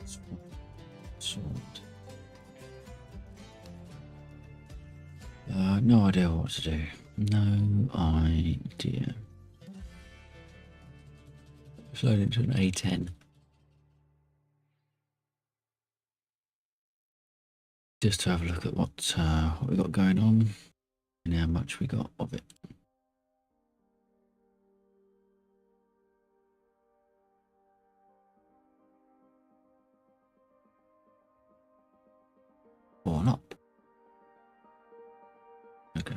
It's sword. No idea what to do. No idea. Slide into an A10. Just to have a look at what we got going on and how much we got of it. Or not. Okay.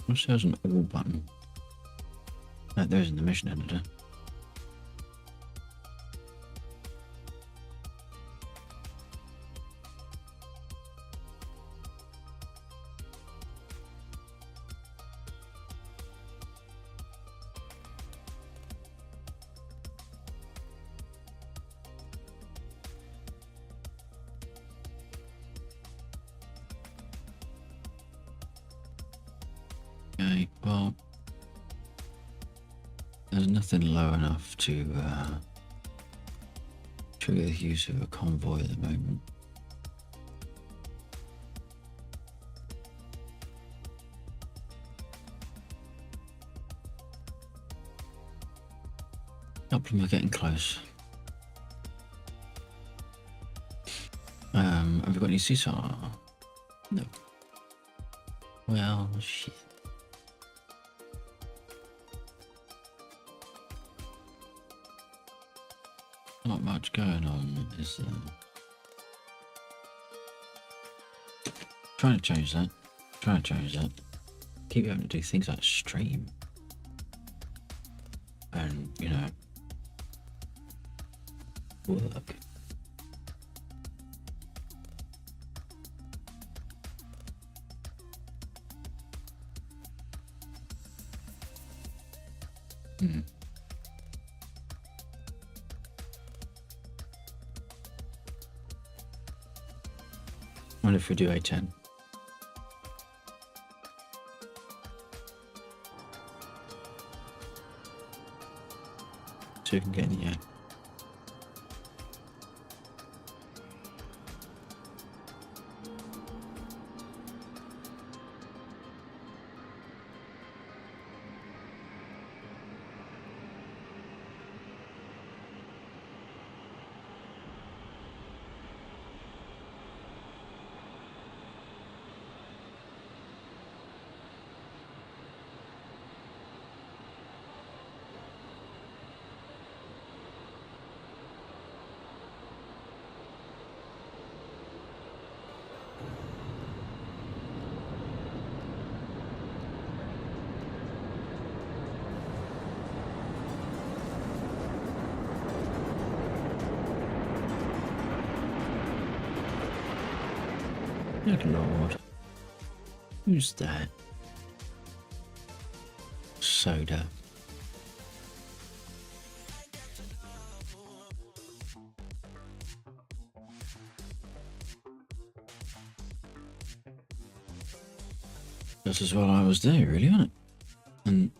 Wish there was an all button. Like there is in the mission editor. Okay, well, there's nothing low enough to trigger the use of a convoy at the moment. Couple of them are getting close. Have we got any CSAR? No. Well, shit. Not much going on, is there? Trying to change that. Keep having to do things like stream. And, you know, work. What if we do A10? So you can get in the air. Good lord. Who's that? Soda. Just as well I was there, really, wasn't it? And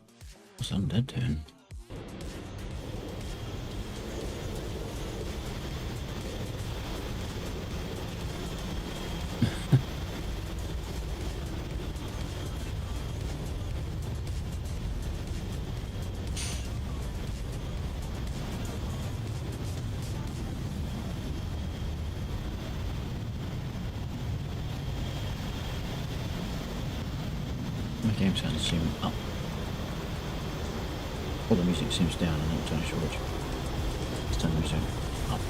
what's Undead doing? My game sounds seem up. All the music seems down, I'm not entirely sure which. Let's turn the music up.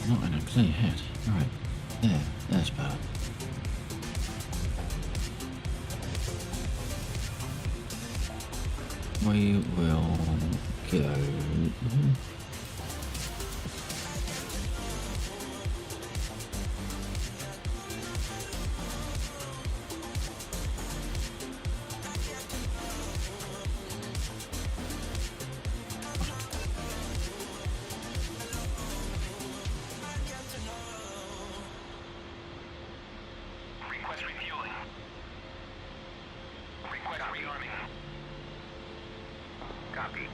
Not in a clear head. Right. There's better. We will go. Request refueling. Request rearming. Copy.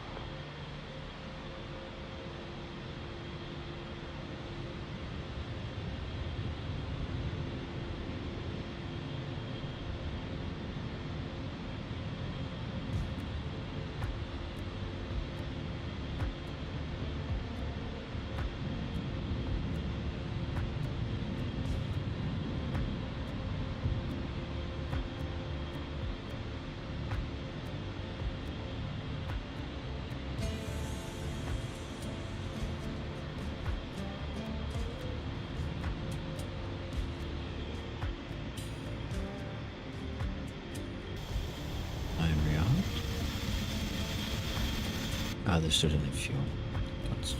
Ah, they stood in the fuel. God's sake.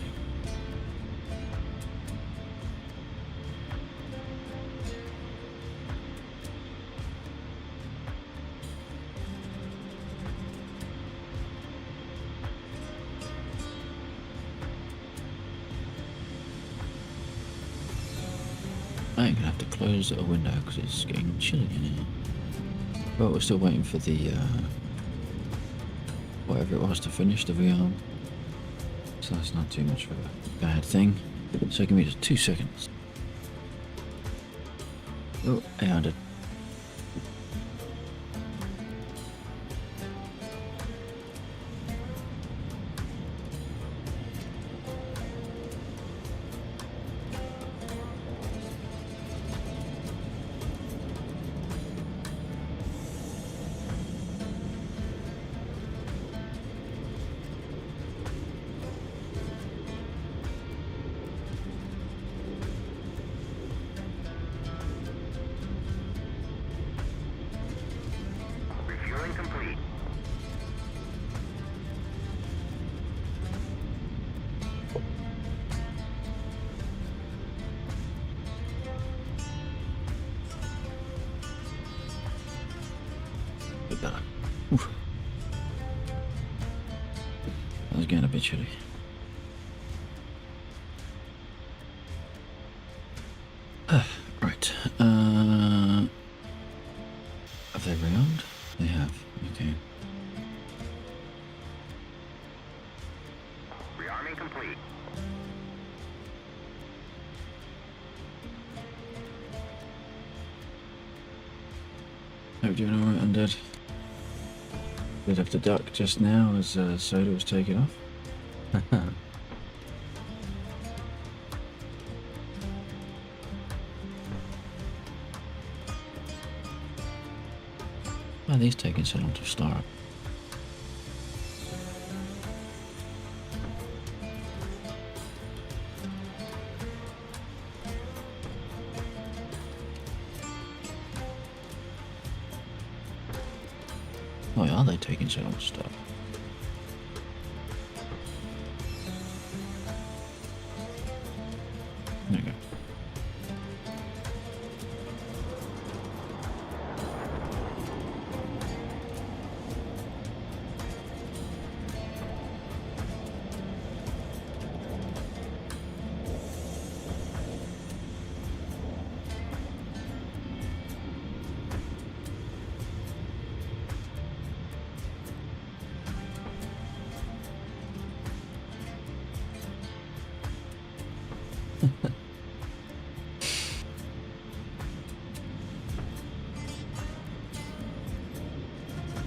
I'm gonna have to close a window because it's getting chilly in here. But we're still waiting for the whatever it was to finish the VR. So that's not too much of a bad thing. So give me just 2 seconds. Oh, I did. Refueling complete. Bit better. Oof. That was getting a bit chilly. Right. Have they rearmed? They have. Okay. Rearming complete. Hope you're doing alright, Undead. Did have to duck just now as Soda was taken off. Why are these taking so long to start? Why are they taking so long to start? There you go.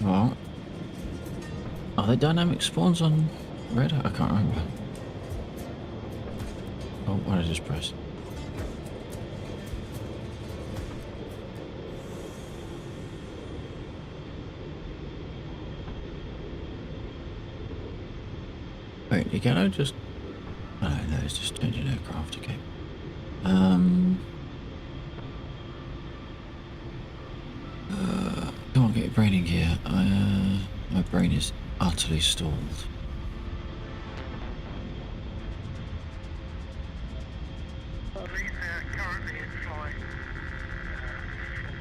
Well, are they dynamic spawns on red? I can't remember. Oh, what did I just press? Wait, you gotta just... Oh no, it's just changing aircraft, okay. Can't get a brain in gear. My brain is utterly stalled. Currently in flight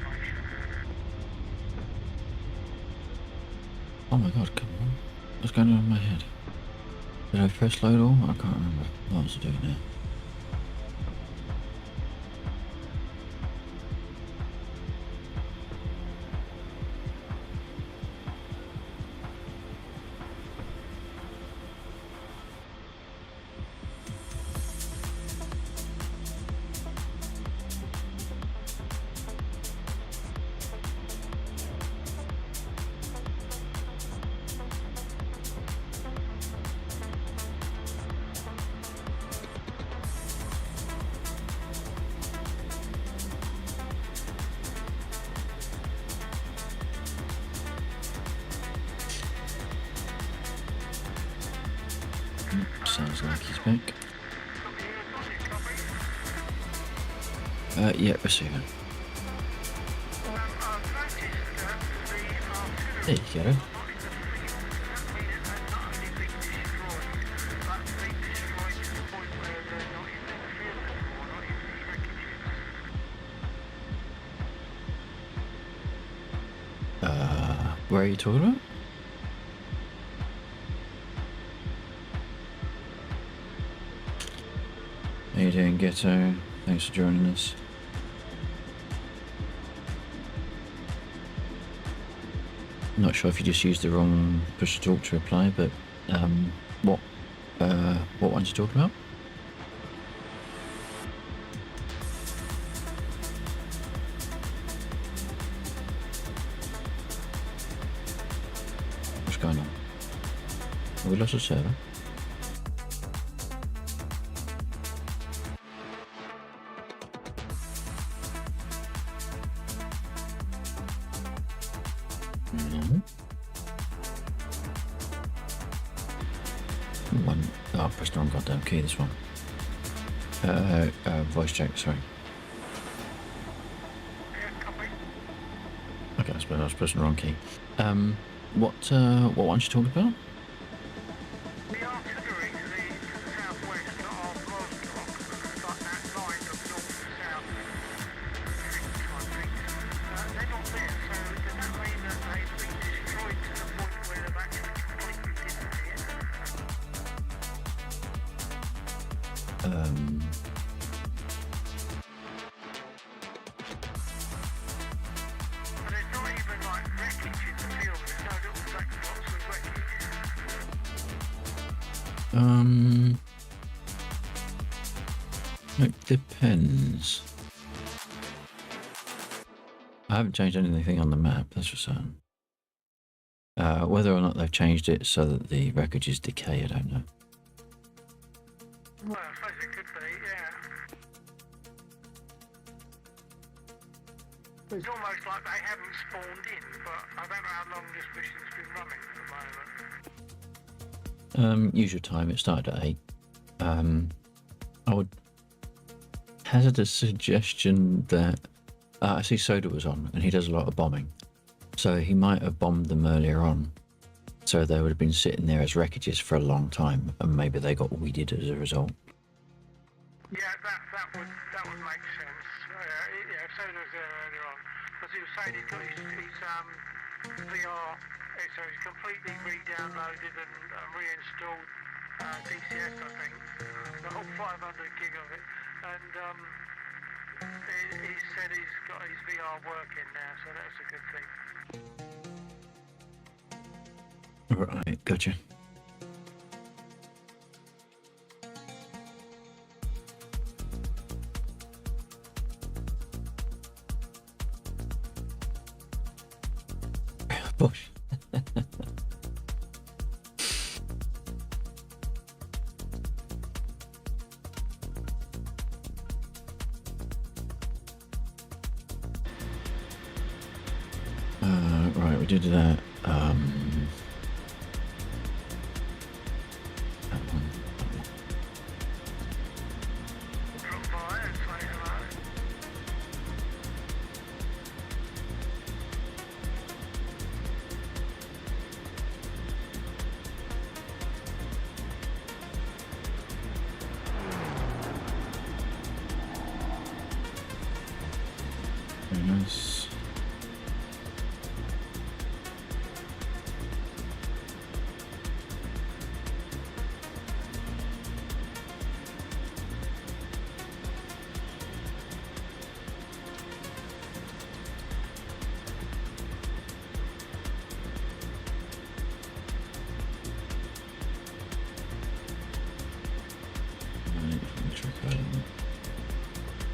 formation. Oh my god, come on. What's going on in my head? Did I press load all? I can't remember. What was I doing now? Sounds like he's back. Yeah, receiving. There you go. Where are you talking about? How you doing, Ghetto? Thanks for joining us. Not sure if you just used the wrong push to talk to reply, but what one's you talking about? What's going on? Have we lost a server? No. Oh, I pressed the wrong goddamn key, this one. Voice check, sorry. Okay, I suppose I was pressing the wrong key. What one's you talking about? The artillery to the southwest of Roscoe, like that line of north to south, they're not there, so does that mean that they've been destroyed to the point where they've actually completely disappeared? But there's not even like wreckage in the field, there's no little black spots of wreckage. It depends. I haven't changed anything on the map, that's for certain. Whether or not they've changed it so that the wreckage is decay, I don't know. Well, I suppose it could be, yeah. It's almost like they haven't spawned in, but I don't know how long this mission's been running at the moment. Usual time, it started at 8. I would hazard a suggestion that I see Soda was on, and he does a lot of bombing. So he might have bombed them earlier on. So they would have been sitting there as wreckages for a long time, and maybe they got weeded as a result. Yeah, that would make sense. Yeah, so was there earlier on, because he was saying he's got his VR, so he's completely re-downloaded and reinstalled DCS, I think, the whole 500 gig of it, and he said he's got his VR working now, so that's a good thing. Right, gotcha. Bush. Right, we did that. That one. Drop by and say Nice.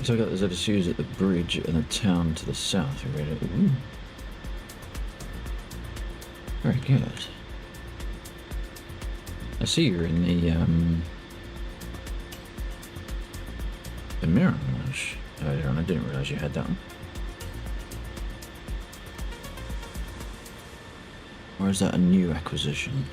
So I got the ZSUs at the bridge and the town to the south. Ooh. Very good. I see you're in the Mirage earlier on. I didn't realise you had that one. Or is that a new acquisition?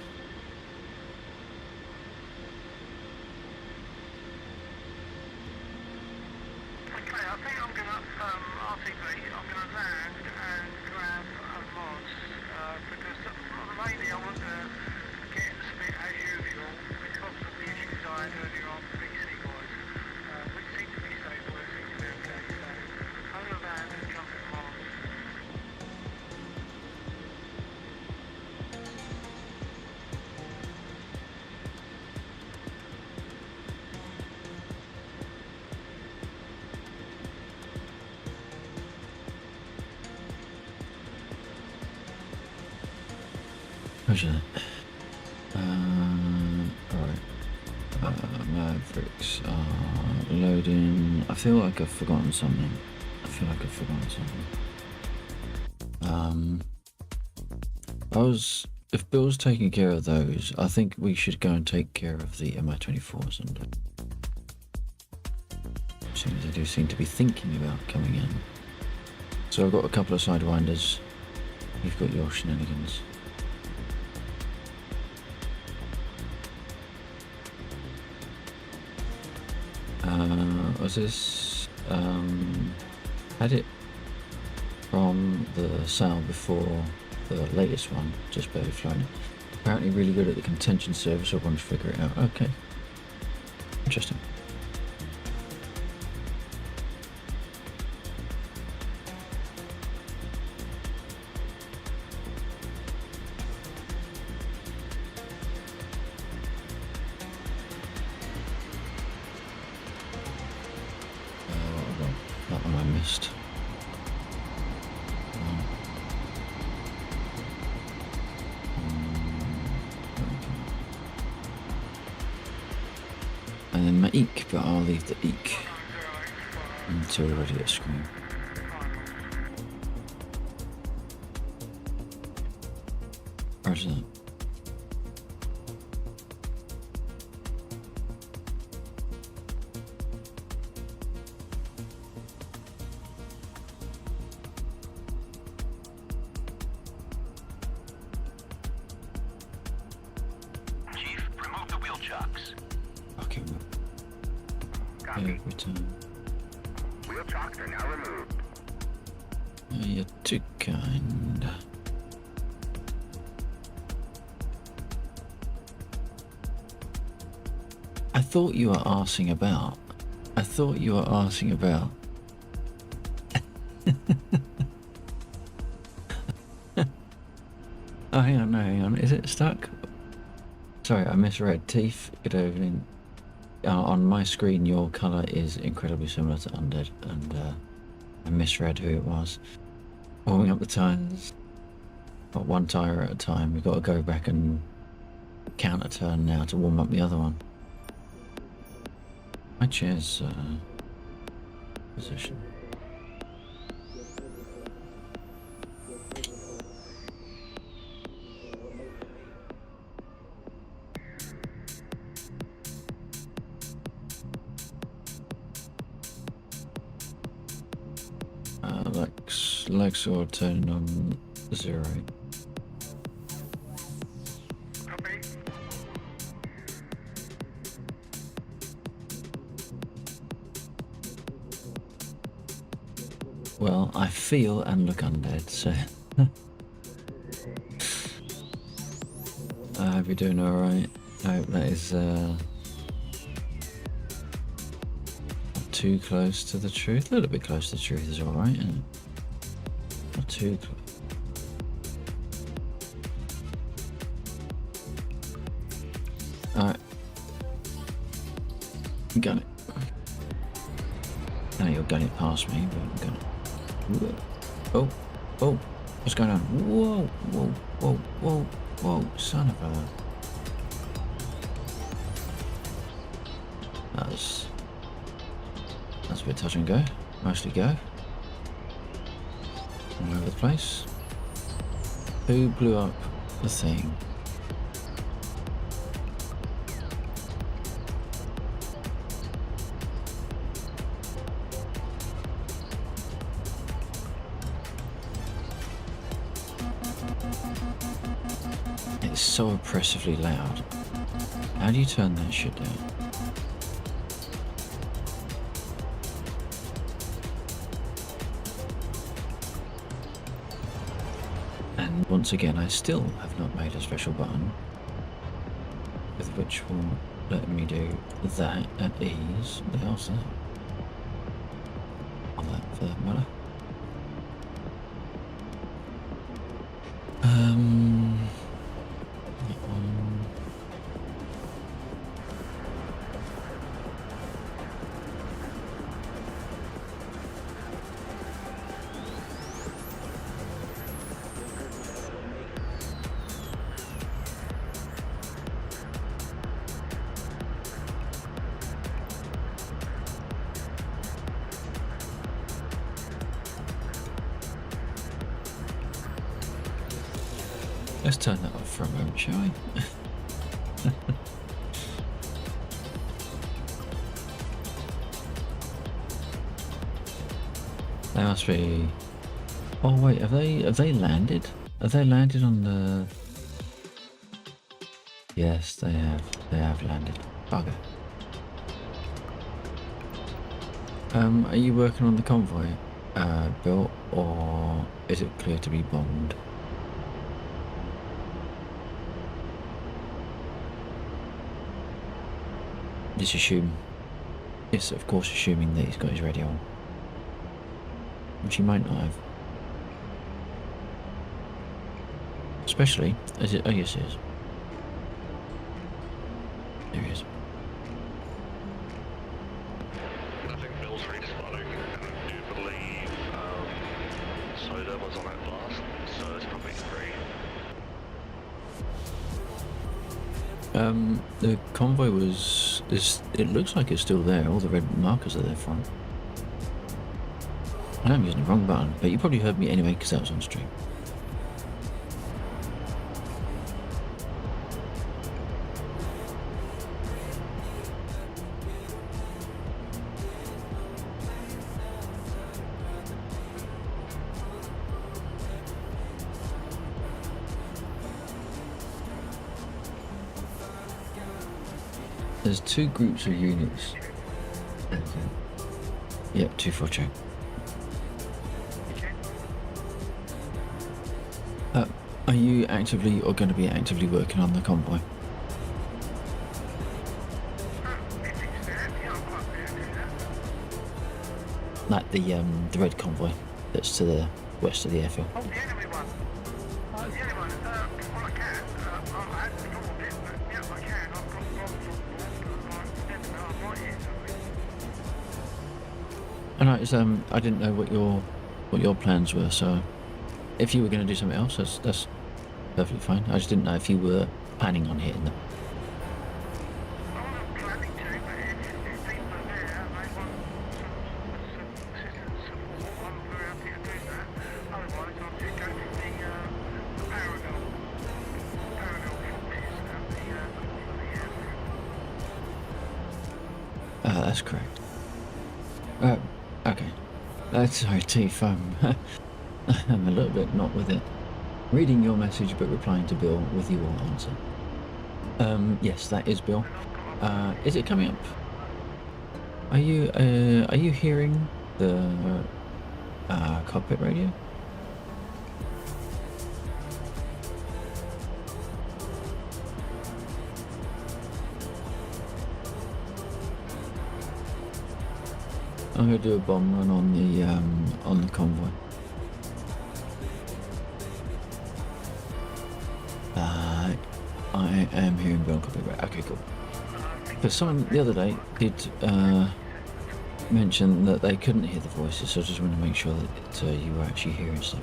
Roger. Alright. Mavericks are loading. I feel like I've forgotten something. If Bill's taking care of those, I think we should go and take care of the MI-24s, and seeing as they do seem to be thinking about coming in. So I've got a couple of sidewinders. You've got your shenanigans. Was this had it from the sale before the latest one, just barely flown it. Apparently really good at the contention service. I want to figure it out. Okay, interesting. That one I missed. And then my eek, but I'll leave the eek until we're ready to scream. Where's that? Okay, return. Wheel chocks are now removed. You're too kind. I thought you were arsing about. Oh, hang on. Is it stuck? Sorry, I misread. Teeth, good evening. On my screen, your colour is incredibly similar to Undead, and I misread who it was. Warming up the tyres. Got one tyre at a time. We've got to go back and counter turn now to warm up the other one. My chair's position. Legs are turning on 0. Copy. Well, I feel and look undead, so I hope you're doing alright. I hope that is not too close to the truth. A little bit close to the truth is alright, isn't it? too close. Alright. Got it. Now you'll gun it past me, but I'm gonna. Oh, oh, what's going on? Whoa, whoa, whoa, whoa, whoa, son of a. That's a bit touch and go. Mostly go. All over the place. Who blew up the thing? It's so oppressively loud. How do you turn that shit down? And once again, I still have not made a special button with which will let me do that at ease. What the hell's that? On that for that matter. Let's turn that off for a moment, shall we? They must be. Oh wait, have they landed? Have they landed on the? Yes, they have. They have landed. Okay. Are you working on the convoy, Bill, or is it clear to be bombed? Just assume. It's of course assuming that he's got his radio on, which he might not have. Especially as it. Oh yes, it is. There he is. I think Bill's restarting, and I do believe Soda was on that blast, so it's probably free. The convoy was. It looks like it's still there. All the red markers are there front. I know I'm using the wrong button, but you probably heard me anyway because that was on stream. There's two groups of units. Yep, 242. Are you actively or going to be actively working on the convoy? Like the red convoy that's to the west of the airfield. Oh, the enemy one. The enemy one. Well, I can. I haven't got a bit, but yeah, I can. I've got bombs on board. I'm right here. Alright, I didn't know what your plans were, so if you were going to do something else, that's perfectly fine. I just didn't know if you were planning on hitting them. I'm planning to, but if people are there, they want some assistance support, I'm very happy to do that. Otherwise, I'll just go to the parallel forces at the airfield. That's correct. Okay. Sorry, Tiff, I'm a little bit not with it. Reading your message but replying to Bill with your answer. Yes, that is Bill. Is it coming up? Are you hearing the cockpit radio? I'm gonna do a bomb run on the convoy. am hearing ground copy. Right, okay, cool. Because someone the other day did mention that they couldn't hear the voices, so I just wanted to make sure that you were actually hearing stuff.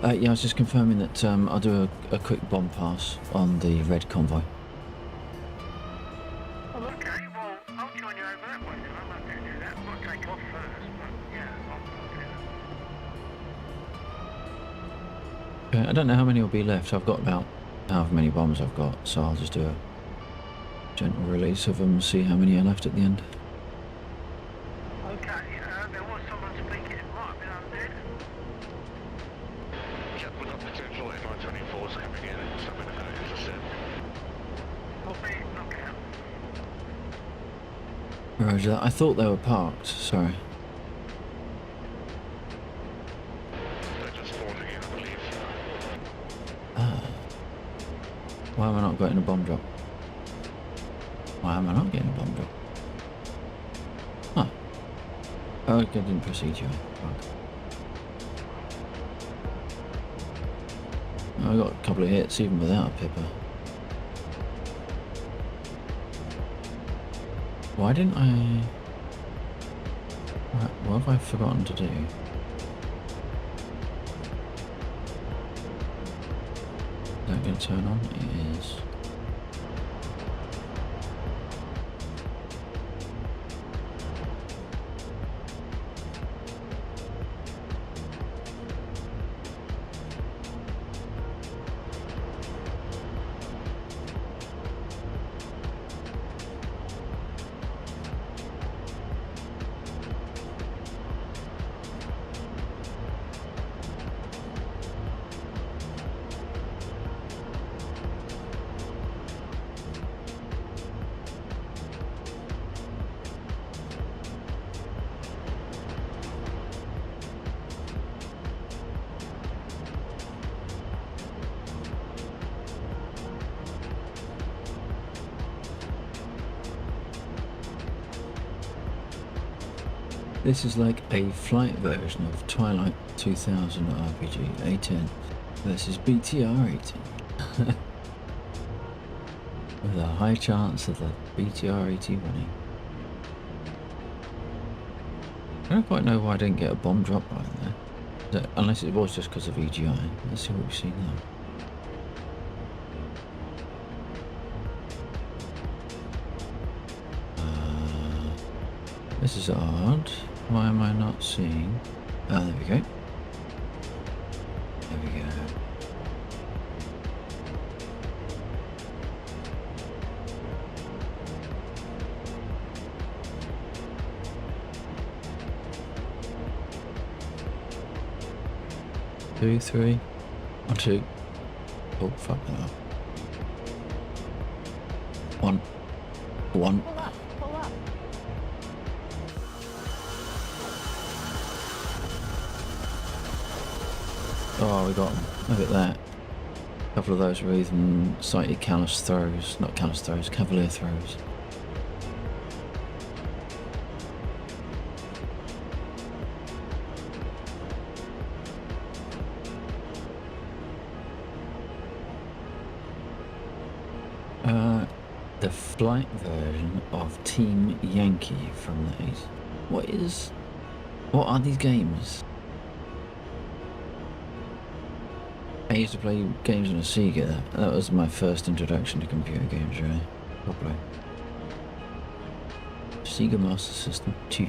Yeah, I was just confirming that I'll do a quick bomb pass on the red convoy. Well, okay, well, I'll join you over that way then. I'm not going to do that. I've got to take off first, but yeah, I'll do that. Okay, I don't know how many will be left. I've got about however many bombs I've got, so I'll just do a gentle release of them and see how many are left at the end. Okay, there was someone speaking. It might have been undead. Yep, we've got potential MI-24s coming in, so I'm going to go intercept. Copy, knockout. Roger that. I thought they were parked, sorry. They're just spawning in, I believe. Why am I not getting a bomb drop? Why am I not getting a bomb drop? Huh. Oh, I didn't proceed you. I got a couple of hits even without a pipper. Why didn't I... Right, what have I forgotten to do? Is that going to turn on? It is. This is like a flight version of Twilight 2000 RPG A10 versus BTR 18. With a high chance of the BTR 18 winning. I don't quite know why I didn't get a bomb drop right there. Unless it was just because of EGI. Let's see what we see now. This is odd. Why am I not seeing? Ah, there we go. There we go. Two, three. 1, 2. Oh, fuck that up. 1. 1. Pull up, pull up. Oh, we got them. Look at that. A couple of those were even slightly callous throws. Not callous throws, cavalier throws. The flight version of Team Yankee from the 80s. What are these games? I used to play games on a Sega. That was my first introduction to computer games, really. Probably. Sega Master System 2.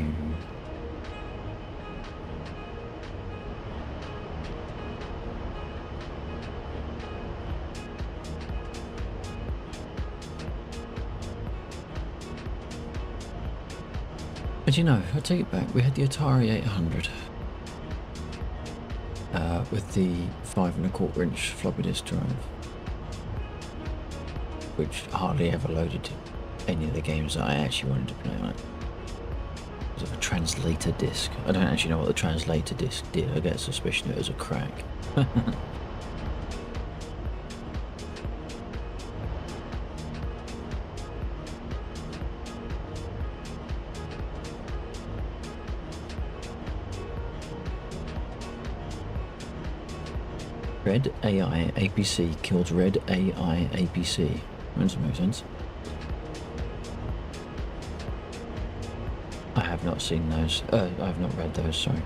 But you know, I take it back, we had the Atari 800 with the 5 1/4 inch floppy disk drive, which hardly ever loaded any of the games that I actually wanted to play on it. It was a translator disc. I don't actually know what the translator disc did. I get a suspicion it was a crack. Red AI APC killed Red AI APC. Makes sense. I have not seen those. I have not read those, sorry.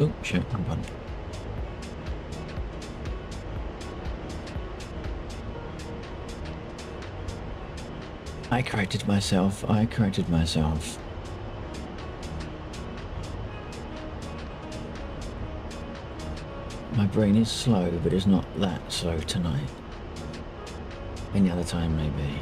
Oh shit, I'm done. I corrected myself. My brain is slow, but it's not that slow tonight. Any other time, maybe.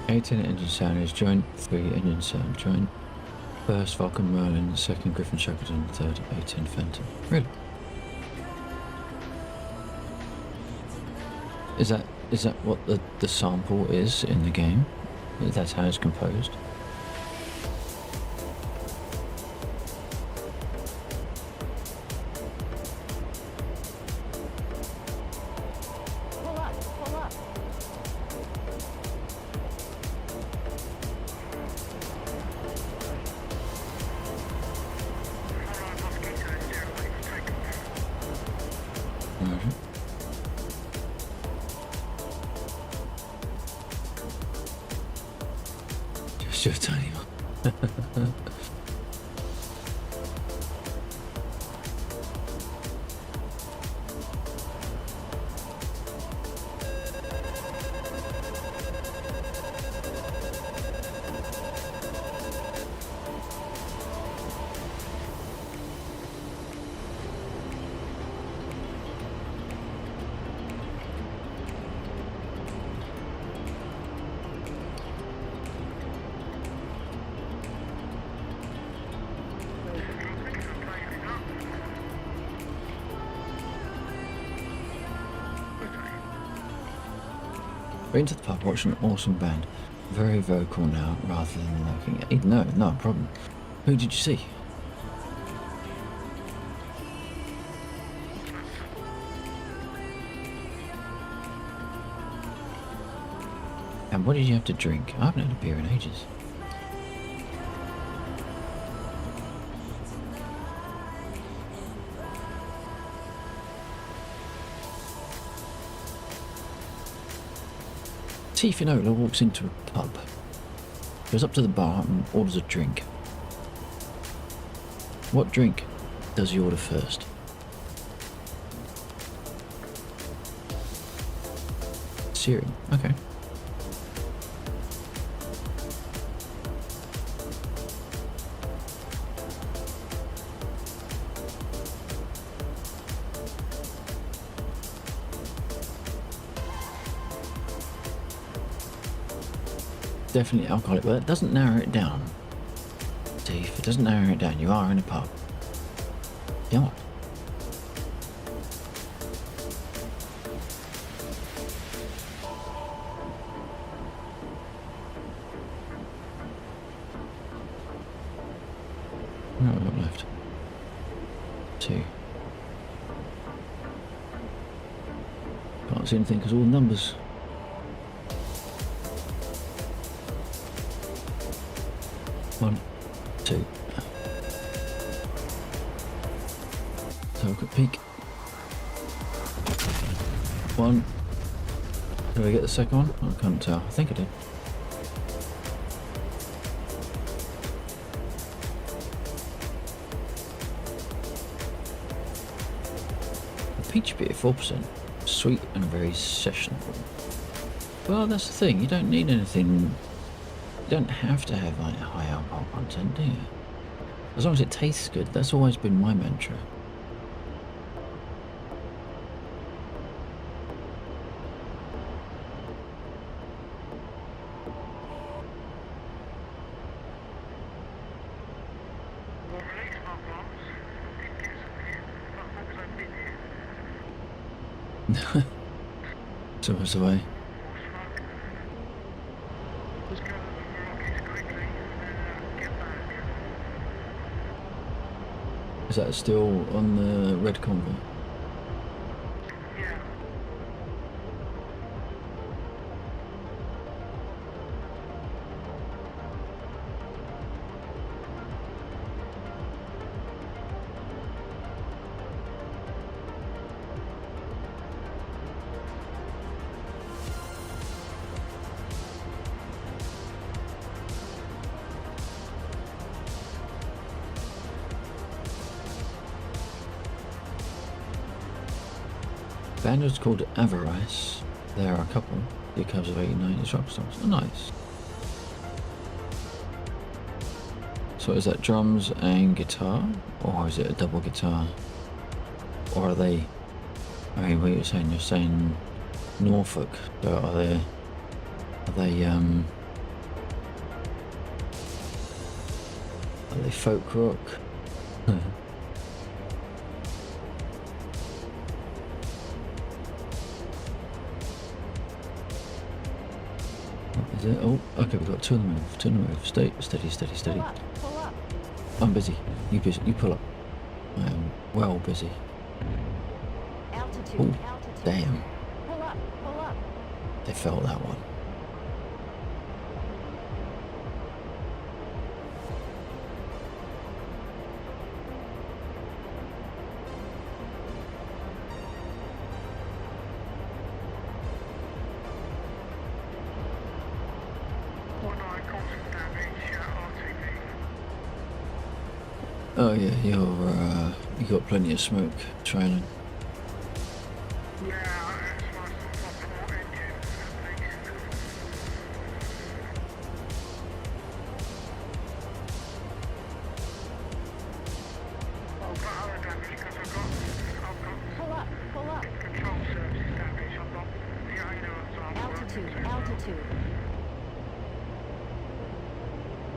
A10 engine sound is joint 3 engine sound, joint first Vulcan Merlin, second Griffin Shackleton, third A10 Phantom. Really? Is that what the sample is in the game? That's how it's composed? Just a tiny one. We're into the pub watching an awesome band. Very vocal now, rather than looking at it. No problem. Who did you see? And what did you have to drink? I haven't had a beer in ages. See if Finola walks into a pub, goes up to the bar and orders a drink. What drink does he order first? Cereal, okay. Definitely alcoholic, but that doesn't narrow it down. See, if it doesn't narrow it down, you are in a pub. You know what? What have we got left? 2. Can't see anything because all the numbers. One, 2. So a quick peek. 1, Did I get the second one? I can't tell. I think I did. The peach beer, 4%. Sweet and very sessionable. Well, that's the thing. You don't need anything. You don't have to have like high alcohol content, do you? As long as it tastes good. That's always been my mantra. Well, release my bombs. Did get some here. I thought I'd been here. So was the way. More smoke. Let's go to the Rockies quickly and then get back. Is that still on the red convoy? Yeah. Bandits called Avarice. There are a couple. The cubs of 1890s rock stars. Oh, nice. So is that drums and guitar? Or is it a double guitar? Or are they... I mean, what you're saying? You're saying Norfolk. So are they folk rock? Is it? Oh, okay, we've got two on the move. Two on the move. Stay, steady, steady, steady. Pull up. I'm busy. You busy? You pull up. I am well busy. Altitude, Oh, altitude. damn. Pull up, pull up. They felt that one. Constant damage, RTV. Oh yeah, you got plenty of smoke trailing. Yeah, that's my port engine, at least. I've got other damage because I've got Pull up, pull up. control services damage. I've got the ailerons aren't Altitude, working too well. altitude.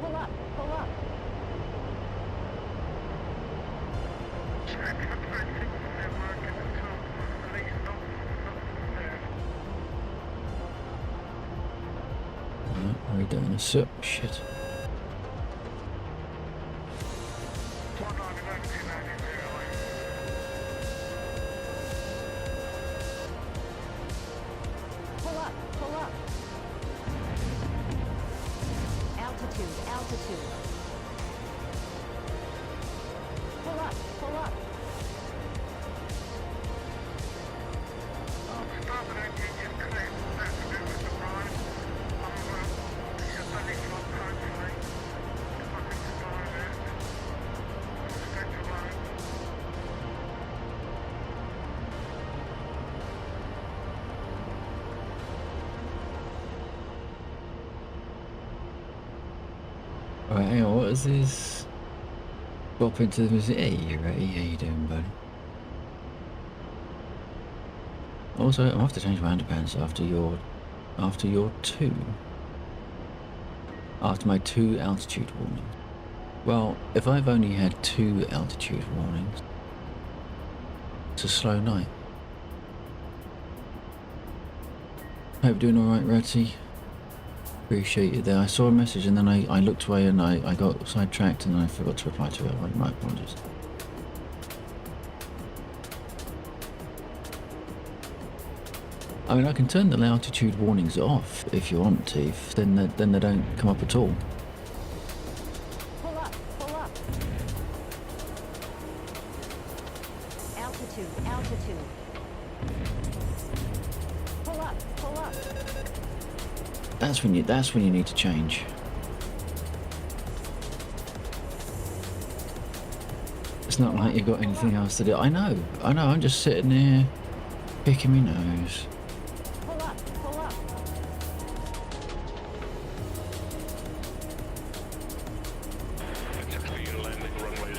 Pull up, pull up. I don't think they're working at all, at least not there. What are we doing? A sip? Shit. 191 to 90. Pull up, pull up. Altitude, altitude. Pull up, pull up. Starboard engine just clipped. That's a bit of a surprise. It's a belly flop, hopefully. If I can survive it. Expect to run. Alright, hang on, what is this? Drop into the music. Hey, you ready? How you doing, buddy? Also, I'll have to change my underpants after your two. After my 2 altitude warnings. Well, if I've only had 2 altitude warnings, it's a slow night. Hope you're doing alright, Ratty. Appreciate it there. I saw a message and then I looked away and I got sidetracked and I forgot to reply to it. My apologies. I mean, I can turn the altitude warnings off if you want to, then they don't come up at all. Pull up, pull up. Altitude, altitude. Pull up, pull up. That's when you need to change. It's not like you got anything else to do. I know. I'm just sitting there picking my nose. Pull up, pull up. It's for you landing runway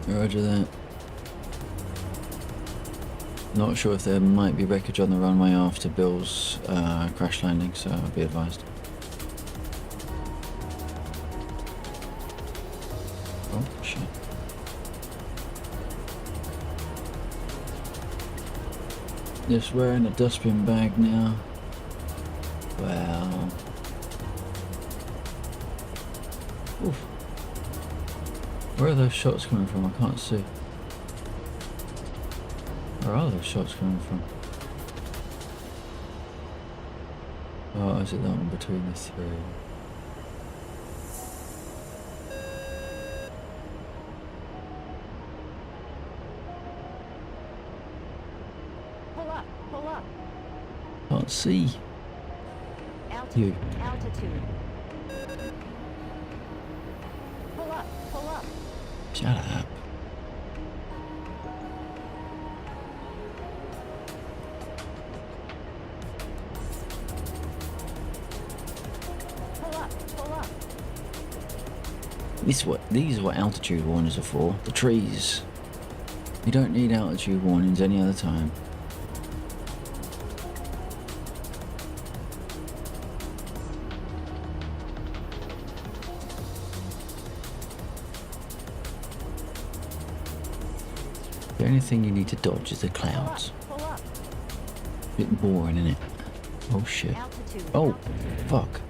08. Roger that. Not sure if there might be wreckage on the runway after Bill's crash landing, so I'll be advised. Oh, shit. Just wearing a dustbin bag now. Well. Oof. Where are those shots coming from? I can't see. Where are those shots coming from? Oh, is it that one between the three? Pull up, pull up. Can't see. Altitude, You. altitude. Pull up, pull up. Shut up. Pull up, pull up. These are what altitude warnings are for. The trees. You don't need altitude warnings any other time. The only thing you need to dodge is the clouds. Pull up, Bit boring, isn't it? Oh shit. altitude. Oh, altitude. fuck.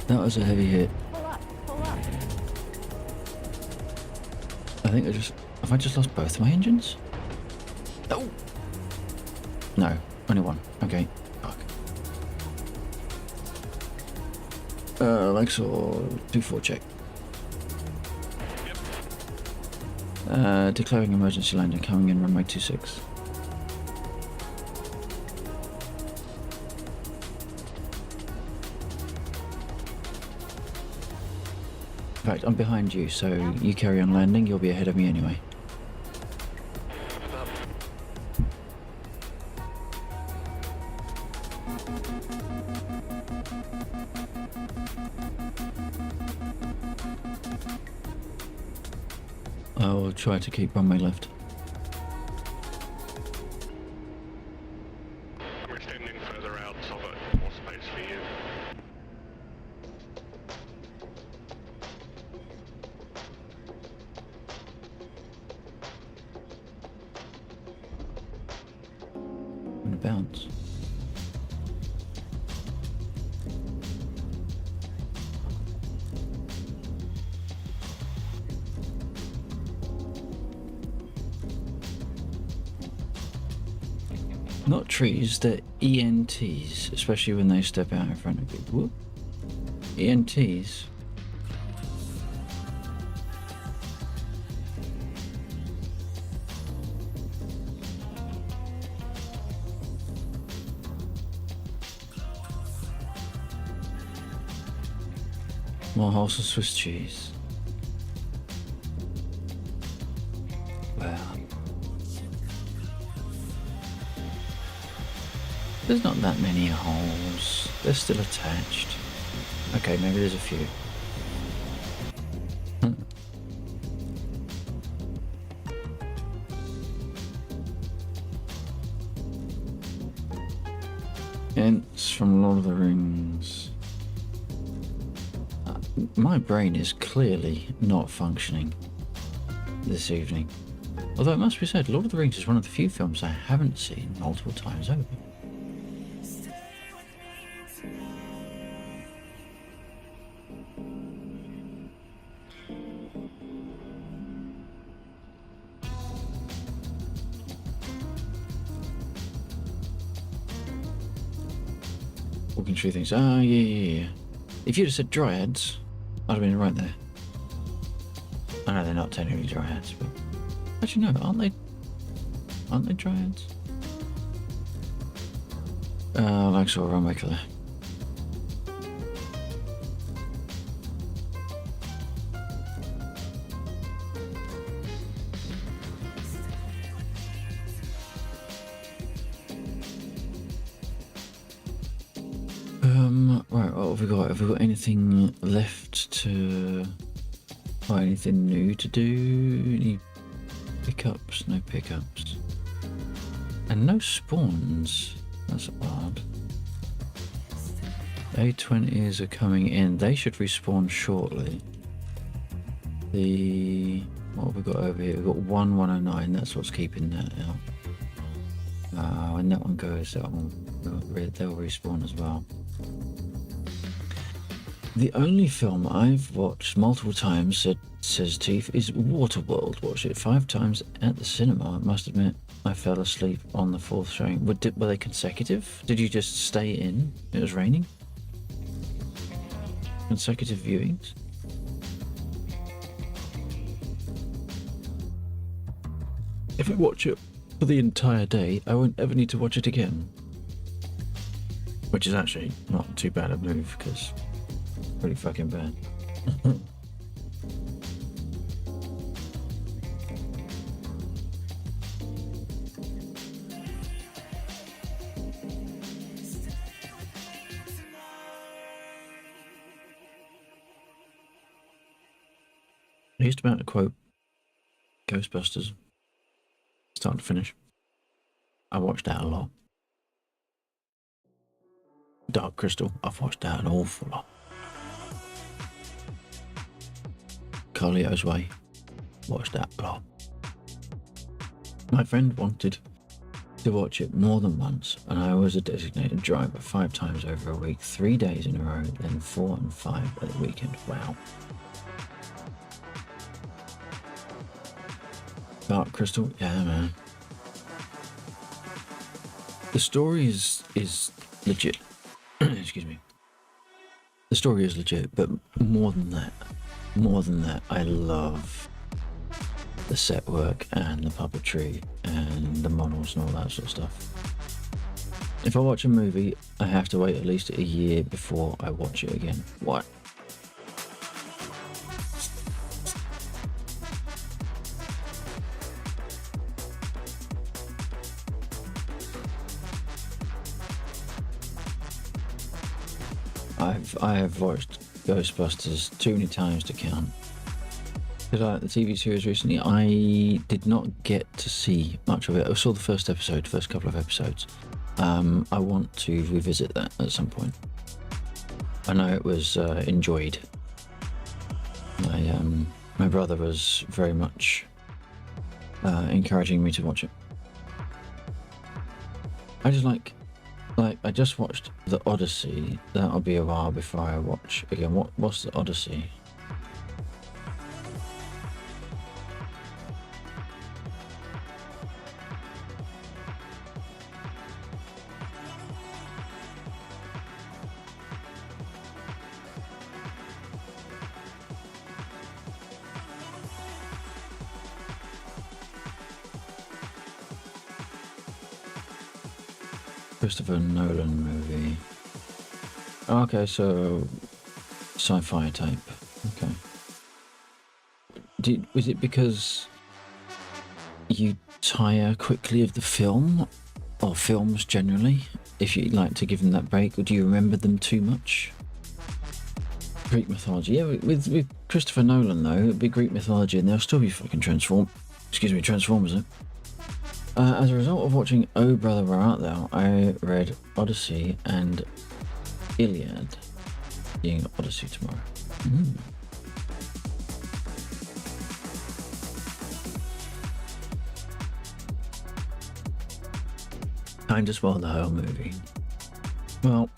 That was a heavy hit. Pull up, pull up. I think have I just lost both of my engines? Oh! No, only one. Okay, fuck. Alexa, 2-4 check. Declaring emergency landing, coming in runway 26. In fact, I'm behind you, so you carry on landing, you'll be ahead of me anyway. I will try to keep runway left. I'm extending further out so I've got more space for you. I'm gonna bounce. Not trees, they're ENTs, especially when they step out in front of you. Whoop. ENTs. More horses, Swiss cheese. Well, there's not that many holes. They're still attached. Okay, maybe there's a few. Hints from Lord of the Rings. My brain is clearly not functioning this evening. Although it must be said, Lord of the Rings is one of the few films I haven't seen multiple times over. Walking through things. Oh, yeah. If you'd have said dryads, I'd have been right there. I know they're not technically dryads, but actually no, aren't they? Aren't they dryads? Like so, runway clear. Right, what have we got? Have we got anything left to... or anything new to do? Any pickups? No pickups. And no spawns. That's odd. A20s are coming in. They should respawn shortly. What have we got over here? We've got 109. That's what's keeping that out. When that one goes, they'll respawn as well. The only film I've watched multiple times, says Teeth, is Waterworld. Watched it 5 times at the cinema. I must admit, I fell asleep on the 4th showing. Were they consecutive? Did you just stay in? It was raining? Consecutive viewings? If I watch it for the entire day, I won't ever need to watch it again. Which is actually not too bad a move, because pretty fucking bad. I used to quote Ghostbusters, start to finish. I watched that a lot. Dark Crystal, I've watched that an awful lot. Carlito's Way, watched that a lot. My friend wanted to watch it more than once, and I was a designated driver 5 times over a week, 3 days in a row, then 4 and 5 at the weekend. Wow. Dark Crystal, yeah, man. The story is legit. Excuse me. The story is legit, but more than that, I love the set work and the puppetry and the models and all that sort of stuff. If I watch a movie, I have to wait at least a year before I watch it again. What? I have watched Ghostbusters too many times to count. Because I like the TV series recently, I did not get to see much of it. I saw the first couple of episodes. I want to revisit that at some point. I know it was enjoyed. My brother was very much encouraging me to watch it. I just I just watched The Odyssey. That'll be a while before I watch again. What's The Odyssey? Christopher Nolan movie. Okay, so sci-fi type. Okay. Was it because you tire quickly of the film, or films generally, if you like to give them that break, or do you remember them too much? Greek mythology. Yeah, with Christopher Nolan though, it'd be Greek mythology and they'll still be fucking Transformers. As a result of watching Oh Brother Where Art Thou, I read Odyssey and Iliad, being Odyssey tomorrow. Time to spoil the whole movie. Well,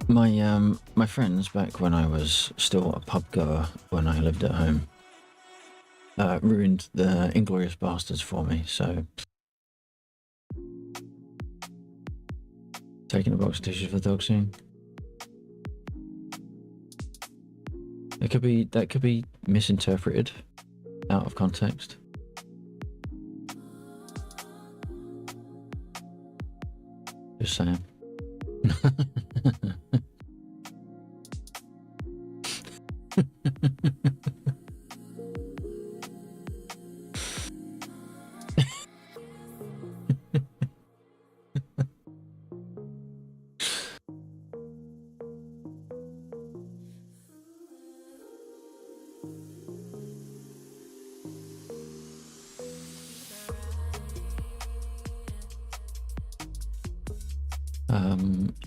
my friends back when I was still a pub goer when I lived at home ruined the Inglourious Bastards for me, so taking a box of tissues for the dog soon. That could be misinterpreted out of context. Just saying.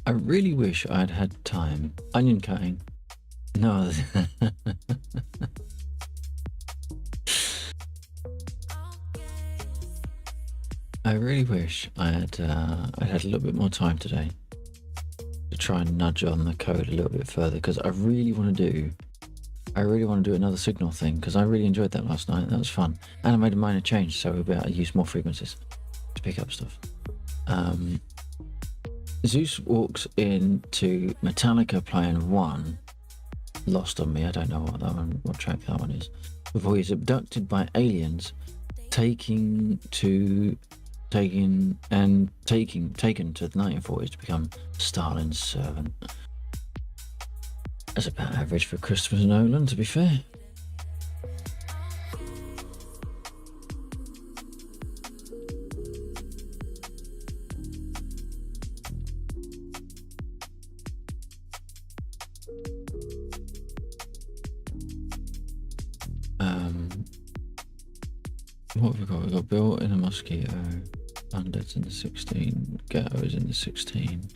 I really wish I'd had time. Onion cutting. No. I really wish I'd had a little bit more time today to try and nudge on the code a little bit further, because I really want to do another signal thing, because I really enjoyed that last night. That was fun, and I made a minor change, so we'll be able to use more frequencies to pick up stuff. Zeus walks into Metallica playing 1, lost on me. I don't know what track that one is. Before he's abducted by aliens, taken to the 1940s to become Stalin's servant. That's about average for Christopher Nolan, to be fair. What have we got? We've got Bill in a mosquito, Undead's in the 16, Ghetto's in the 16.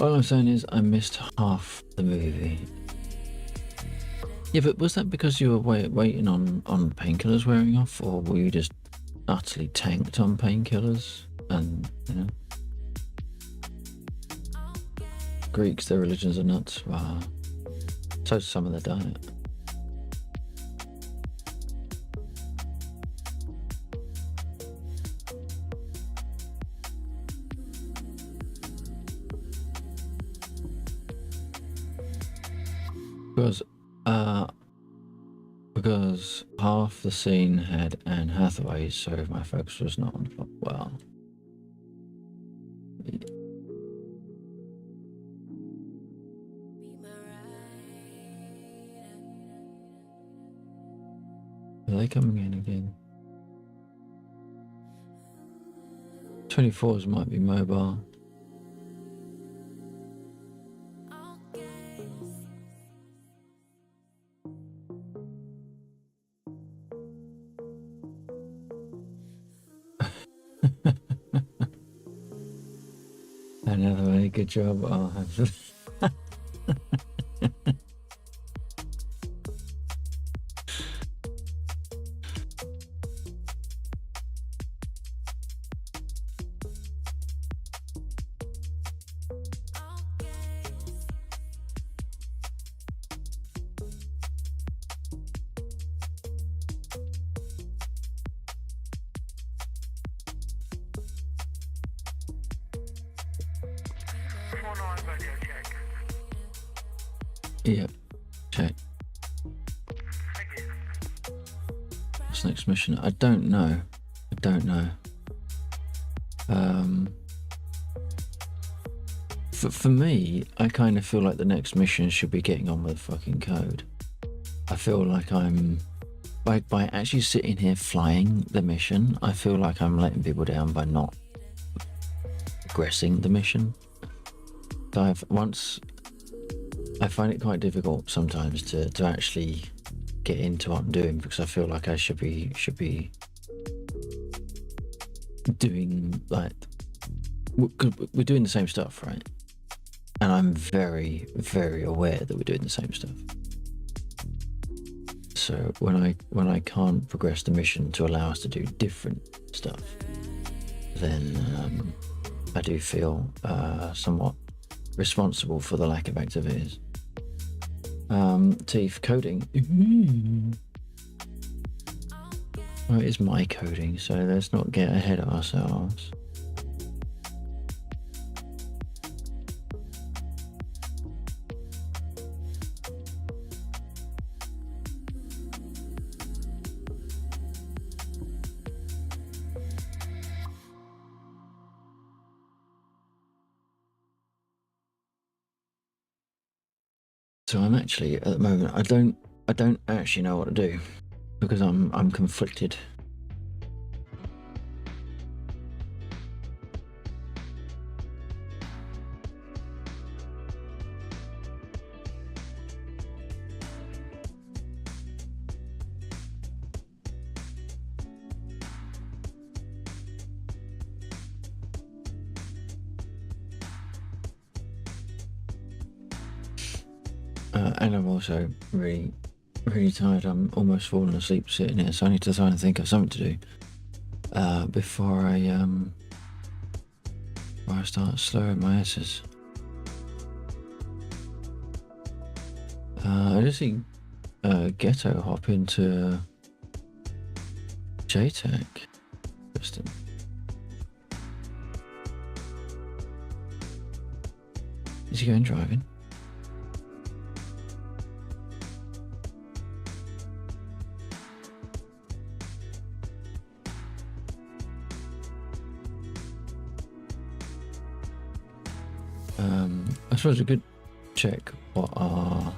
All I'm saying is I missed half the movie. Yeah, but was that because you were waiting on painkillers wearing off, or were you just utterly tanked on painkillers? And, you know, Greeks, their religions are nuts. Wow. So's some of their diet. Because half the scene had Anne Hathaway, so my focus was not on the plot. Well, are they coming in again? 24s might be mobile. Another way, good job. I'll have Yep, check. What's the next mission? I don't know. For me, I kind of feel like the next mission should be getting on with fucking code. I feel like I'm, by actually sitting here flying the mission, I feel like I'm letting people down by not progressing the mission. So I find it quite difficult sometimes to actually get into what I'm doing, because I feel like I should be doing, like, we're doing the same stuff, right? And I'm very, very aware that we're doing the same stuff. So when I can't progress the mission to allow us to do different stuff, then I do feel somewhat responsible for the lack of activities. Teeth coding. Well, it is my coding, so let's not get ahead of ourselves. So I'm actually at the moment I don't actually know what to do because I'm conflicted. And I'm also really tired. I'm almost falling asleep sitting here, so I need to try and think of something to do before I start slurring my S's. I just see Ghetto hop into JTAC. Interesting. Is he going driving? I suppose we could check what our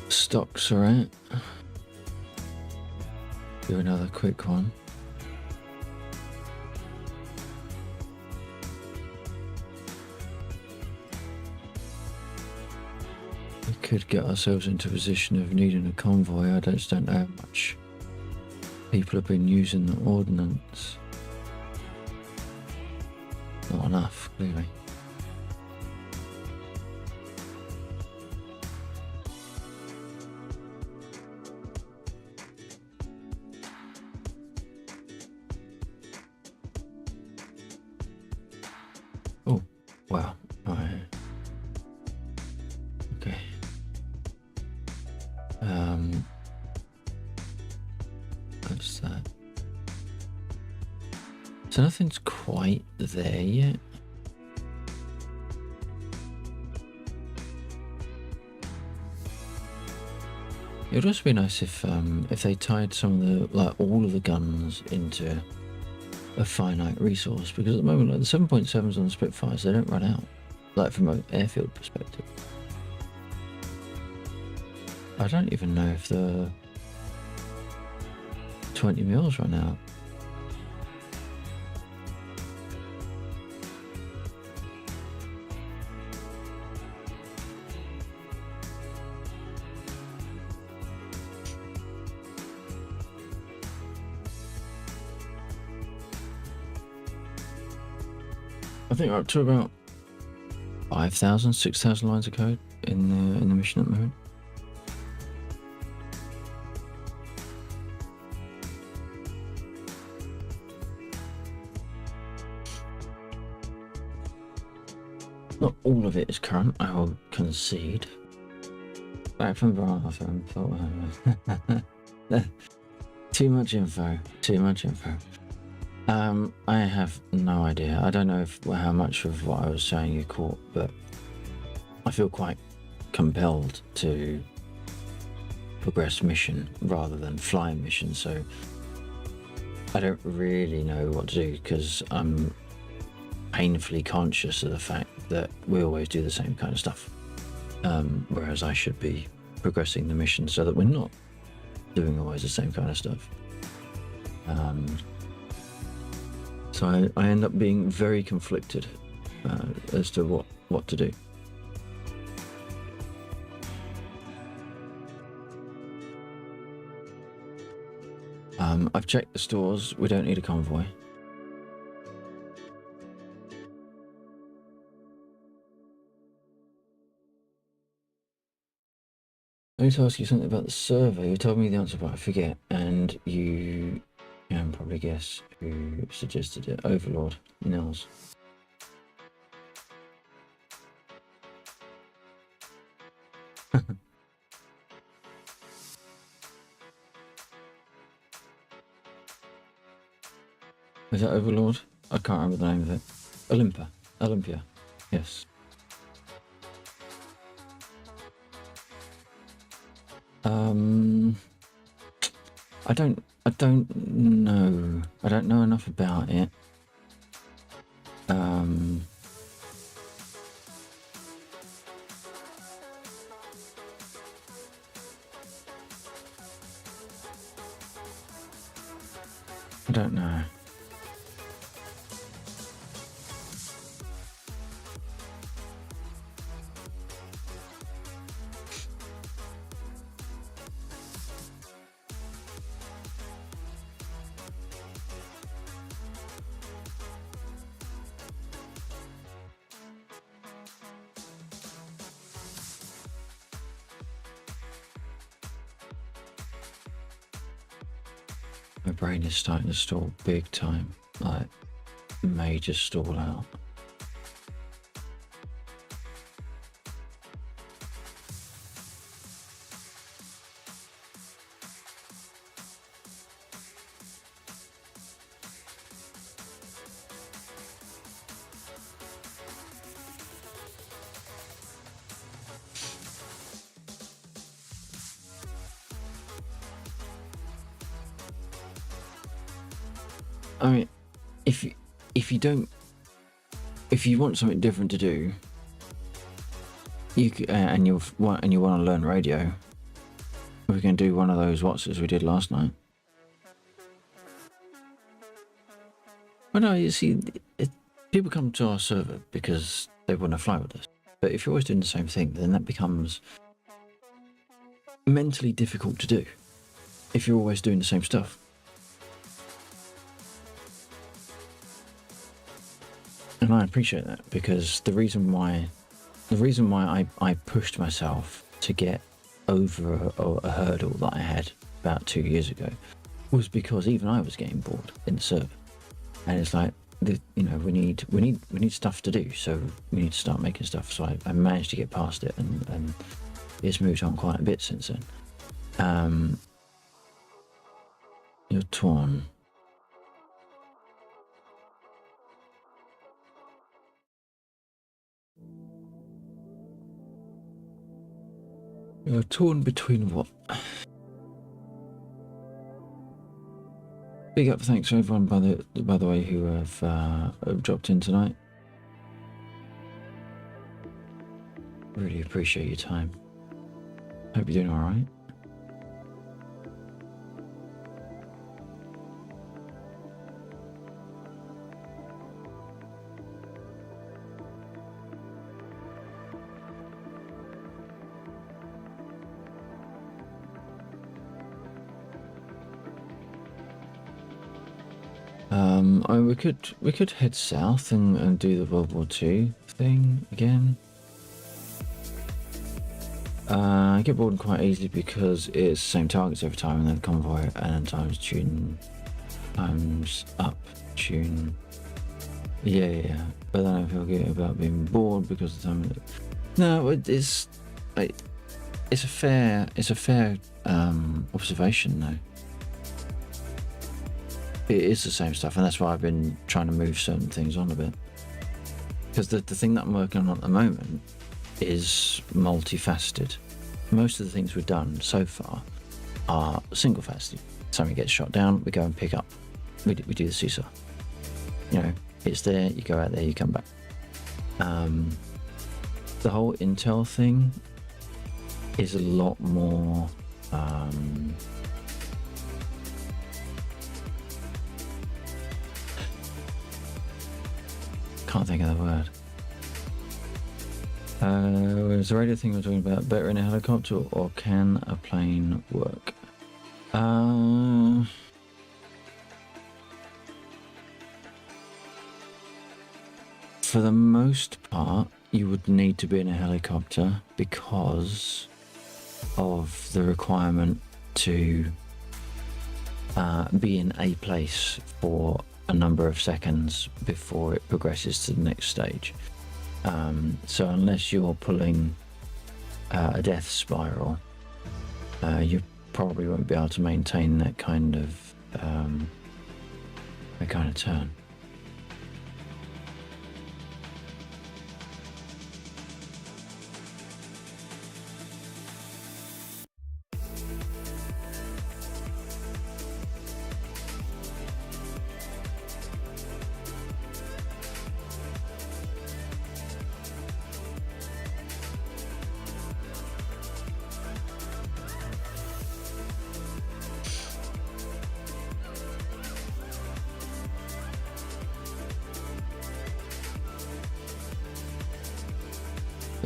stocks are at. Do another quick one. We could get ourselves into a position of needing a convoy. I just don't know how much people have been using the ordnance. Not enough, clearly. Oh, wow. Right. Okay. That's that. So nothing's quite there yet. It would also be nice if they tied some of the, like, all of the guns into a finite resource, because at the moment, like, the 7.7s on the Spitfires, they don't run out, like, from an airfield perspective. I don't even know if the 20 mils run out. I think we're up to about 5,000, 6,000 lines of code in the mission at the moment. Not all of it is current, I will concede. Back from Baratha and thought, too much info. I have no idea. I don't know how much of what I was saying you caught, but I feel quite compelled to progress mission rather than fly mission, so I don't really know what to do because I'm painfully conscious of the fact that we always do the same kind of stuff, whereas I should be progressing the mission so that we're not doing always the same kind of stuff. So I end up being very conflicted as to what to do. I've checked the stores. We don't need a convoy. I need to ask you something about the survey. You told me the answer, but I forget. And you can probably guess who suggested it. Overlord, Nils. Is that Overlord? I can't remember the name of it. Olympia. Yes. I don't know. I don't know enough about it. I don't know. My brain is starting to stall big time, like major stall out. I mean, if you want something different to do, and you want to learn radio, we can do one of those Watsons we did last night. Well, no, you see, people come to our server because they want to fly with us. But if you're always doing the same thing, then that becomes mentally difficult to do. If you're always doing the same stuff. And I appreciate that, because the reason why I pushed myself to get over a hurdle that I had about 2 years ago was because even I was getting bored in the server, and it's like, we need stuff to do, so we need to start making stuff. So I managed to get past it, and it's moved on quite a bit since then. You're torn. You're torn between what? Big up thanks to everyone, by the way, who have dropped in tonight. Really appreciate your time. Hope you're doing all right. We could head south and do the World War II thing again. I get bored quite easily because it's the same targets every time, and then convoy and times tune, times up tune. Yeah. But then I feel good about being bored because of the time. No, it's a fair observation though. It is the same stuff, and that's why I've been trying to move certain things on a bit. Because the thing that I'm working on at the moment is multifaceted. Most of the things we've done so far are single-faceted. Something gets shot down, we go and pick up. We do the seesaw. It's there, you go out there, you come back. The whole intel thing is a lot more... can't think of the word. Was the radio thing we're talking about better in a helicopter, or can a plane work? For the most part, you would need to be in a helicopter because of the requirement to be in a place for a number of seconds before it progresses to the next stage. So unless you're pulling a death spiral, you probably won't be able to maintain that kind of turn.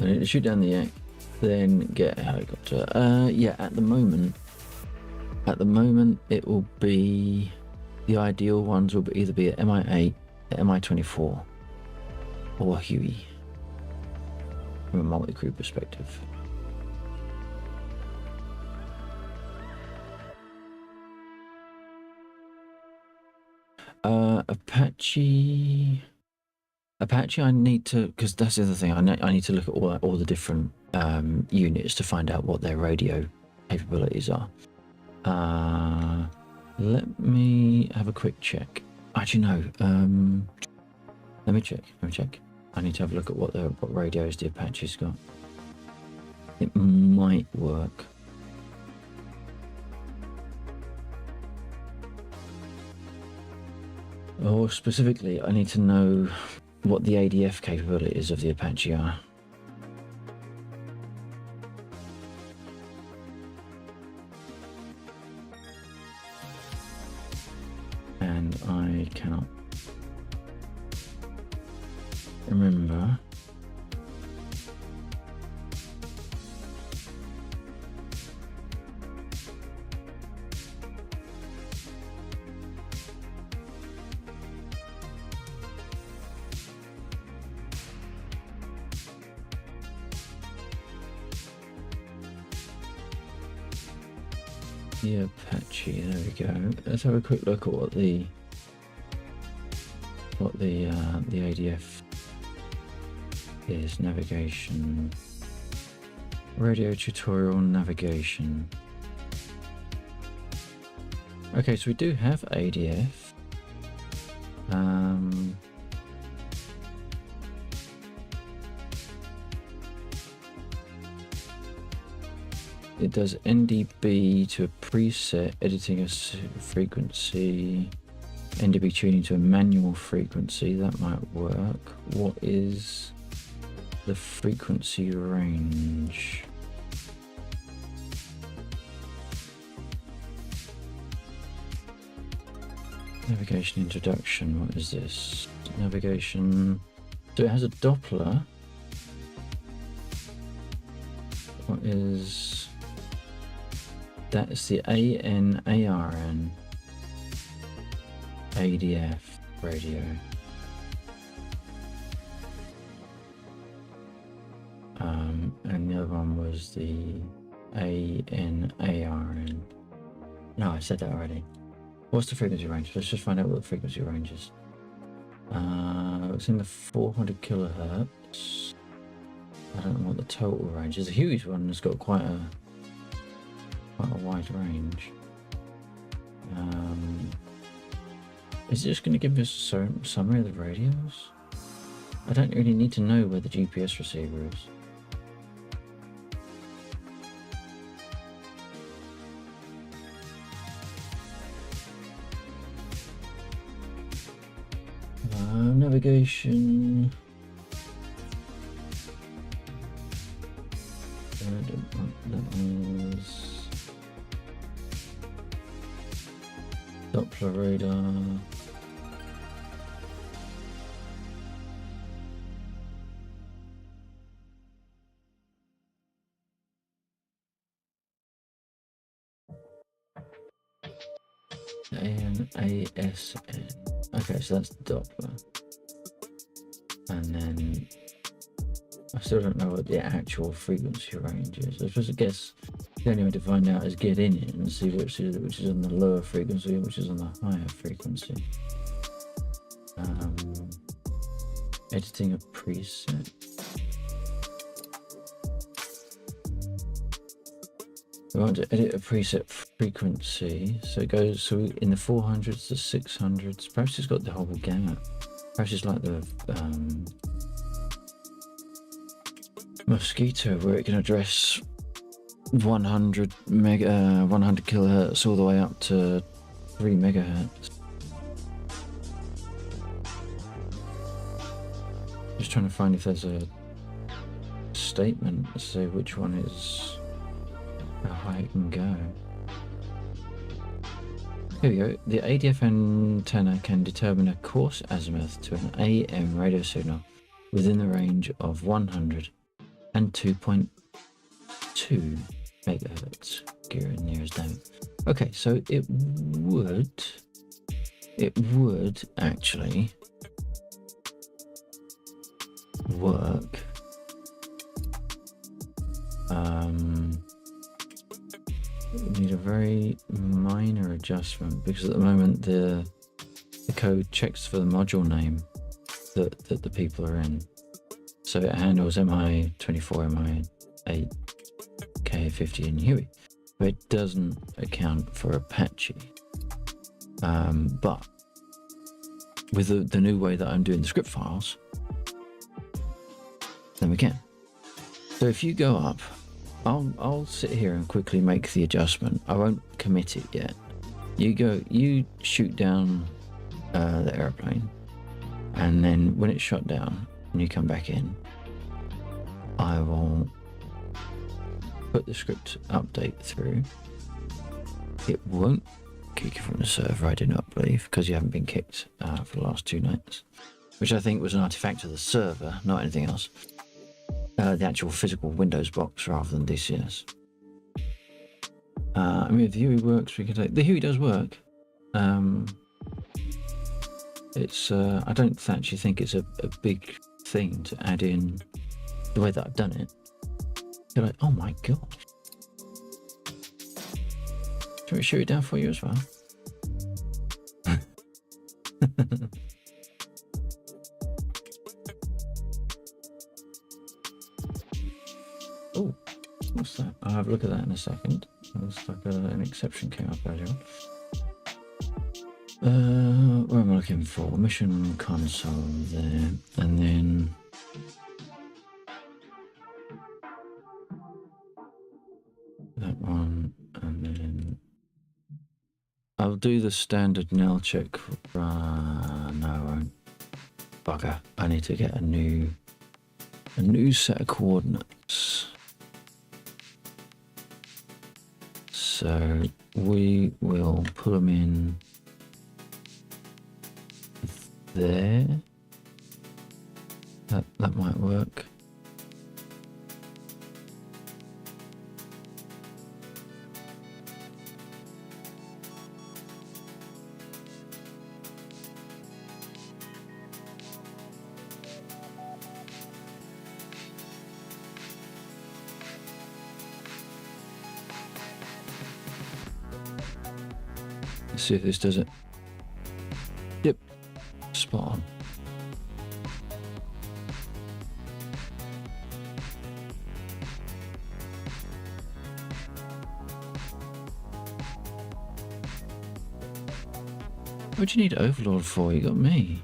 I need to shoot down the yak, then get a helicopter. Yeah, at the moment it will be, the ideal ones will either be at MI8, MI24, or Huey, from a multi-crew perspective. Apache, I need to, because that's the other thing. I need to look at all the different units to find out what their radio capabilities are. Let me have a quick check. Actually, no. Let me check. I need to have a look at what radios the Apache's got. It might work. Or specifically, I need to know what the ADF capabilities of the Apache are. And I cannot remember. The Apache, there we go. Let's have a quick look at what the ADF is. Navigation, radio tutorial, navigation. Okay, so we do have ADF. It does NDB to a preset, editing a frequency, NDB tuning to a manual frequency. That might work. What is the frequency range? Navigation introduction. What is this? Navigation. So it has a Doppler. What is... That's the ANARN ADF radio. And the other one was the ANARN. No, I said that already. What's the frequency range? Let's just find out what the frequency range is. It's in the 400 kilohertz. I don't know what the total range is. The Huey's one has got quite a wide range. Is it just going to give us a summary of the radios? I don't really need to know where the GPS receiver is. Navigation. That was Doppler radar. ANASN. Okay, so that's Doppler. And then I still don't know what the actual frequency range is. I suppose, I guess the only way to find out is get in it and see which is on the lower frequency and which is on the higher frequency. Editing a preset. We want to edit a preset frequency, so it goes in the 400s to 600s. Perhaps it's got the whole gamut. Perhaps it's like the Mosquito, where it can address 100 kilohertz all the way up to 3 megahertz. Just trying to find if there's a statement to say which one is how high it can go. Here we go. The ADF antenna can determine a course azimuth to an AM radio signal within the range of 100 and 2.2 megahertz. Gear in near as down. Okay, so it would actually work. Need a very minor adjustment because at the moment the code checks for the module name that the people are in. So it handles MI24, MI8, K50 and Huey. But it doesn't account for Apache. But with the new way that I'm doing the script files, then we can. So if you go up, I'll sit here and quickly make the adjustment. I won't commit it yet. You shoot down the airplane, and then when it's shot down and you come back in, I will put the script update through. It won't kick you from the server, I do not believe, because you haven't been kicked for the last 2 nights, which I think was an artifact of the server, not anything else. The actual physical Windows box rather than DCS. I mean, if the Huey works, we can take... The Huey does work. It's... I don't actually think it's a big thing to add in the way that I've done it. You're like, oh my god. Should we shoot it down for you as well? Oh, what's that? I'll have a look at that in a second. Looks like an exception came up earlier on. Where am I looking for? Mission console there, and then that one, and then I'll do the standard nil check. No, I won't. Bugger! I need to get a new set of coordinates. So we will pull them in there. That might work. Let's see if this does it. Yep, spot on. What'd you need Overlord for? You got me.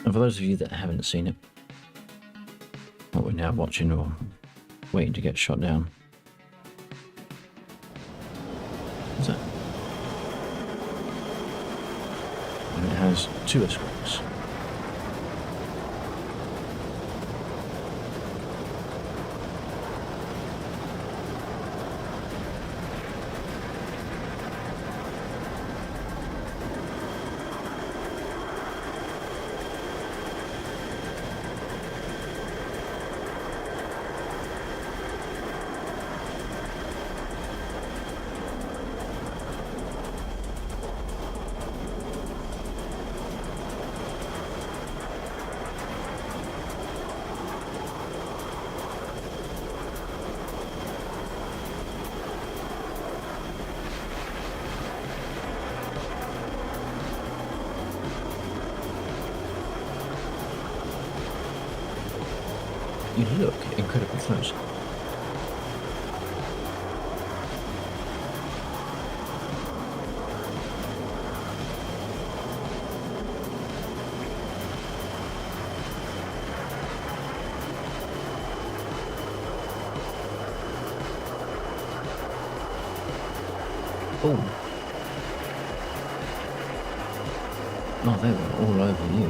And for those of you that haven't seen it, what we're now watching or waiting to get shot down, what's that? And it has 2 escorts. You look incredibly close. Oh. Oh, they were all over you.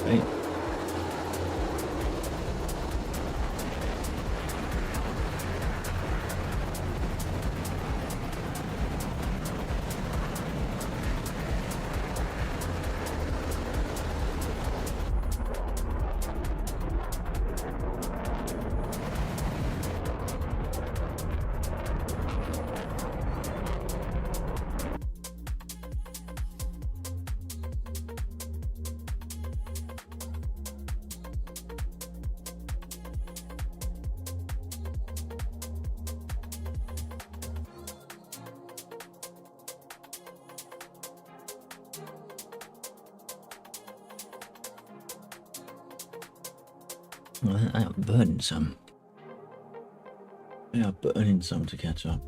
Hey. Well, they are burning some. They are burning some to catch up.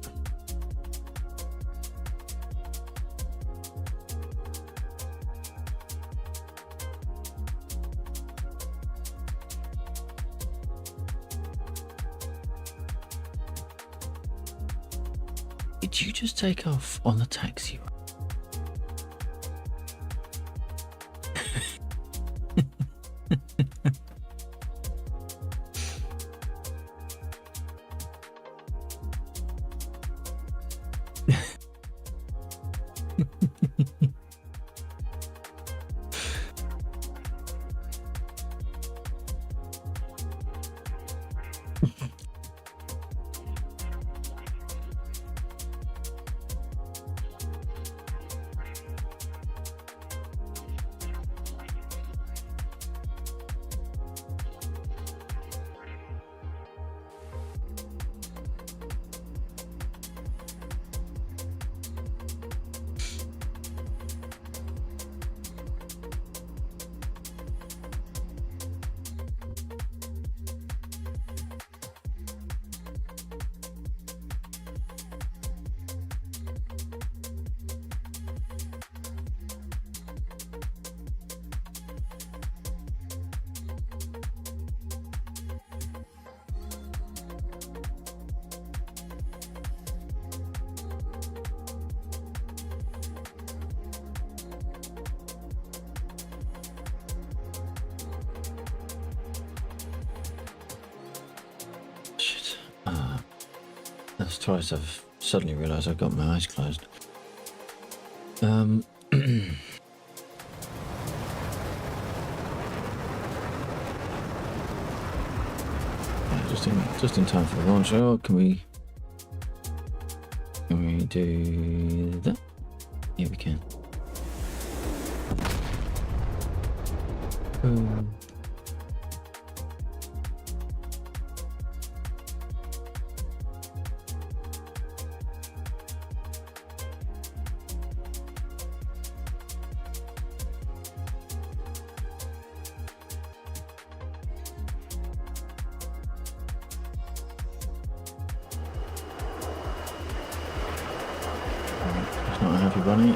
Did you just take off on the taxi? Shit. That's twice I've suddenly realised I've got my eyes closed. Just in time for the launch. Oh, can we do that? Yeah, we can. Boom. It's not a happy bunny.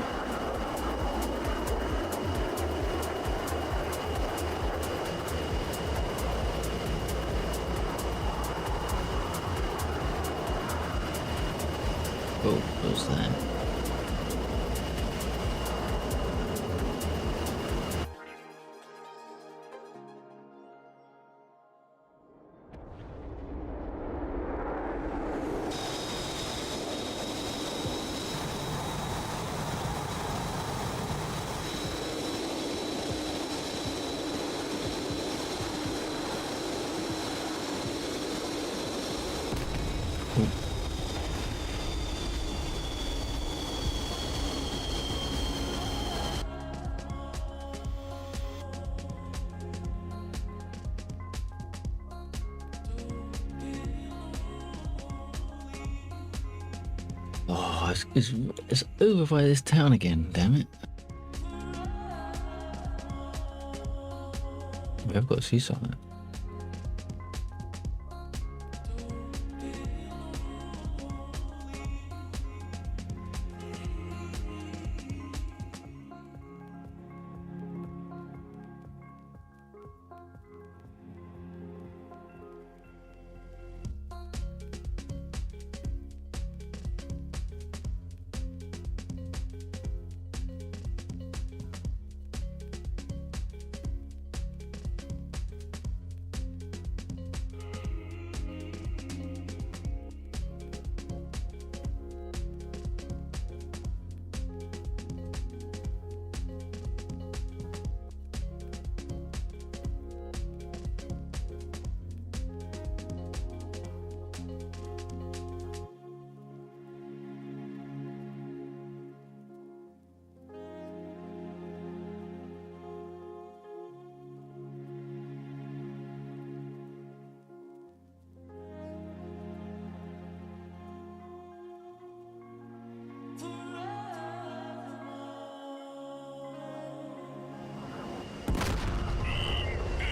Oh, what's that? Oh, it's over by this town again, damn it. We have got a seaside there.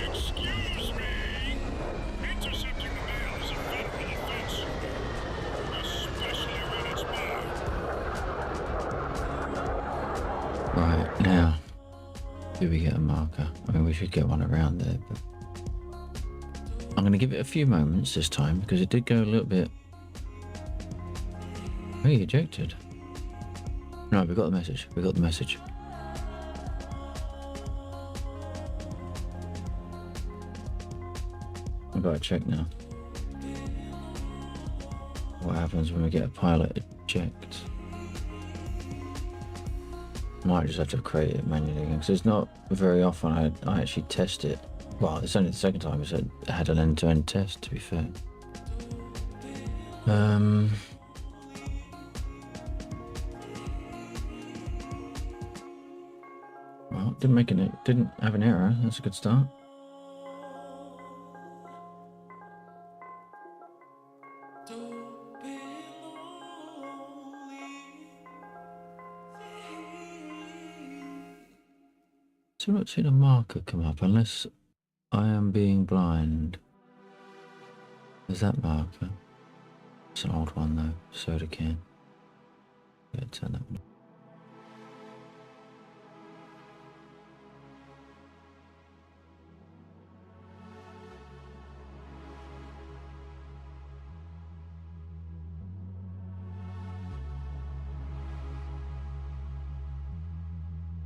Excuse me. Intercepting the mail is a federal offense, especially when it's mine. Right, now, do we get a marker? I mean, we should get one around there, but I'm going to give it a few moments this time because it did go a little bit. Oh, he ejected. No, we got the message. We got the message. I've got to check now. What happens when we get a pilot eject? Might just have to create it manually because it's not very often I actually test it. Well, it's only the second time I had an end-to-end test, to be fair. Well, didn't have an error. That's a good start. So I'm not seeing a marker come up unless I am being blind. There's that marker. It's an old one though. Soda can. Yeah, turn that one.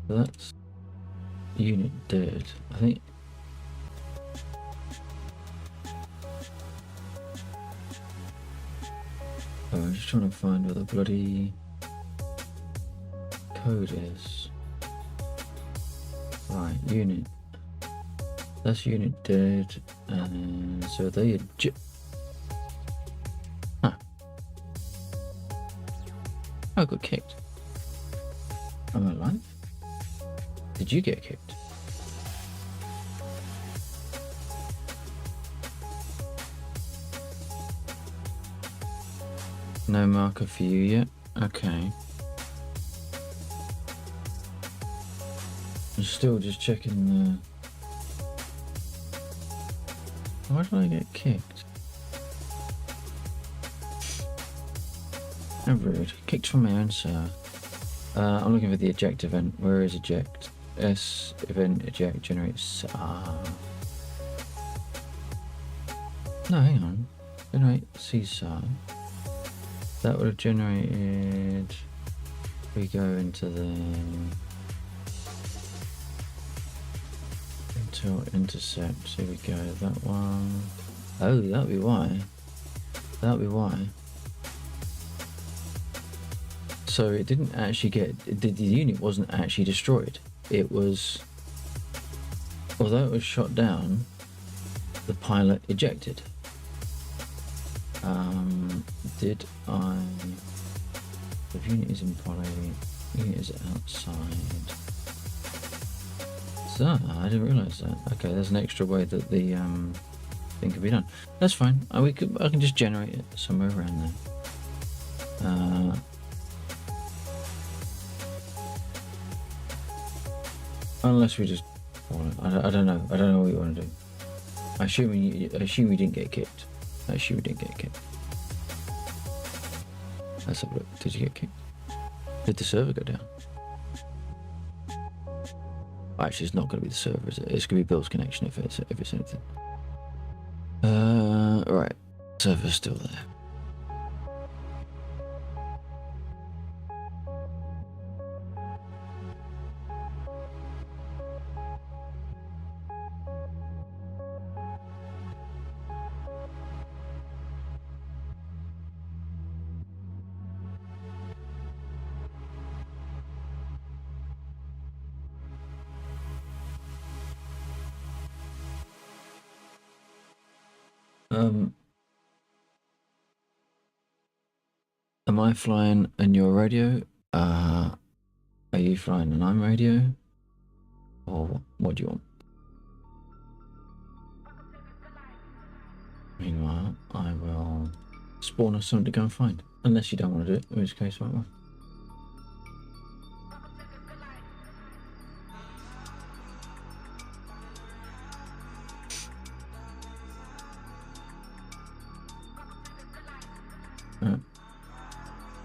So that's unit dead. I think. Oh, I'm just trying to find where the bloody code is. Right, unit. That's unit dead, and so they Huh. Oh, I got kicked. Am I alive? Did you get kicked? No marker for you yet? Okay. I'm still just checking the... Why did I get kicked? How rude. Kicked from my own server. I'm looking for the eject event. Where is eject? S event eject generates. No, hang on. Generate seaside. That would have generated. We go into the until intercept. Here we go. That one. Oh, that'll be why. That'll be why. So it didn't actually get. The unit wasn't actually destroyed. It was, although it was shot down, the pilot ejected. Did I? The unit is in poly. Unit is outside. So I didn't realise that. Okay, there's an extra way that the thing could be done. That's fine. I can just generate it somewhere around there. Unless we just... I don't know. I don't know what you want to do. I assume you didn't get kicked. I assume you didn't get kicked. Let's have a look. Did you get kicked? Did the server go down? Actually, it's not going to be the server, is it? It's going to be Bill's connection if it's anything. Right. Server's still there. Am I flying and you're radio? Are you flying and I'm radio? Or what do you want? Meanwhile, I will spawn us something to go and find. Unless you don't want to do it, in which case I won't.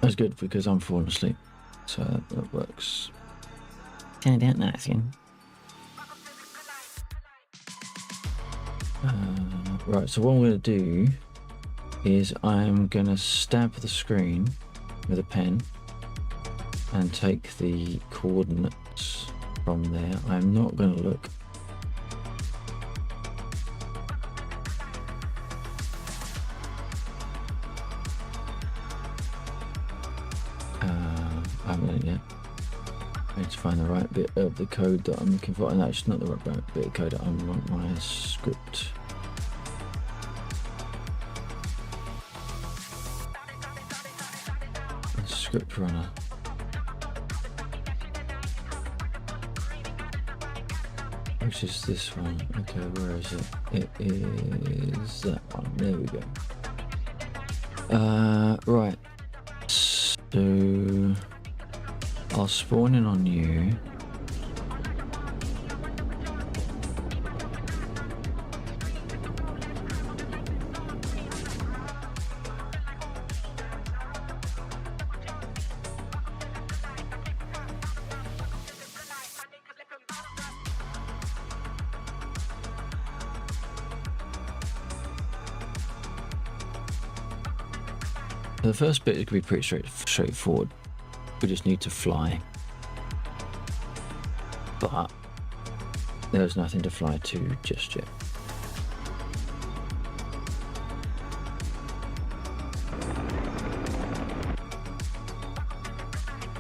That's good because I'm falling asleep, so that works. Turned out nice, yeah. Right, so what I'm going to do is I'm going to stab the screen with a pen and take the coordinates from there. I'm not going to look. I haven't done it yet. I need to find the right bit of the code that I'm looking for, and that's not the right bit of code that I want my script. The script runner. Which is this one? Okay, where is it? It is that one. There we go. Right. So I'll spawn in on you. The first bit is going to be pretty straightforward. We just need to fly. But there's nothing to fly to just yet.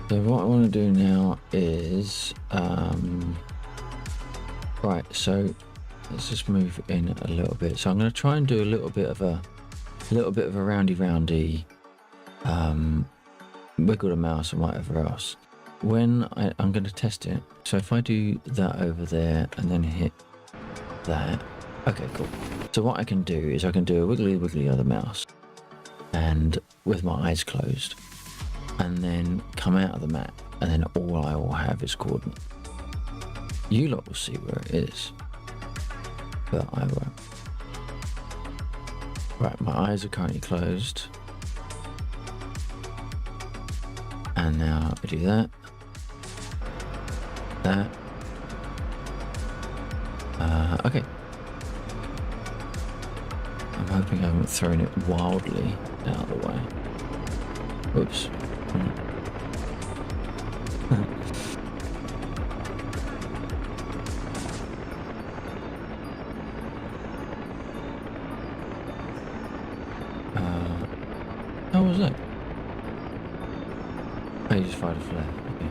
So what I want to do now is right, so let's just move in a little bit. So I'm going to try and do a little bit of a roundy wiggle the mouse and whatever else. When I'm going to test it, so if I do that over there and then hit that, okay, cool. So what I can do is I can do a wiggly of the mouse and with my eyes closed, and then come out of the map, and then all I will have is coordinate. You lot will see where it is, but I won't. Right, my eyes are currently closed. And now I do that. Okay. I'm hoping I haven't thrown it wildly out of the way. Oops. How was that? Oh, you just fired a flare. Okay.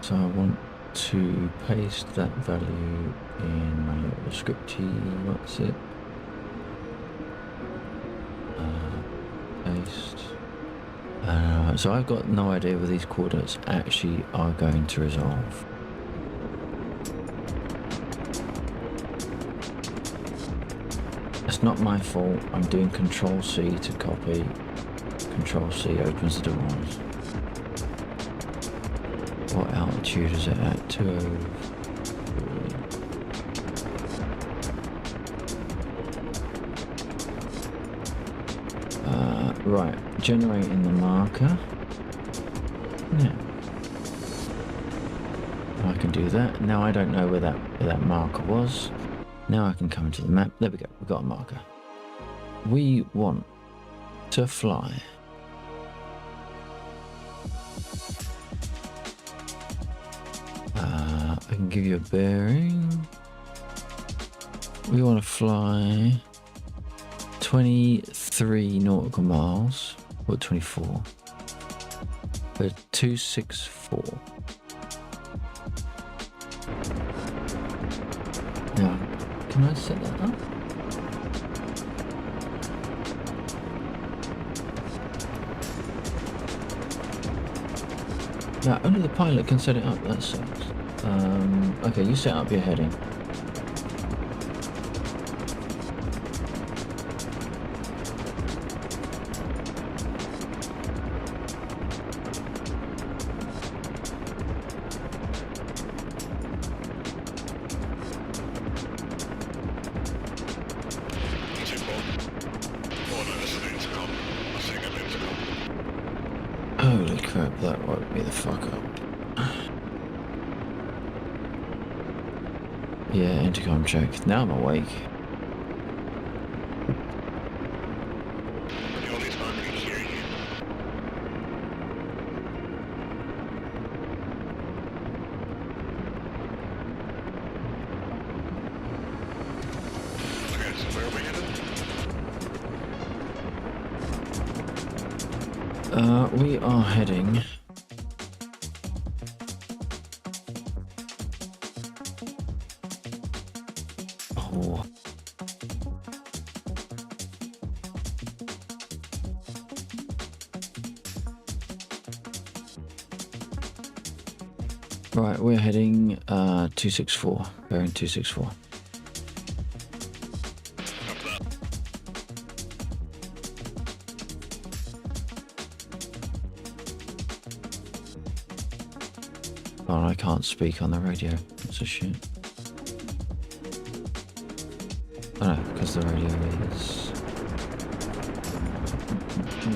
So I want to paste that value in my little scripty. What's it? Paste. So I've got no idea where these coordinates actually are going to resolve. It's not my fault. I'm doing Control C to copy, Control C opens the doors. What altitude is it at? 203. Right, generating the marker. Now, I can do that. Now I don't know where that marker was. Now I can come into the map. There we go. We've got a marker. We want to fly. I can give you a bearing. We want to fly 23 nautical miles, or 24. But 264. Now, can I set that up? Yeah, only the pilot can set it up. That sucks. Okay, you set up your heading. Holy crap, that woke me the fuck up. Yeah, intercom check. Now I'm awake. Okay, so where are we headed? We are heading. Oh. Right, we're heading 264. Bearing 264. Oh, I can't speak on the radio. That's a shit. Oh no, because the radio is...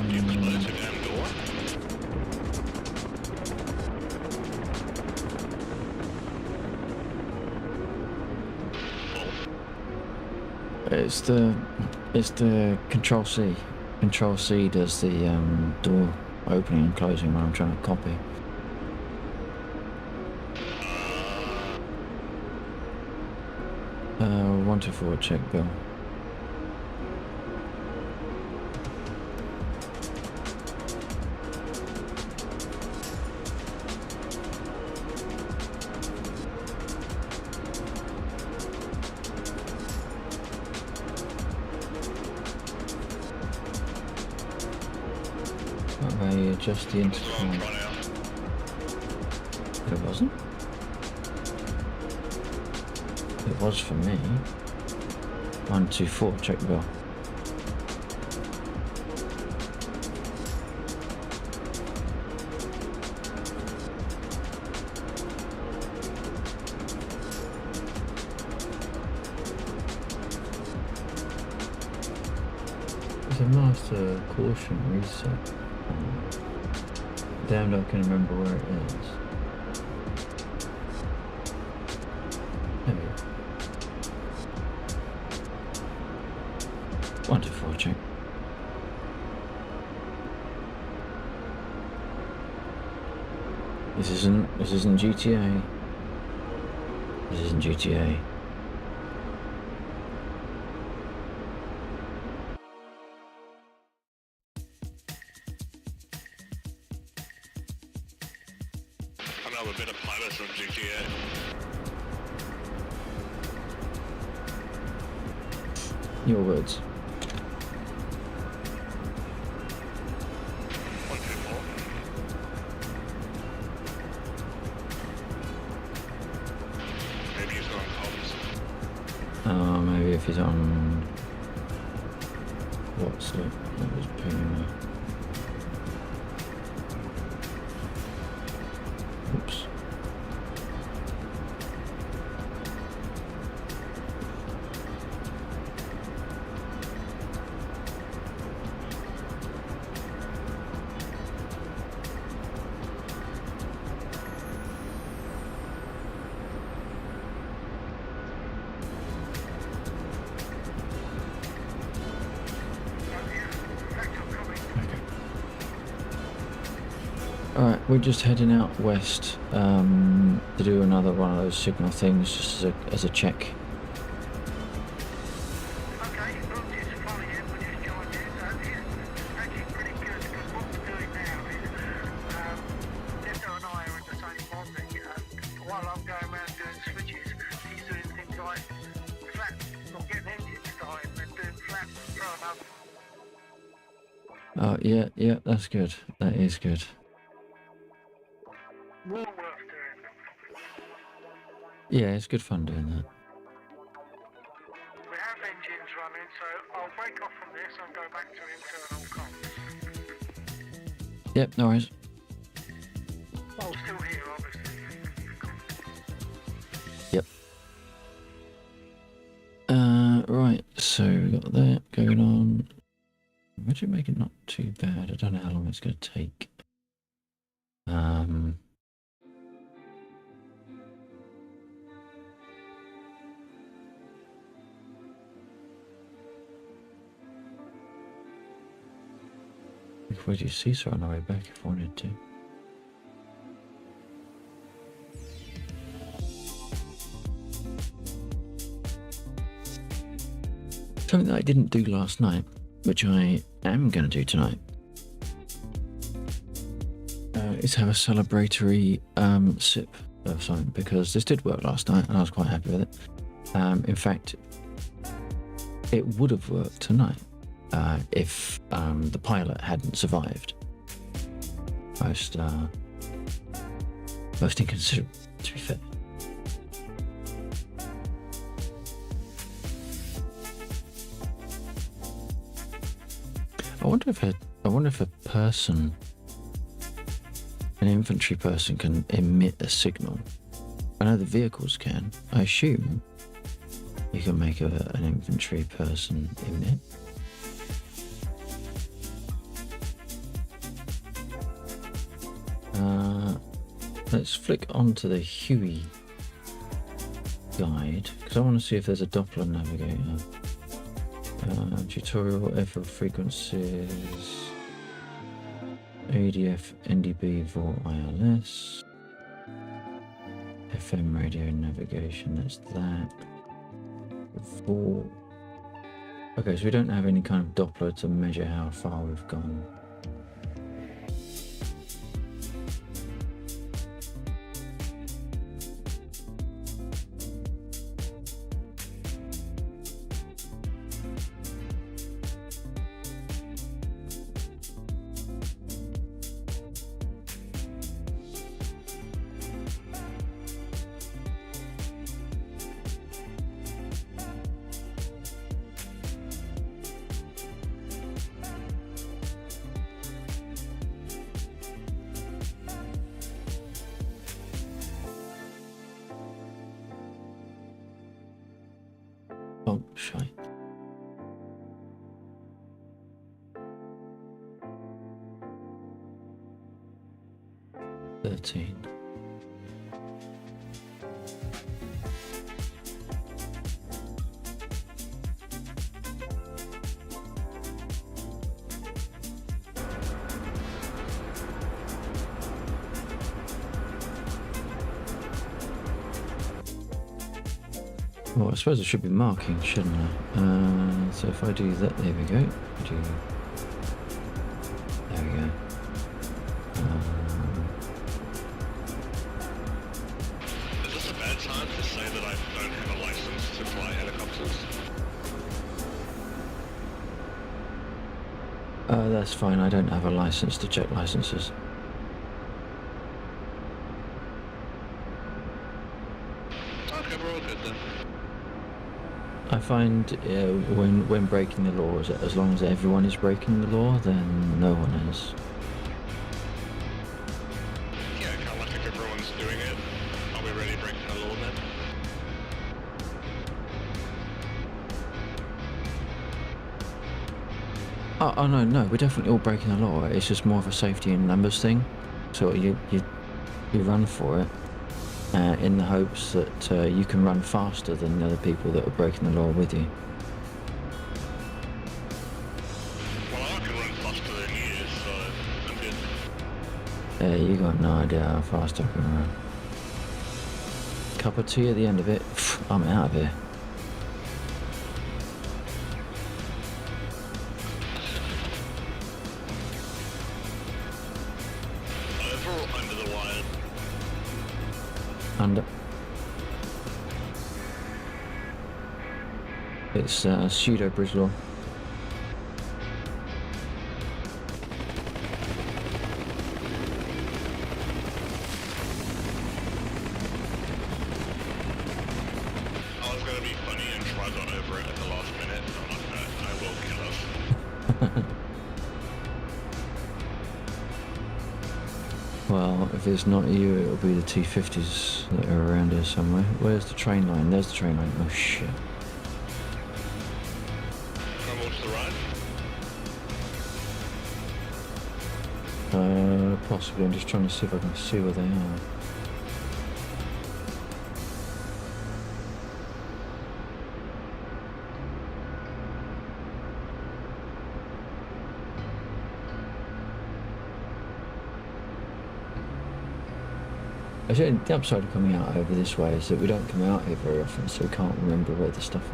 You close the damn door? It's the Control C. Control C does the door opening and closing when I'm trying to copy. Uh, 124 check, Bill. Okay, adjust the intercom. It wasn't? It was for me. 124, check Bill. It's a master caution reset. Damned, I can remember where it is. There we go. 124 check. This isn't GTA. This isn't GTA. I know a bit of pilot from GTA. Your words. 124. Maybe he's on comms. Maybe if he's on WhatsApp, that was pinging me. Alright, we're just heading out west to do another one of those signal things just as a check. Okay, we'll just follow you, we'll just join you. It's actually pretty good because what we're doing now is Nito and I are in the same bonding. While I'm going around doing switches, he's doing things like flaps, or getting engines started and doing flaps and throwing up. Oh, yeah, that's good. That is good. More worth doing. Yeah, it's good fun doing that. We have engines running, so I'll break off from this and go back to internal comms. Yep, no worries. Oh, still here, obviously. Yep. Right, so we got that going on. We're actually making it not too bad. I don't know how long it's going to take. We could use Seesaw on our way back if I wanted to. Something that I didn't do last night, which I am going to do tonight, is have a celebratory sip of something, because this did work last night and I was quite happy with it. In fact, it would have worked tonight if the pilot hadn't survived. Most inconsiderate, to be fair. I wonder if a person, an infantry person, can emit a signal. I know the vehicles can. I assume you can make an infantry person emit. Let's flick onto the Huey guide, because I want to see if there's a Doppler navigator. Tutorial, airfield frequencies, ADF, NDB, VOR, ILS, FM radio navigation, that's that. VOR. Okay, so we don't have any kind of Doppler to measure how far we've gone. Oh, shite. Well, I suppose I should be marking, shouldn't I? So if I do that, there we go. There we go. Is this a bad time to say that I don't have a license to fly helicopters? That's fine. I don't have a license to check licenses. Okay, we're all good then. I find when breaking the law, as long as everyone is breaking the law, then no one is. Yeah, kind of like if everyone's doing it, are we really breaking the law then? Oh no, we're definitely all breaking the law. It's just more of a safety in numbers thing. So you run for it in the hopes that you can run faster than the other people that are breaking the law with you. Well, I can run faster than you, so I'm good. You got no idea how fast I can run. Cup of tea at the end of it. I'm out of here. Over or under the wire? Under. It's pseudo Brislaw. I was going to be funny and try on over it at the last minute, but I'm not gonna, I will kill us. Well, if it's not you, it'll be the T-50s that are around here somewhere. Where's the train line? There's the train line. Oh shit. Come watch the ride. Possibly. I'm just trying to see if I can see where they are. Actually, the upside of coming out over this way is that we don't come out here very often, so we can't remember where the stuff is.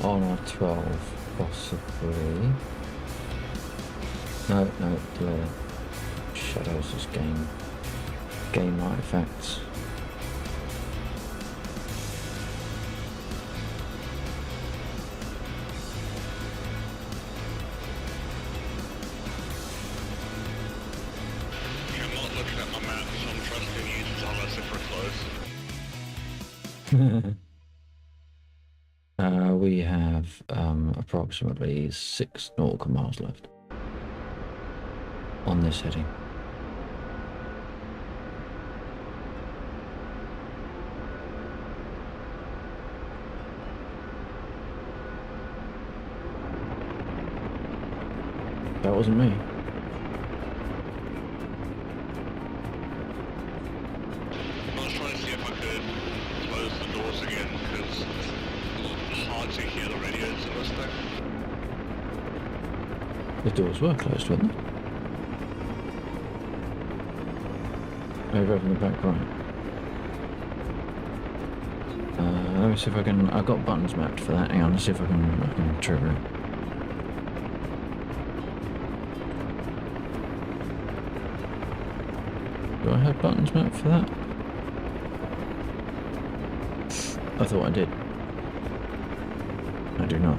On our 12, possibly. No, the shadows is game artifacts. Yeah, I'm not looking at my map, so I'm trusting you to tell us if we're close. We have approximately 6 nautical miles left on this heading. That wasn't me. I was trying to see if I could close the doors again, because it's hard to hear the radios in this thing. The doors were closed, weren't they? Over in the back right. Let me see if I can. I've got buttons mapped for that. Hang on, let's see if I can trigger it. Do I have buttons mapped for that? I thought I did. I do not.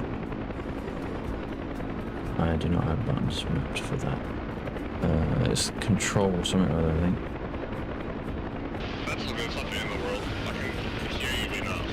I do not have buttons mapped for that. It's control or something like that, I think. That's the good stuff in the world. I can hear you enough.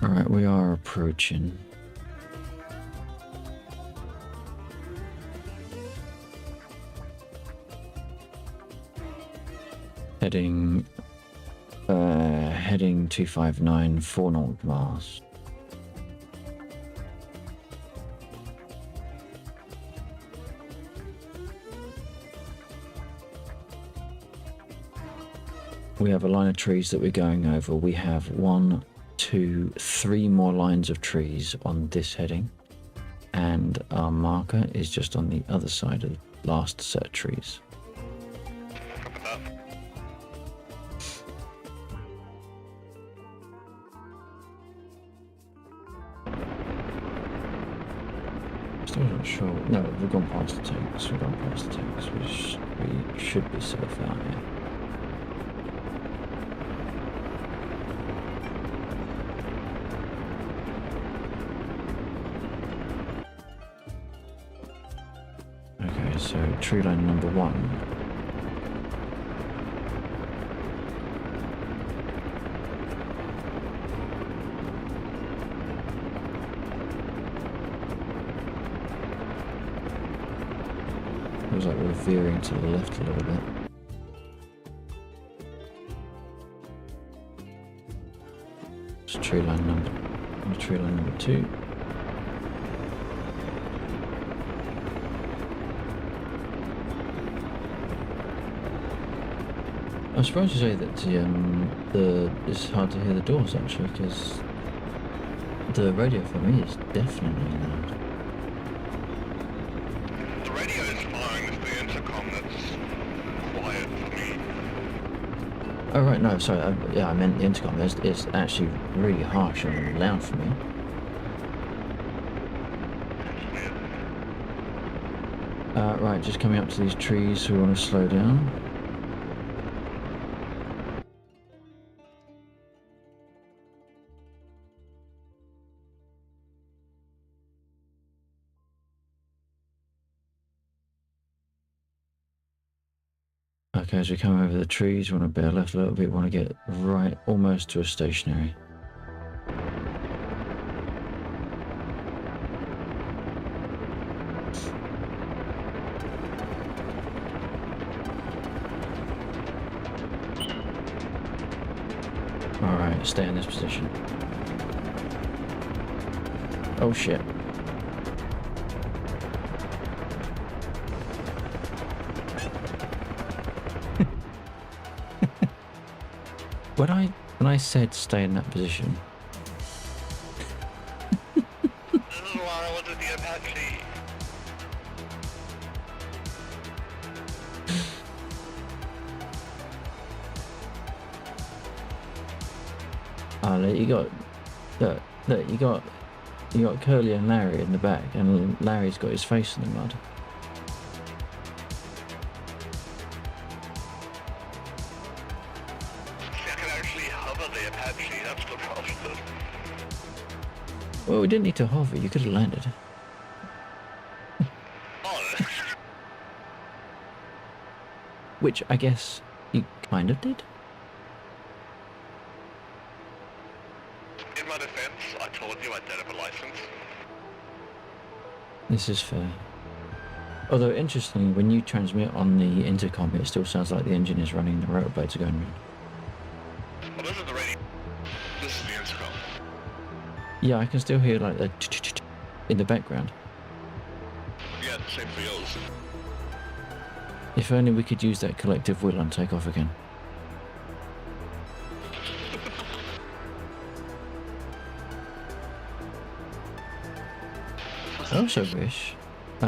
Alright, we are approaching. Heading 259, 4 nautical miles. We have a line of trees that we're going over. We have 1, 2, 3 more lines of trees on this heading, and our marker is just on the other side of the last set of trees. Copy that. Still not sure. No, we've gone past the tanks. We've gone past the tanks. We should be safe out here. so tree line number 1. Feels like we're veering to the left a little bit. It's tree line number 2. I'm surprised to say that it's hard to hear the doors actually, because the radio for me is definitely loud. The radio is fine, it's the intercom that's quiet for me. Oh right, no, sorry, I meant the intercom. It's actually really harsh and loud for me. Right, just coming up to these trees, so we want to slow down. Okay, as we come over the trees, we want to bear left a little bit, we want to get right almost to a stationary. Alright, stay in this position. Oh shit. When I said stay in that position, This is why I wanted the Apache. look, you got Curly and Larry in the back, and Larry's got his face in the mud. See, I can actually hover the Apache, that's the problem. Well, we didn't need to hover, you could have landed. Oh, Which I guess you kind of did. in my defense, I told you I did have a license. This is fair. Although, interestingly, when you transmit on the intercom, it still sounds like the engine is running, the rotor blades are going round. Well, this is the radio. This is the intercom. Yeah, I can still hear like the in the background. Yeah, same for yours. If only we could use that collective will and take off again. I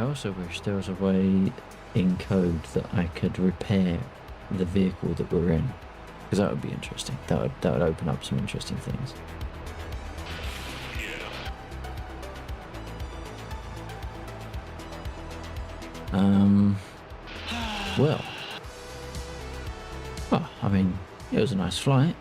also wish there was a way in code that I could repair the vehicle that we're in, because that would be interesting. That would open up some interesting things. Well, I mean, it was a nice flight.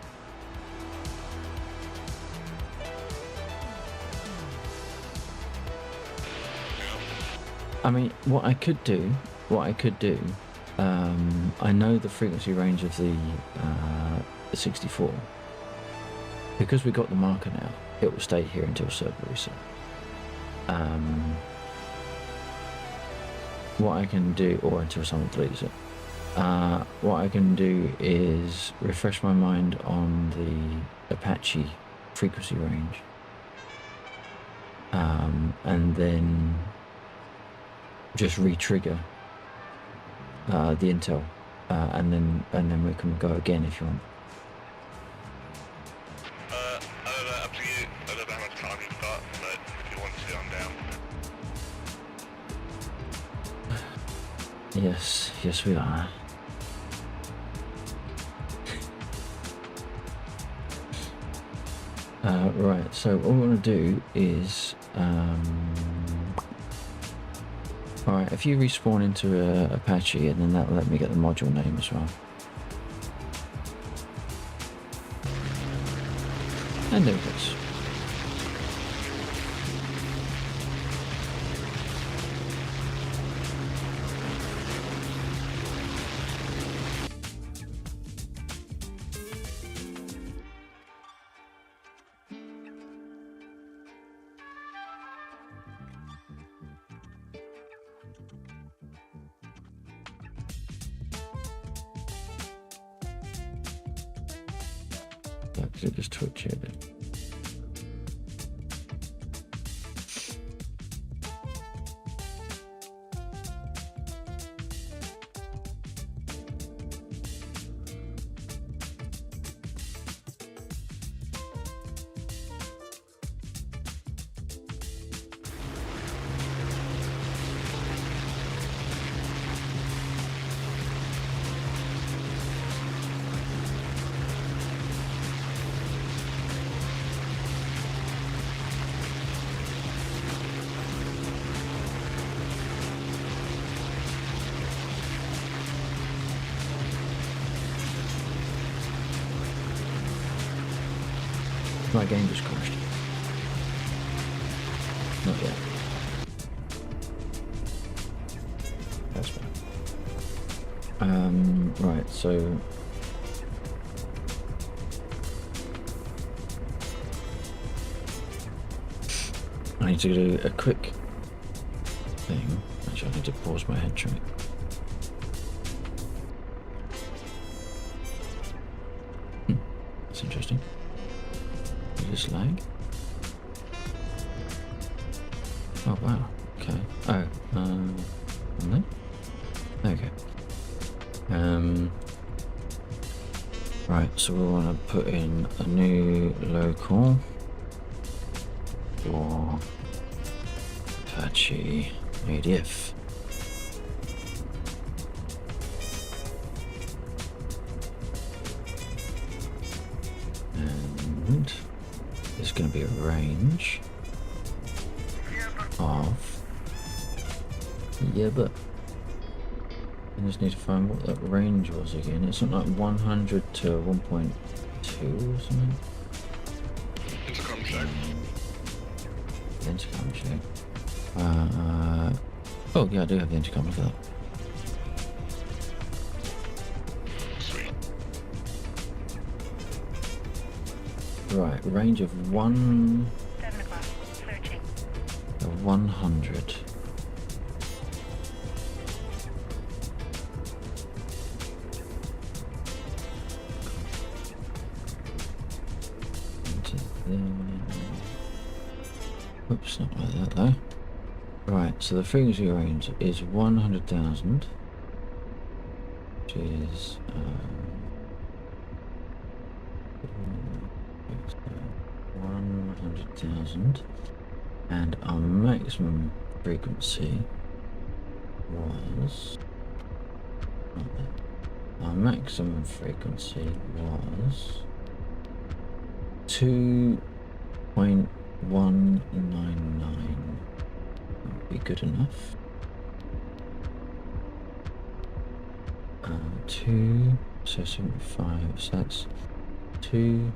I mean, what I could do, I know the frequency range of the 64. Because we got the marker now, it will stay here until server reset. What I can do, or until someone deletes it, what I can do is refresh my mind on the Apache frequency range, and then just re-trigger the intel, and then we can go again if you want. I don't know, up to you. I don't know how much time you've got, but if you want to, I'm down. Yes, we are. Right, so all we want to do is, alright, if you respawn into a Apache, and then that'll let me get the module name as well. And there it is. Did it just twitch it? My game just crashed. Not yet. That's fine. Right, so I need to do a quick thing. Actually, I need to pause my head track. That's interesting. This lag? Oh wow, okay. Oh, no? Okay. Right, so we want to put in a new local for Apache ADF. And there's going to be a range of, yeah, but I just need to find what that range was again. It's something like 100 to 1.2 or something. Intercom check. Intercom check. Oh yeah, I do have the intercom. Look at that. Sweet. Right, range of 7 o'clock. Searching. 100. Into there. Oops, not like that though. Right, so the frequency range is 100,000, which is 100,000, and our maximum frequency was, was 2.199. Be good enough. 2.75, so that's 2.199.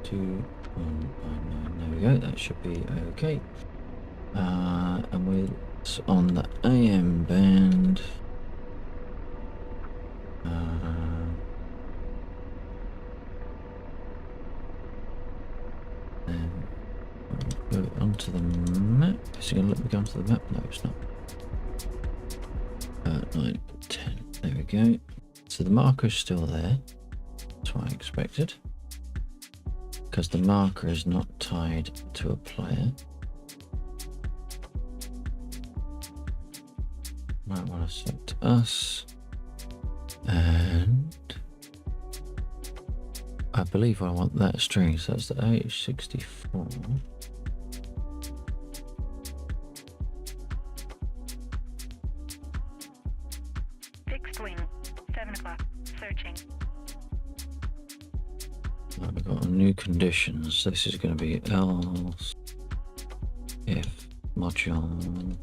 2.199. There we go. That should be okay. And we're on the AM band. Then we'll go onto the map. Is it going to let me go onto the map? No, it's not. 9, 10. There we go. So the marker is still there. That's what I expected. Because the marker is not tied to a player. Might want to select us. And I believe I want that string, so that's the AH64. Fixed wing. 7 o'clock. Searching. Right, we've got new conditions. This is going to be else if module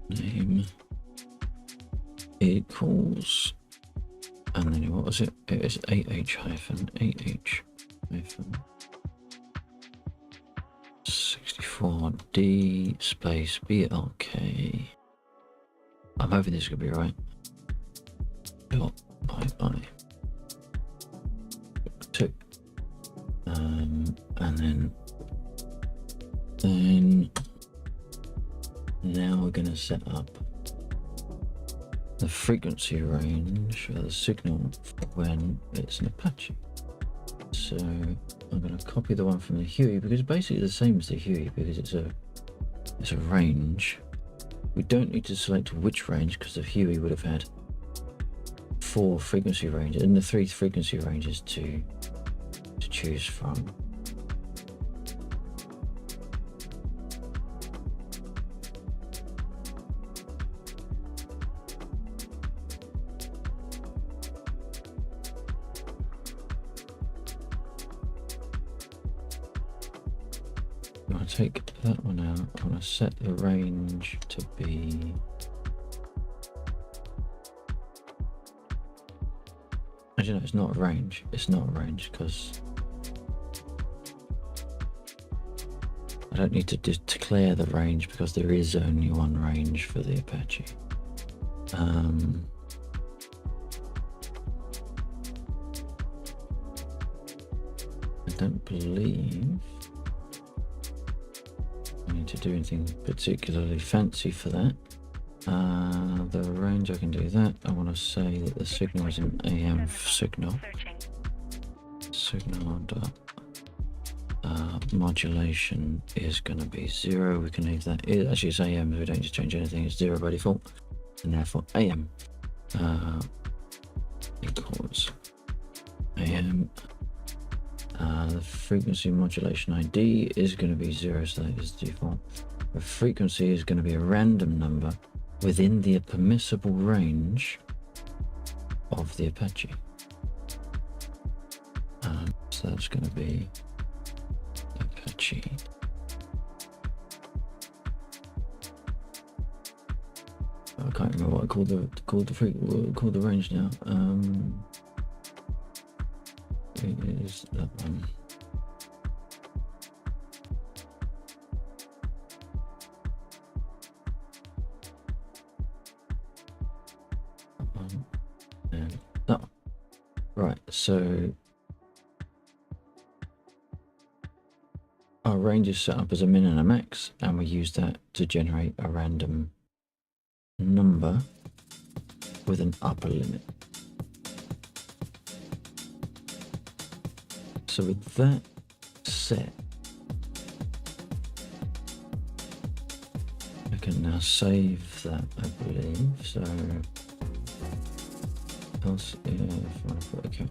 name equals, and then what was it? It is AH-64D space BLK. I'm hoping this is going to be right. Dot bye. 2. And then Now we're going to set up the frequency range of the signal for when it's an Apache. So I'm going to copy the one from the Huey, because it's basically the same as the Huey, because it's a range. We don't need to select which range, because the Huey would have had 4 frequency ranges, and the 3 frequency ranges to choose from. I'm going to take that one out. I'm going to set the range to be actually no, it's not a range. It's not a range because I don't need to declare the range, because there is only one range for the Apache. I don't believe I need to do anything particularly fancy for that. The range, I can do that. I want to say that the signal is an AM signal. Signal dot modulation is going to be 0. We can leave that. Actually, it's AM. So we don't need to change anything. It's 0 by default, and therefore AM equals AM. The frequency modulation ID is going to be 0, so that is default. The frequency is going to be a random number within the permissible range of the Apache. So that's going to be Apache. I can't remember what I called the range now. It is that one. And that one. Right, so our range is set up as a min and a max, and we use that to generate a random number with an upper limit. So with that set, I can now save that, I believe. So else if I want to put return.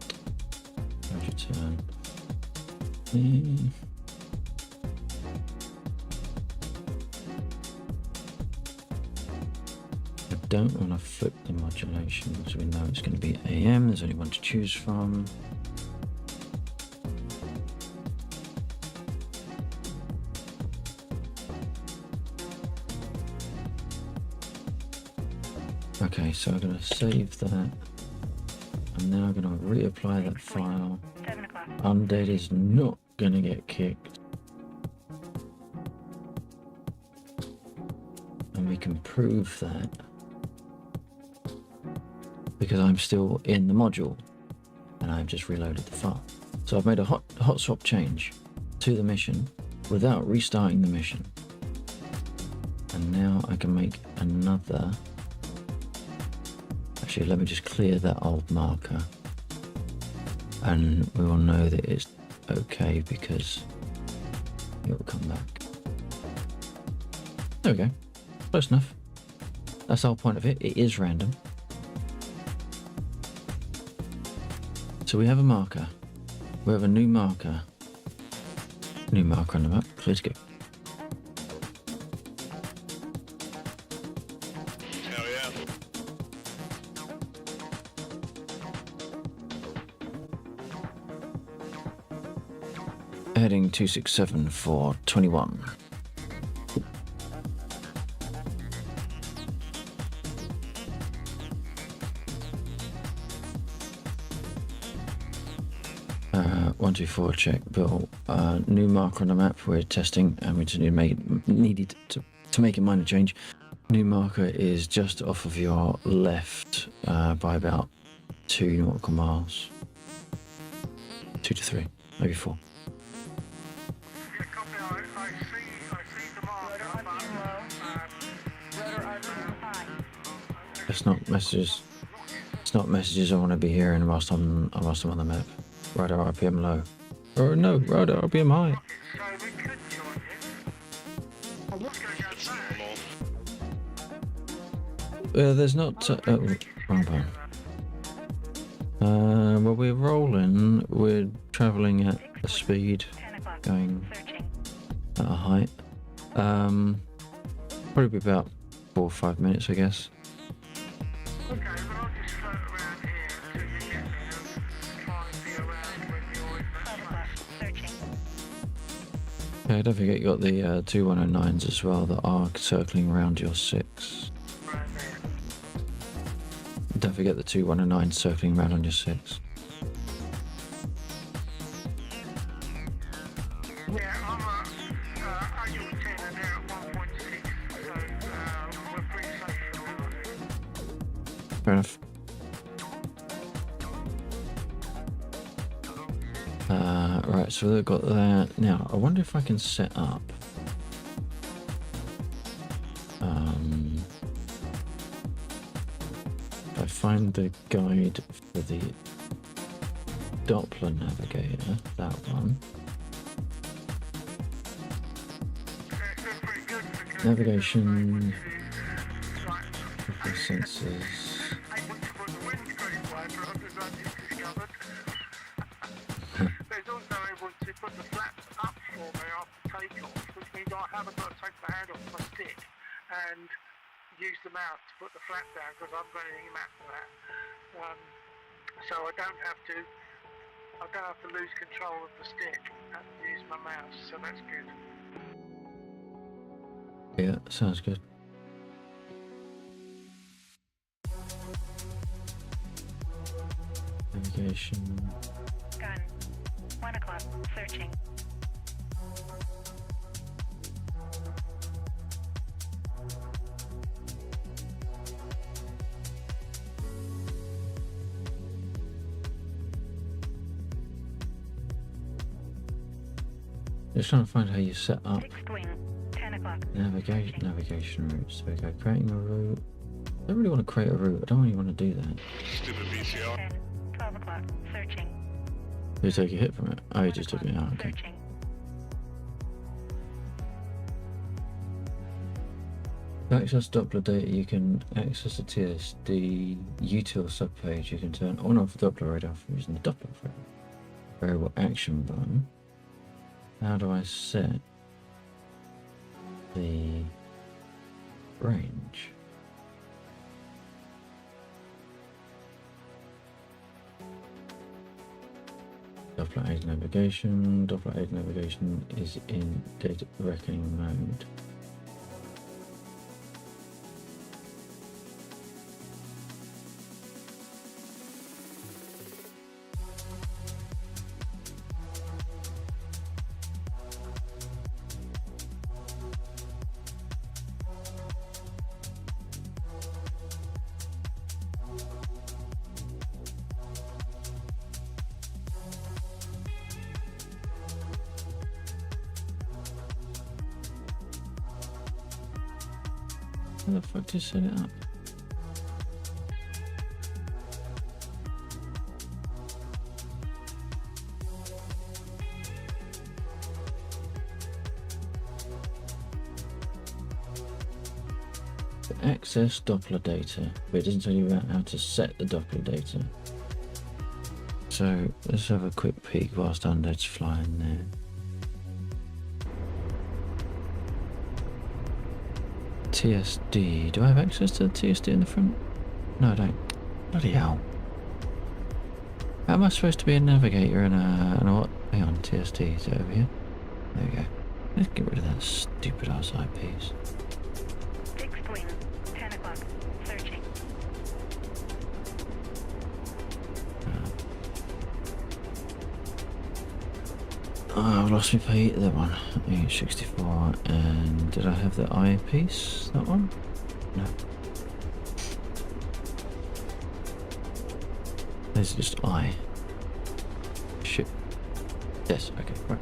I don't want to flip the modulation, so we know it's going to be AM. There's only one to choose from. Okay, so I'm going to save that. I'm now going to reapply that file. Undead is not going to get kicked. And we can prove that because I'm still in the module and I've just reloaded the file. So I've made a hot swap change to the mission without restarting the mission. And now I can make another. Actually, let me just clear that old marker and we will know that it's okay because it will come back. There we go. Close enough. That's the whole point of it. It is random. So we have a marker. We have a new marker. New marker on the map. Clear to go. Hell yeah. Heading 267 for 21. One, 2, 4, check. Bill. New marker on the map. We're testing, and we just needed to make a minor change. New marker is just off of your left by about 2 nautical miles. 2 to 3, maybe 4. Yeah, copy. I see the marker, but It's not messages. It's not messages I want to be hearing whilst I'm on the map. Radar RPM low. Oh no, radar RPM high. So we could join you. I was going to go It's back. normal. There's not. Wrong button. Well, we're rolling. We're travelling at a speed, 10 o'clock. going Searching. at a height. Probably be about 4 or 5 minutes, I guess. Okay, but I'll just float around here until you get me and try and be around when you're in 12 that o'clock. place. Searching. Okay, don't forget you got the 2109s as well that are circling around your 6. Around there. Don't forget the 2109s circling around on your 6. Yeah, I'm at IU 10 and they're at 1.6, so we're pretty safe for now, I think. Fair enough. Right, so they've got that. Now, I wonder if I can set up. If I find the guide for the Doppler navigator, that one. They're pretty good because Navigation, like, sensors. able to put the windscreen wiper on as I've just discovered. There's also able to put the flaps up for me after takeoff, which means I haven't got to take the hand off my stick and use the mouse to put the flap down because I'm running map for that. So I don't have to lose control of the stick and use my mouse, so that's good. Yeah, sounds good. Navigation. Gun. 1 o'clock. Searching. Just trying to find how you set up Fixed wing. 10 o'clock. navigation routes. So we go creating a route. I don't really want to create a route. I don't really want to do that. Stupid VCR. 10. 12 o'clock. Searching. Did you take a hit from it? Oh, you just took it out. Okay. Searching. To access Doppler data, you can access the TSD util subpage. You can turn on or off the Doppler radar from using the Doppler variable action button. How do I set the range? Doppler aid navigation. Doppler aid navigation is in data reckoning mode. How the fuck did you set it up? To access Doppler data, but it doesn't tell you about how to set the Doppler data. So let's have a quick peek whilst Undead's flying there. TSD. Do I have access to the TSD in the front? No, I don't. Bloody hell. How am I supposed to be a navigator and a what? Hang on, TSD. Is it over here? There we go. Let's get rid of that stupid ass eyepiece. Fixed wing. 10 o'clock. Searching. Oh, I've lost my pay. That one. 64. And did I have the eyepiece? That one? No. There's just I. Shit. Yes, okay, right.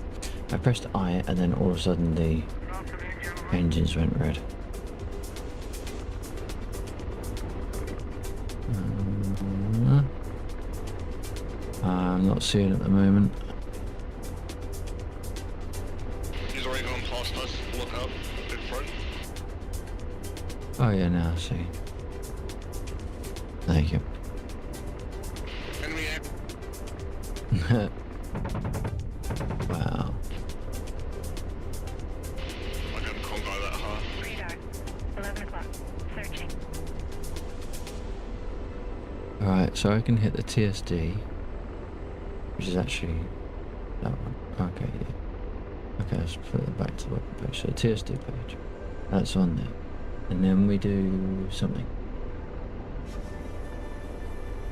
I pressed I and then all of a sudden the engines went red. I'm not seeing it at the moment. He's already gone past us. Look up in front. Oh yeah, now I see. Thank you. Enemy air. Wow. I can congo that hard. Radar. 11 o'clock. Searching. Alright, so I can hit the TSD, which is actually that one. Okay, yeah. Okay, let's put it back to the weapon page. So the TSD page, that's on there. And then we do something.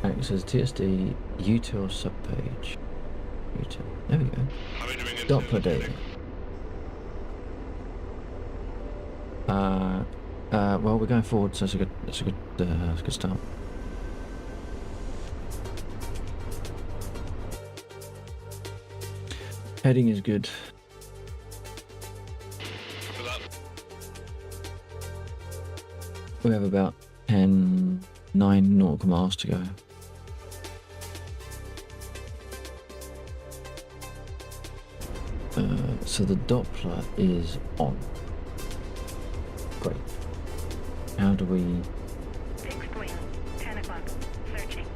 Right, it says TSD util subpage. Util. There we go. How are we doing in Doppler data. Well, we're going forward, so that's a good start. Heading is good. For that? We have about 9 nautical miles to go. So the Doppler is on. Great. How do we... Fixed wing. 10 o'clock. Searching.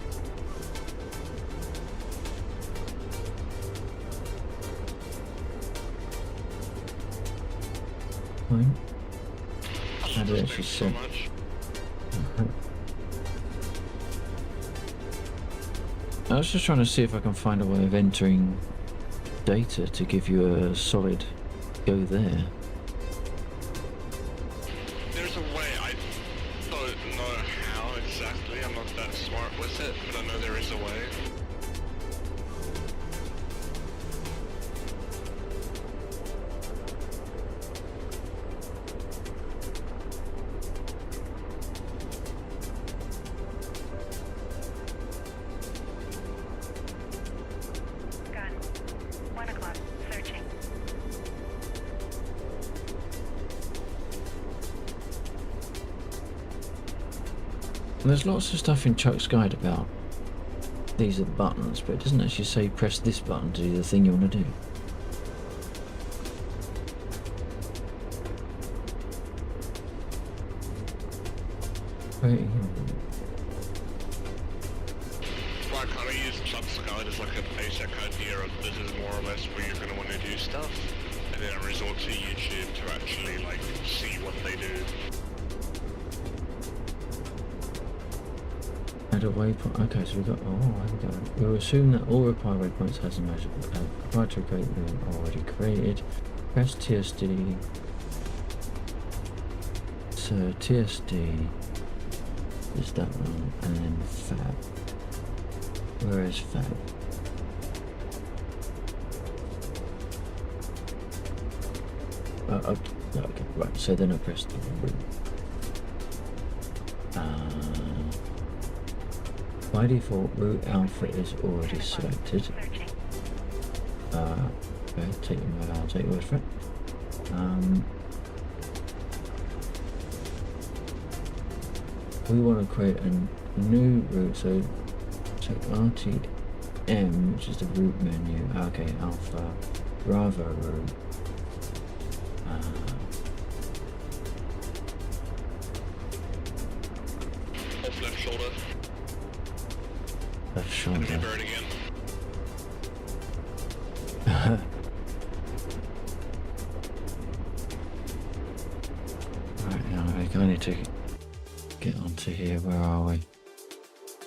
Fine. I How love do we this actually thing so set? much. I was just trying to see if I can find a way of entering data to give you a solid go there. There's a way. I don't know how exactly. I'm not that smart with it, but I know there is a way. Gun. 1 o'clock. Searching. There's lots of stuff in Chuck's guide about these are buttons, but it doesn't actually say press this button to do the thing you want to do. Right. So I kind of use Chuck's guide as like a basic idea of this is more or less where you're going to want to do stuff, and then I resort to YouTube to actually like see what they do. Add a waypoint. Okay, so we've got. Oh, there we go. We'll assume that all required waypoints has a measurable proprietary code we already created. Press TSD. So TSD is that one, and then Fab. Where is Fab? Okay, right. So then I press the root. By default, root alpha is already selected. Searching. Okay, I'll take your word for it. We want to create a new route, so check RTM, which is the route menu. Okay, Alpha Bravo route. Off left shoulder. Left shoulder. Enemy bird again. Right, now I need to get onto here. Where are we?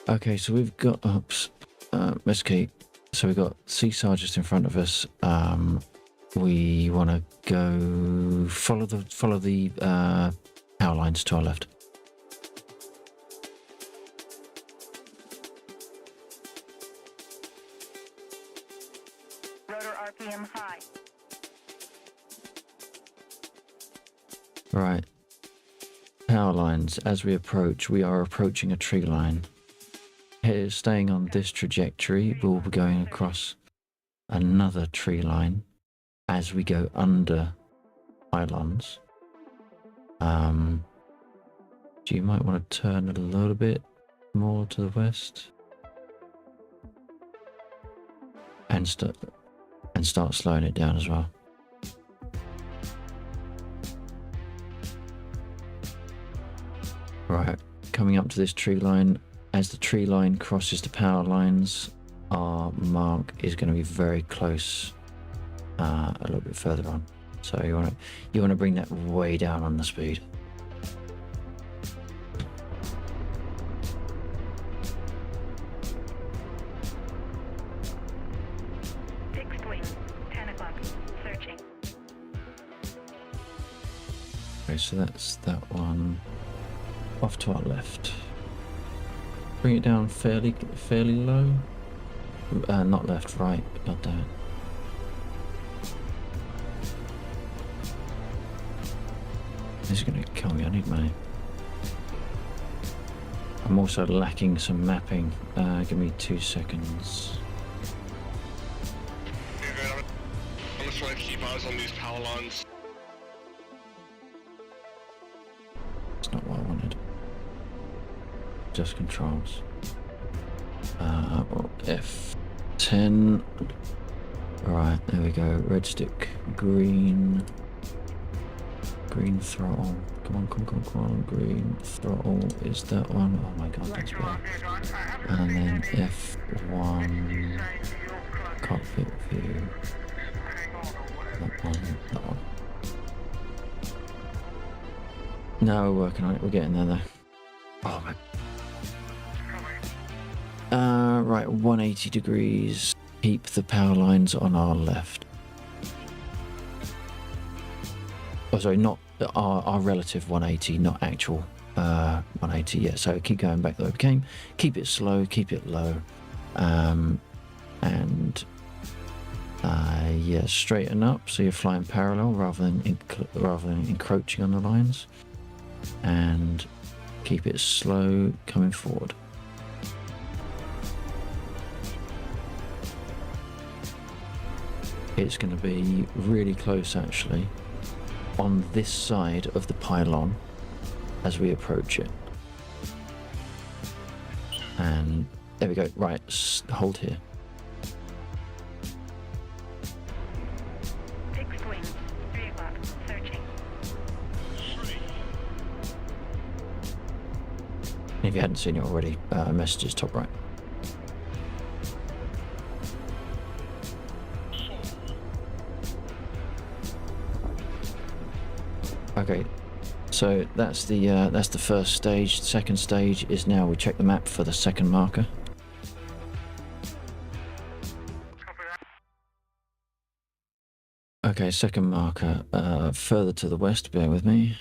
Okay, so we've got ups. Let's keep. So we've got sea sergeants in front of us. We want to go follow the power lines to our left. Rotor RPM high. Right. Power lines. As we approach, we are approaching a tree line. Here, staying on this trajectory, we'll be going across another tree line as we go under pylons. So you might want to turn a little bit more to the west. And start slowing it down as well. Right, coming up to this tree line. As the tree line crosses the power lines, our mark is going to be very close, a little bit further on. So you want to bring that way down on the speed. Fixed wing. 10 o'clock. Searching. Okay, so that's that one. Off to our left. Bring it down fairly low. Not left, right. God damn it. This is gonna kill me. I need money. I'm also lacking some mapping. Give me 2 seconds. You're good. I'm just trying to keep eyes on these power lines. It's not what I wanted. Just controls. F10. Right, there we go. Red stick, green throttle. Come on. Green throttle is that one. Oh my god, that's bad. And then F1 cockpit view. That one. No, we're working on it. We're getting there though. Oh my. Right, 180 degrees. Keep the power lines on our left. Oh, sorry, not our relative 180, not actual 180 yet. So keep going back the way we came. Keep it slow, keep it low, and yeah, straighten up so you're flying parallel rather than encroaching on the lines, and keep it slow coming forward. It's going to be really close actually on this side of the pylon as we approach it. And there we go. Right, hold here. Fixed wing. 3 o'clock. Searching. If you hadn't seen it already, messages top right. Okay, so that's the first stage. Second stage is now we check the map for the second marker. Okay, second marker, further to the west, bear with me.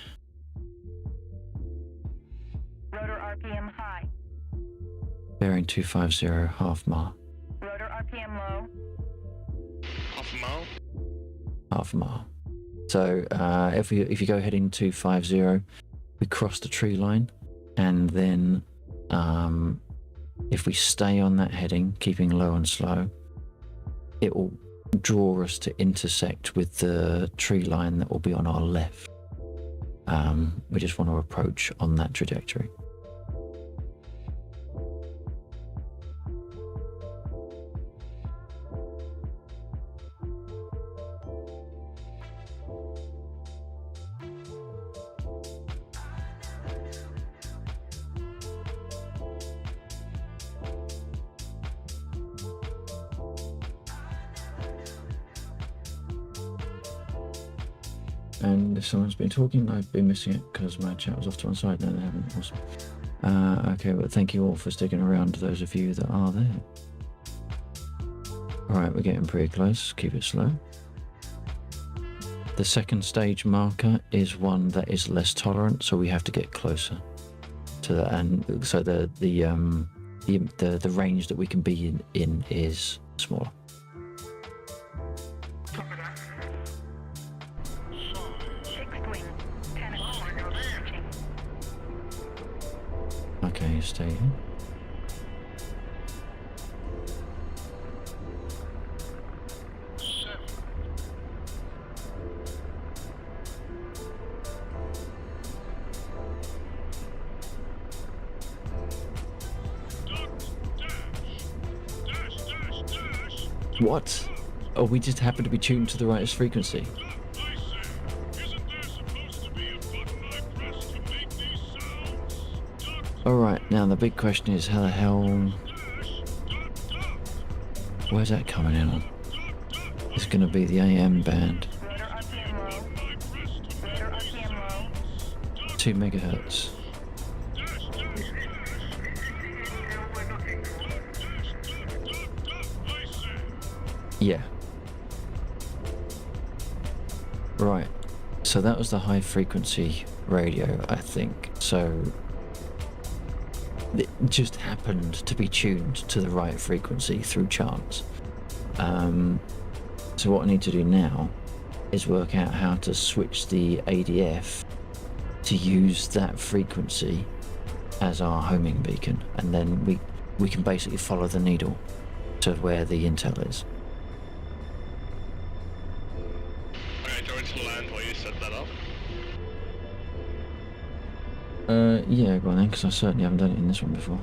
Rotor RPM high. Bearing 250, half mile. Rotor RPM low. Half a mile. Half a mile. So if you go heading 250, we cross the tree line, and then if we stay on that heading, keeping low and slow, it will draw us to intersect with the tree line that will be on our left. We just want to approach on that trajectory. And if someone's been talking, I've been missing it because my chat was off to one side. No, they haven't. Awesome. Okay, well, thank you all for sticking around, those of you that are there. Alright, we're getting pretty close. Keep it slow. The second stage marker is one that is less tolerant, so we have to get closer to that. And so the range that we can be in is smaller. Fixed wing. 10 o'clock. Searching. Okay, stay here. What? Oh, we just happen to be tuned to the right frequency. I say, isn't there supposed to be a button I press to make these sounds? Duck, Alright, now the big question is how the hell... dash, duck, duck, Where's that coming in on? duck, duck. It's going to be the AM band. Rotor RPM low. I press to Rotor RPM low. 2 megahertz. dash, dash, dash, We're looking for. dash, duck, duck, duck, I say. Yeah. Right. So that was the high frequency radio, I think. So it just happened to be tuned to the right frequency through chance. So what I need to do now is work out how to switch the ADF to use that frequency as our homing beacon, and then we can basically follow the needle to where the intel is. Okay, do you want to land while you set that up? Yeah, go on then, because I certainly haven't done it in this one before.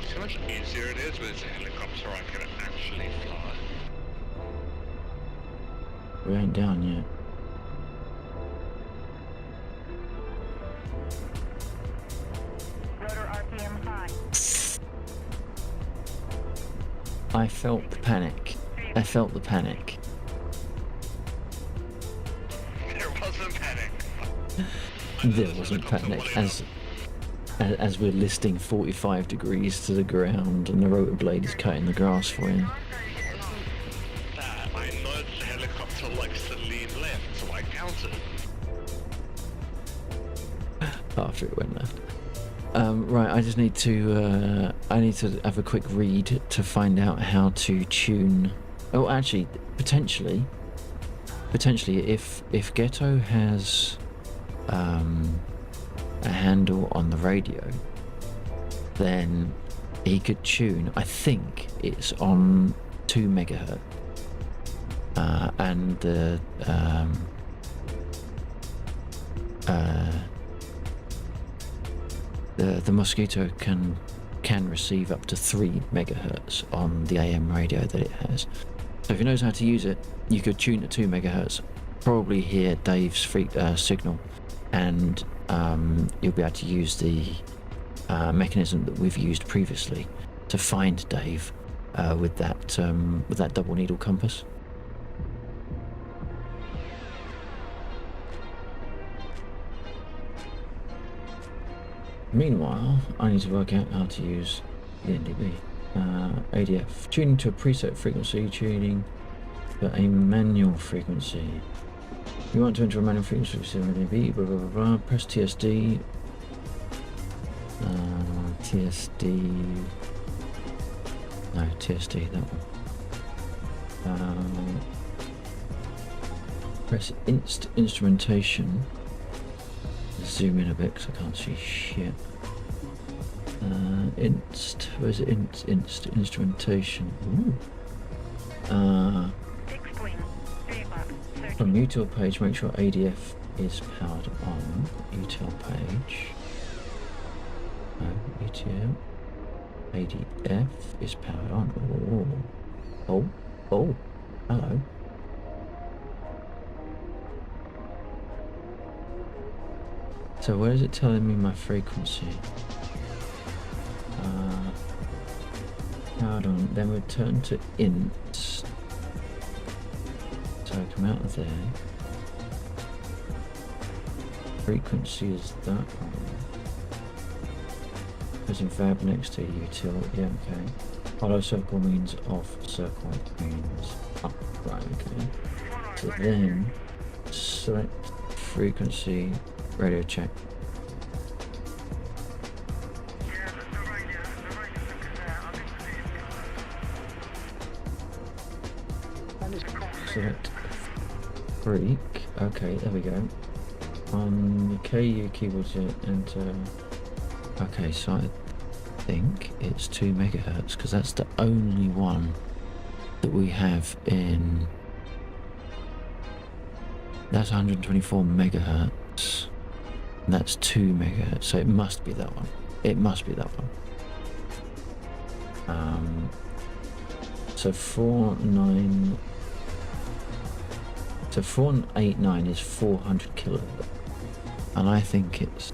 See how much easier it is with a helicopter I can actually fly. We ain't down yet. Rotor RPM high. I felt the panic. I felt the panic. There wasn't panic. There wasn't panic as we're listing 45 degrees to the ground and the rotor blade is cutting the grass for you. I know the helicopter likes to lean left, so I counted. After it went left. Right, I just need to have a quick read to find out how to tune. Oh, actually, potentially, if Ghetto has a handle on the radio, then he could tune. I think it's on 2 megahertz, and the Mosquito can receive up to 3 megahertz on the AM radio that it has. So if he knows how to use it, you could tune to 2 megahertz, probably hear Dave's signal, and you'll be able to use the mechanism that we've used previously to find Dave with that double needle compass. Meanwhile, I need to work out how to use the NDB. ADF. Tuning to a preset frequency, tuning to a manual frequency. You want to enter a manual frequency, NDB, blah blah blah blah. Press TSD. TSD. No, TSD, that one. Press instrumentation. Zoom in a bit because I can't see shit. Where's it? Instrumentation. Ooh. 6 point. 3 o'clock. From util page, make sure ADF is powered on. Util page. No, util. ADF is powered on. Oh. Hello. So where is it telling me my frequency? Hold on, then we turn to int. So I come out of there. Frequency is that one. There's a verb next to util, yeah, okay. Hollow circle means off, circle means up, right, okay. So then, select frequency, radio check. Yeah, the radio looks there. I didn't see it. Select freak. Okay, there we go. On the KU keyboard, enter. Okay, so I think it's 2 megahertz because that's the only one that we have in. That's 124 megahertz. And that's 2 megahertz, so it must be that one. It must be that one. So 489 is 400 kilohertz, and I think it's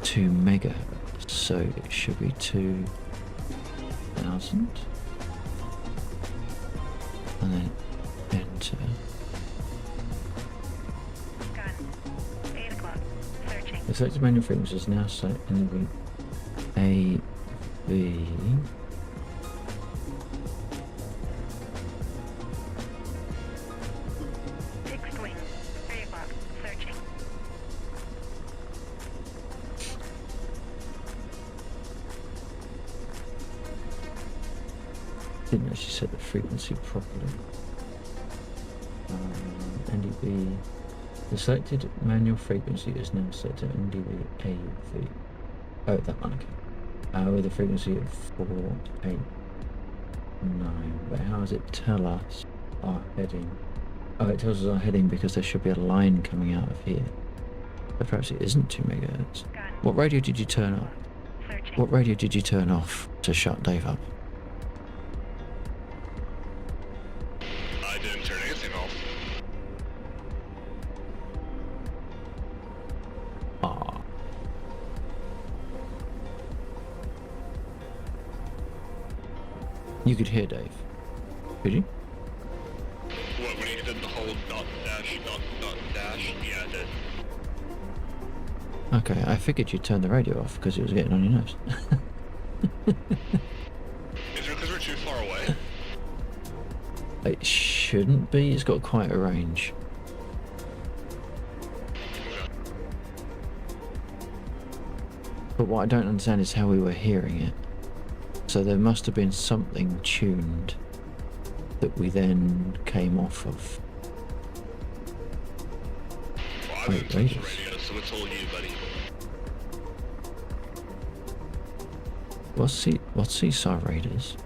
2 megahertz, so it should be 2000, and then enter. Gun. 8 o'clock. Searching. The selected manual frequency is now set in the A, B. Fixed wing. 3 o'clock. Searching. Didn't actually set the frequency properly. NDB. The selected manual frequency is now set to NDB AV. Oh, that one, okay. With a frequency of 489. But how does it tell us our heading? Oh, it tells us our heading because there should be a line coming out of here. But perhaps it isn't 2 megahertz. Gun. What radio did you turn off? Searching. What radio did you turn off to shut Dave up? I didn't turn anything off. Ah. You could hear Dave. Could you? What, when he did the whole dot dash? Yeah, I did. Okay, I figured you'd turn the radio off because it was getting on your nerves. Is it because we're too far away? It shouldn't be, it's got quite a range. But what I don't understand is how we were hearing it. So there must have been something tuned that we then came off of. Well, I Wait, didn't touch the radars. radio, so it's all you, buddy. What's Seesaw Raiders?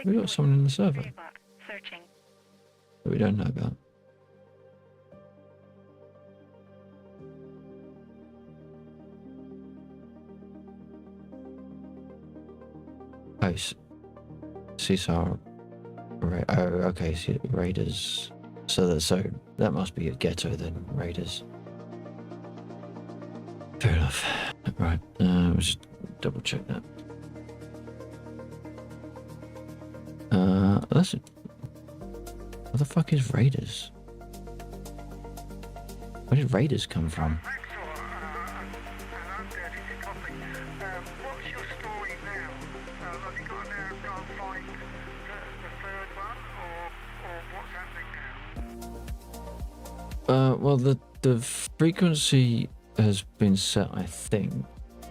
We got someone in the server 3 o'clock. Searching. that we don't know about. Oh, Seesaw. Oh, okay. Raiders. So that must be a ghetto then. Raiders. Fair enough. Right. We'll just double check that. Listen. What the fuck is Raiders? Where did Raiders come from? Maxwell, and I'm Dirty to Coffee. What's your story now? Have you got to now go and find the third one, or what's happening now? Well, the frequency has been set, I think,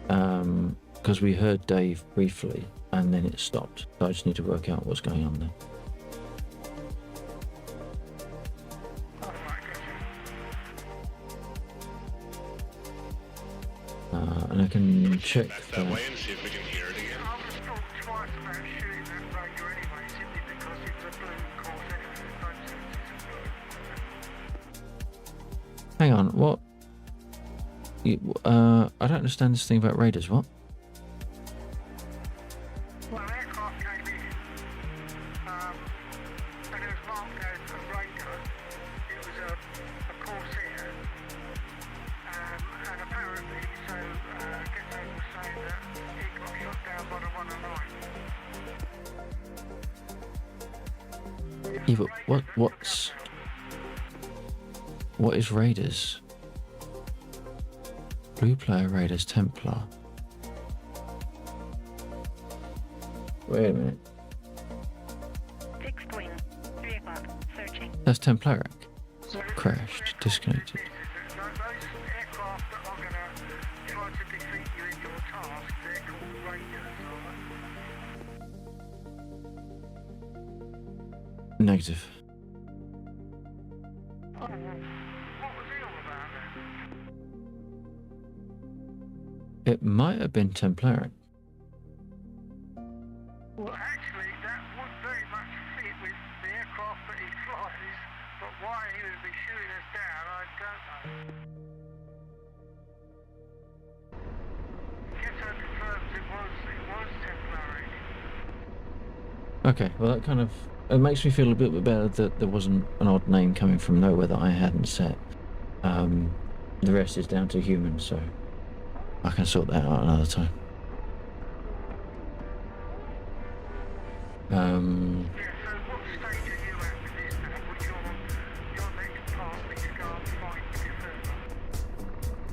because we heard Dave briefly, and then it stopped. So I just need to work out what's going on there. And I can check That way and see if we can hear it again. I was thought twice about shooting that radio anyway, simply because it's a blue course anyway. Hang on, what? I don't understand this thing about Raiders. What? Well, an aircraft came in, and it was marked as a Raider. It was a Corsair, and apparently, so Ghetto was saying that it got shot down by the 109. Yeah, but what is Raiders? Blue player Raiders Templar. Wait a minute. Fixed wing. 3 o'clock. Searching. That's Templaric. Crashed. Disconnected. Those aircraft that are going to try to defeat you in your task, they're called Raiders, Negative. Oh, well, what was he all about then? It might have been Templaric. Well, actually, that would very much fit with the aircraft that he flies, but why he would be shooting us down, I don't know. Ghetto confirms it was Templaric. Okay, well that kind of... It makes me feel a bit better that there wasn't an odd name coming from nowhere that I hadn't set. The rest is down to humans, so I can sort that out another time. Yeah, so what stage are you at with this now? With your next part that you go and find with your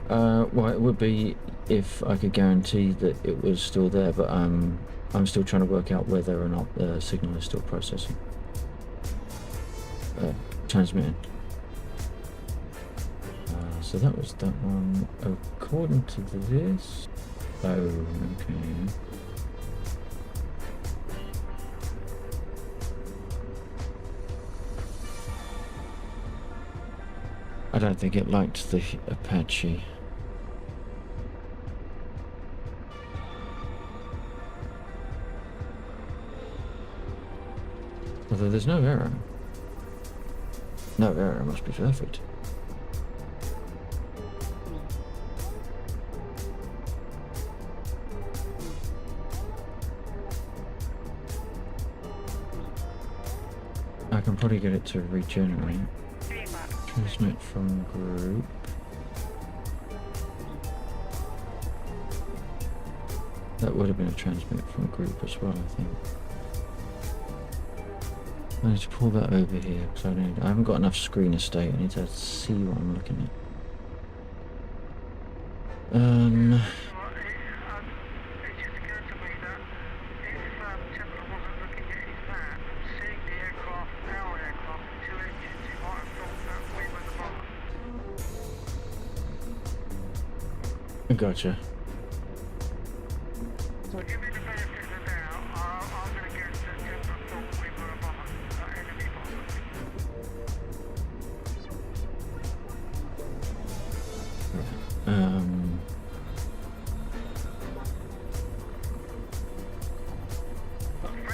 server? Well, it would be if I could guarantee that it was still there, but I'm still trying to work out whether or not the signal is still processing. Transmitting. So that was that one. According to this... Oh, okay. I don't think it liked the Apache. Although there's no error. No error must be perfect. I can probably get it to regenerate. 3 o'clock. Transmit from group. That would have been a transmit from group as well, I think. I need to pull that over here because I haven't got enough screen estate. I need to see what I'm looking at. Well, it just occurred to me that if Templar wasn't looking at his map, seeing the aircraft, our aircraft, with 2 engines, he might have thought that we were the bomber. Gotcha. So give me the benefit of the doubt. I'm going to guess that Templar thought we were a bomber, an enemy bomber.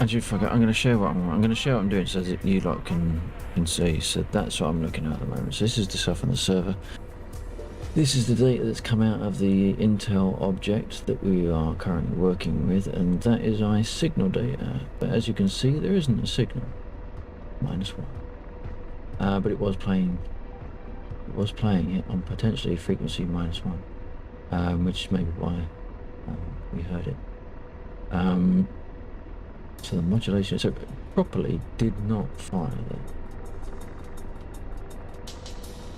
Actually, fuck it. I'm going to share what I'm going to share what I'm doing so that you lot can see. So that's what I'm looking at the moment. So this is the stuff on the server. This is the data that's come out of the Intel object that we are currently working with, and that is my signal data. But as you can see, there isn't a signal. -1. But it was playing. It was playing it on potentially frequency -1, which is maybe why we heard it. So the modulation, so it properly did not fire there.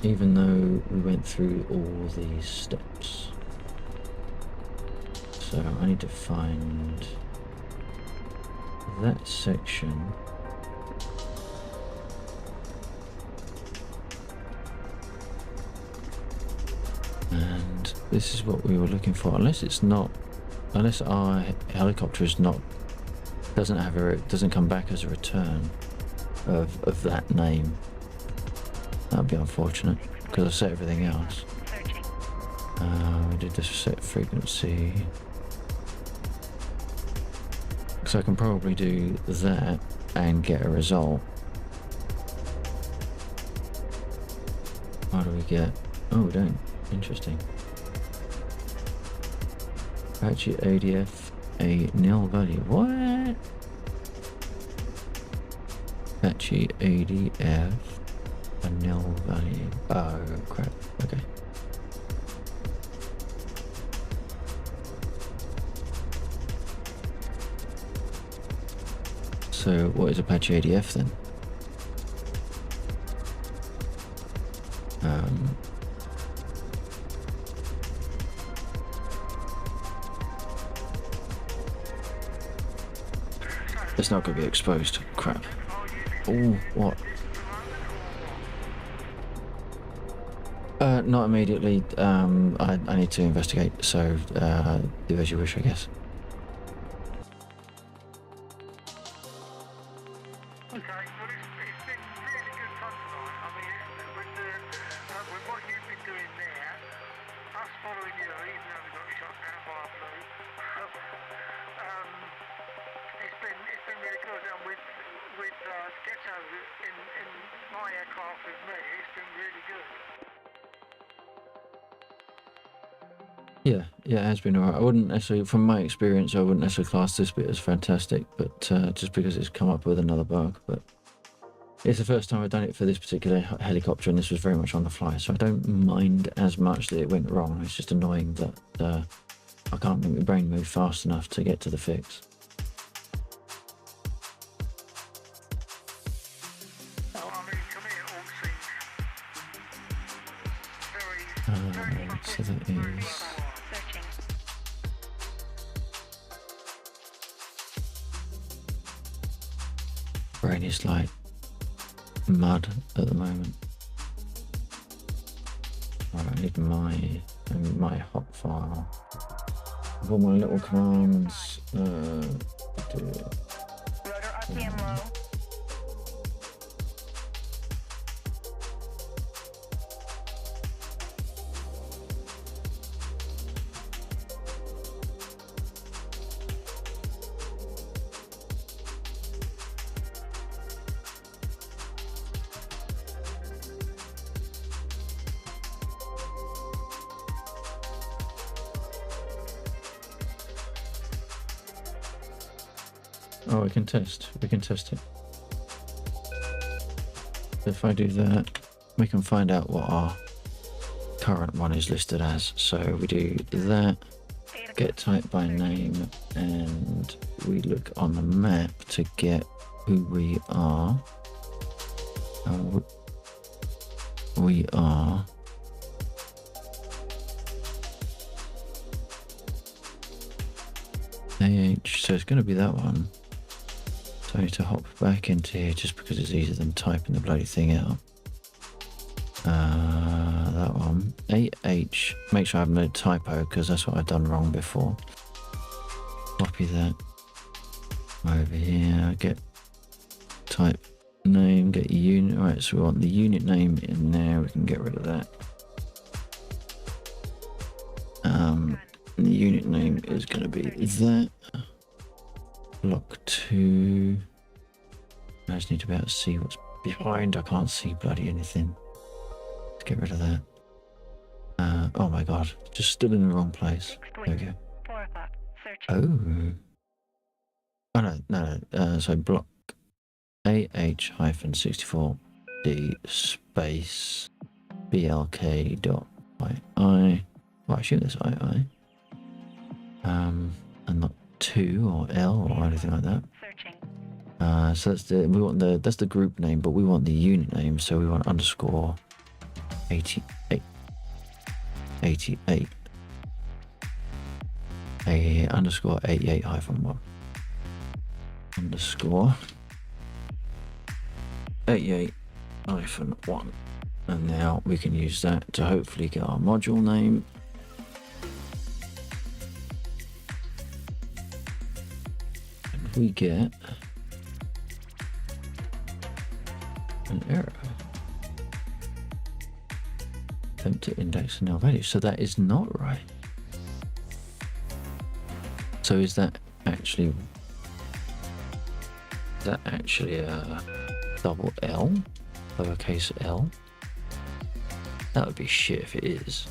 Even though we went through all these steps. So I need to find that section. And this is what we were looking for, unless it's not, unless our helicopter is not, doesn't come back as a return of that name. That'd be unfortunate, because I set everything else. Searching. We did this set frequency. So I can probably do that and get a result. How do we get... Oh, we don't. Interesting. Actually, ADF, a nil value. What? Actually, ADF, a nil value. Oh, crap. Okay. So, what is Apache ADF then? It's not going to be exposed. Crap. Oh, what? Not immediately. I need to investigate, so do as you wish, I guess. Okay, well, if fly aircraft with me. It's been really good. Yeah, it has been alright. I wouldn't necessarily, from my experience, I wouldn't necessarily class this bit as fantastic, but just because it's come up with another bug. But it's the first time I've done it for this particular helicopter, and this was very much on the fly, so I don't mind as much that it went wrong. It's just annoying that I can't make my brain move fast enough to get to the fix. Well, I mean, to me it all seems very So that is... Searching. brain is like mud at the moment. Right, I need my hot file. All my little commands. Rotor RPM low. Oh, we can test it. If I do that, we can find out what our current one is listed as. So we do that, get type by name, and we look on the map to get who we are. We are AH, so it's going to be that one. So I need to hop back into here just because it's easier than typing the bloody thing out. That one. AH, make sure I haven't made a typo because that's what I've done wrong before. Copy that over here, get type name, get unit. Alright, so we want the unit name in there, we can get rid of that. The unit name is going to be that. Block 2. I just need to be able to see what's behind. I can't see bloody anything. Let's get rid of that. Oh my god, just still in the wrong place. There we go. 4 o'clock. Searching. No. So block AH-64D space BLK.II. Well, I assume there's II. And not 2 or L or anything like that. Searching. So that's the group name, but we want the unit name, so we want underscore 88. Underscore 88-1. Underscore 88-1. And now we can use that to hopefully get our module name. And we get an error. Attempt to index a null value. So that is not right. So is that actually a double L? Lowercase L? That would be shit if it is.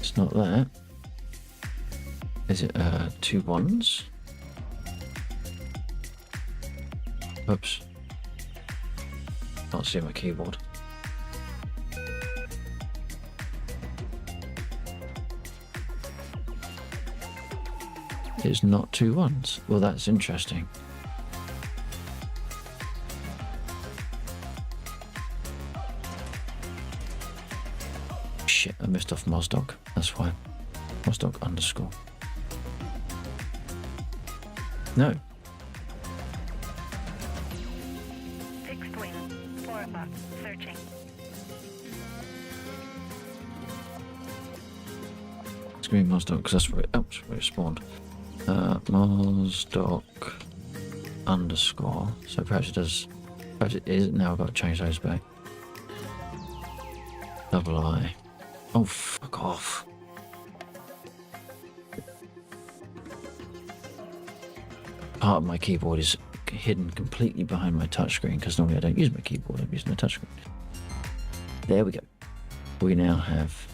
It's not that. Is it 2 1s? Oops. Can't see my keyboard. It's not 2 1s. Well, that's interesting. Shit, I missed off Mosdoc. That's why. Mosdoc underscore. No. Fixed wing. 4 o'clock. Searching. It's going to be Mosdoc because that's where it spawned. Mosdoc underscore. So perhaps it does. Perhaps it is. Now I've got to change those back. Double I. Oh, fuck off. part of my keyboard is hidden completely behind my touchscreen, because normally I don't use my keyboard, I'm using my touchscreen. There we go. We now have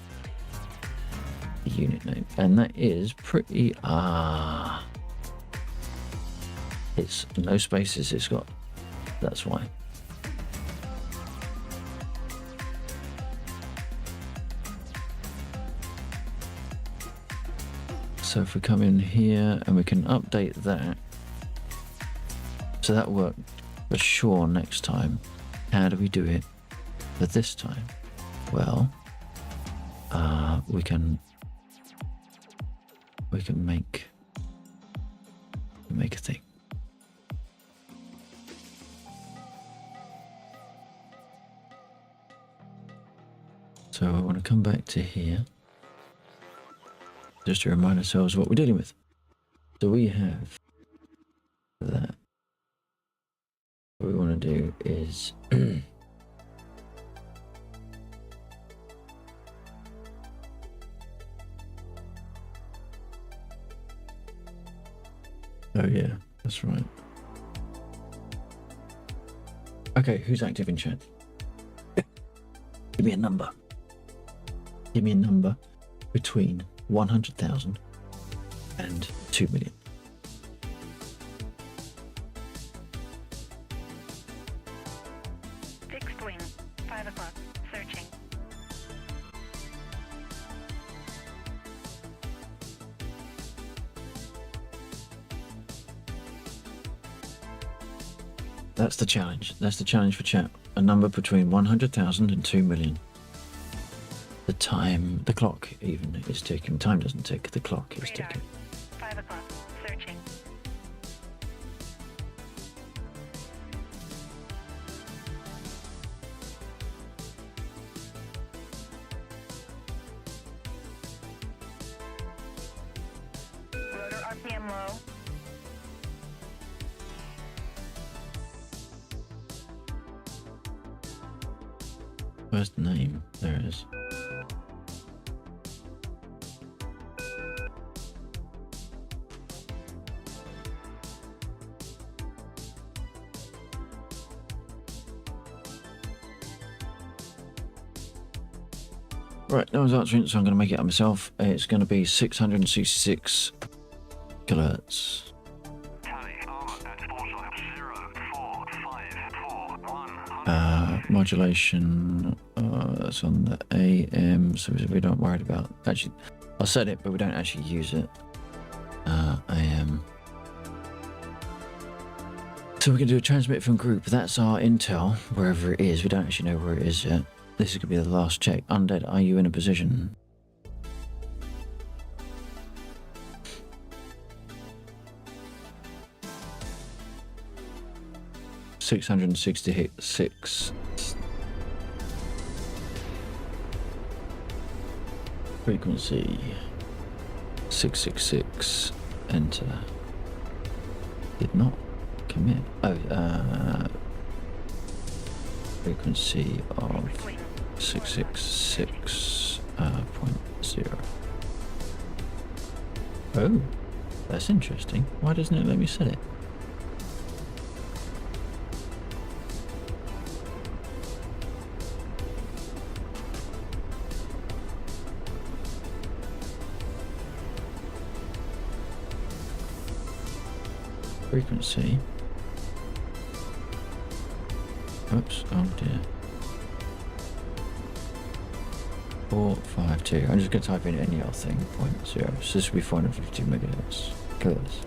the unit name, and that is pretty it's no spaces, it's got, that's why. So if we come in here and we can update that, so that worked for sure next time. How do we do it for this time? Well, we can make a thing. So I want to come back to here, just to remind ourselves what we're dealing with. So we have that. What we want to do is oh yeah, that's right. Okay, who's active in chat? Give me a number. Give me a number between 100,000 and 2 million. Fixed wing. 5 o'clock. Searching. That's the challenge. That's the challenge for chat. A number between 100,000 and 2 million. The time, the clock even is ticking. Time doesn't tick, the clock is Radar. ticking. 5 o'clock. Searching. Rotor RPM low. Where's the name? There it is. Right, no one's answering, so I'm going to make it up myself. It's going to be 666 kilohertz. Modulation, that's on the AM, so we don't worry about, actually, I'll set it, but we don't actually use it. AM. So we're going to do a transmit from group. That's our intel, wherever it is. We don't actually know where it is yet. This is going to be the last check. Undead, are you in a position? $666. Frequency 666. Enter. Did not commit. Oh, frequency of 666.0. Oh, that's interesting. Why doesn't it let me set it? Frequency. Oops, oh dear. 452. I'm just going to type in any other thing, 0.0. So this will be 452 megahertz. Kilohertz.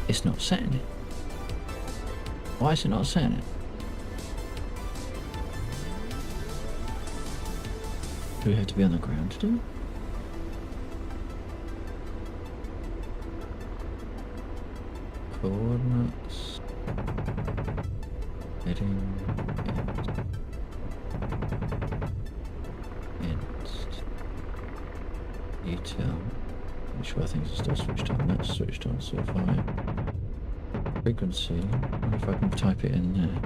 It's not setting it. Why is it not setting it? Do we have to be on the ground to do it? Coordinates. Heading. Util. Make sure things are still switched on. That's switched on so far. Frequency. I wonder if I can type it in there.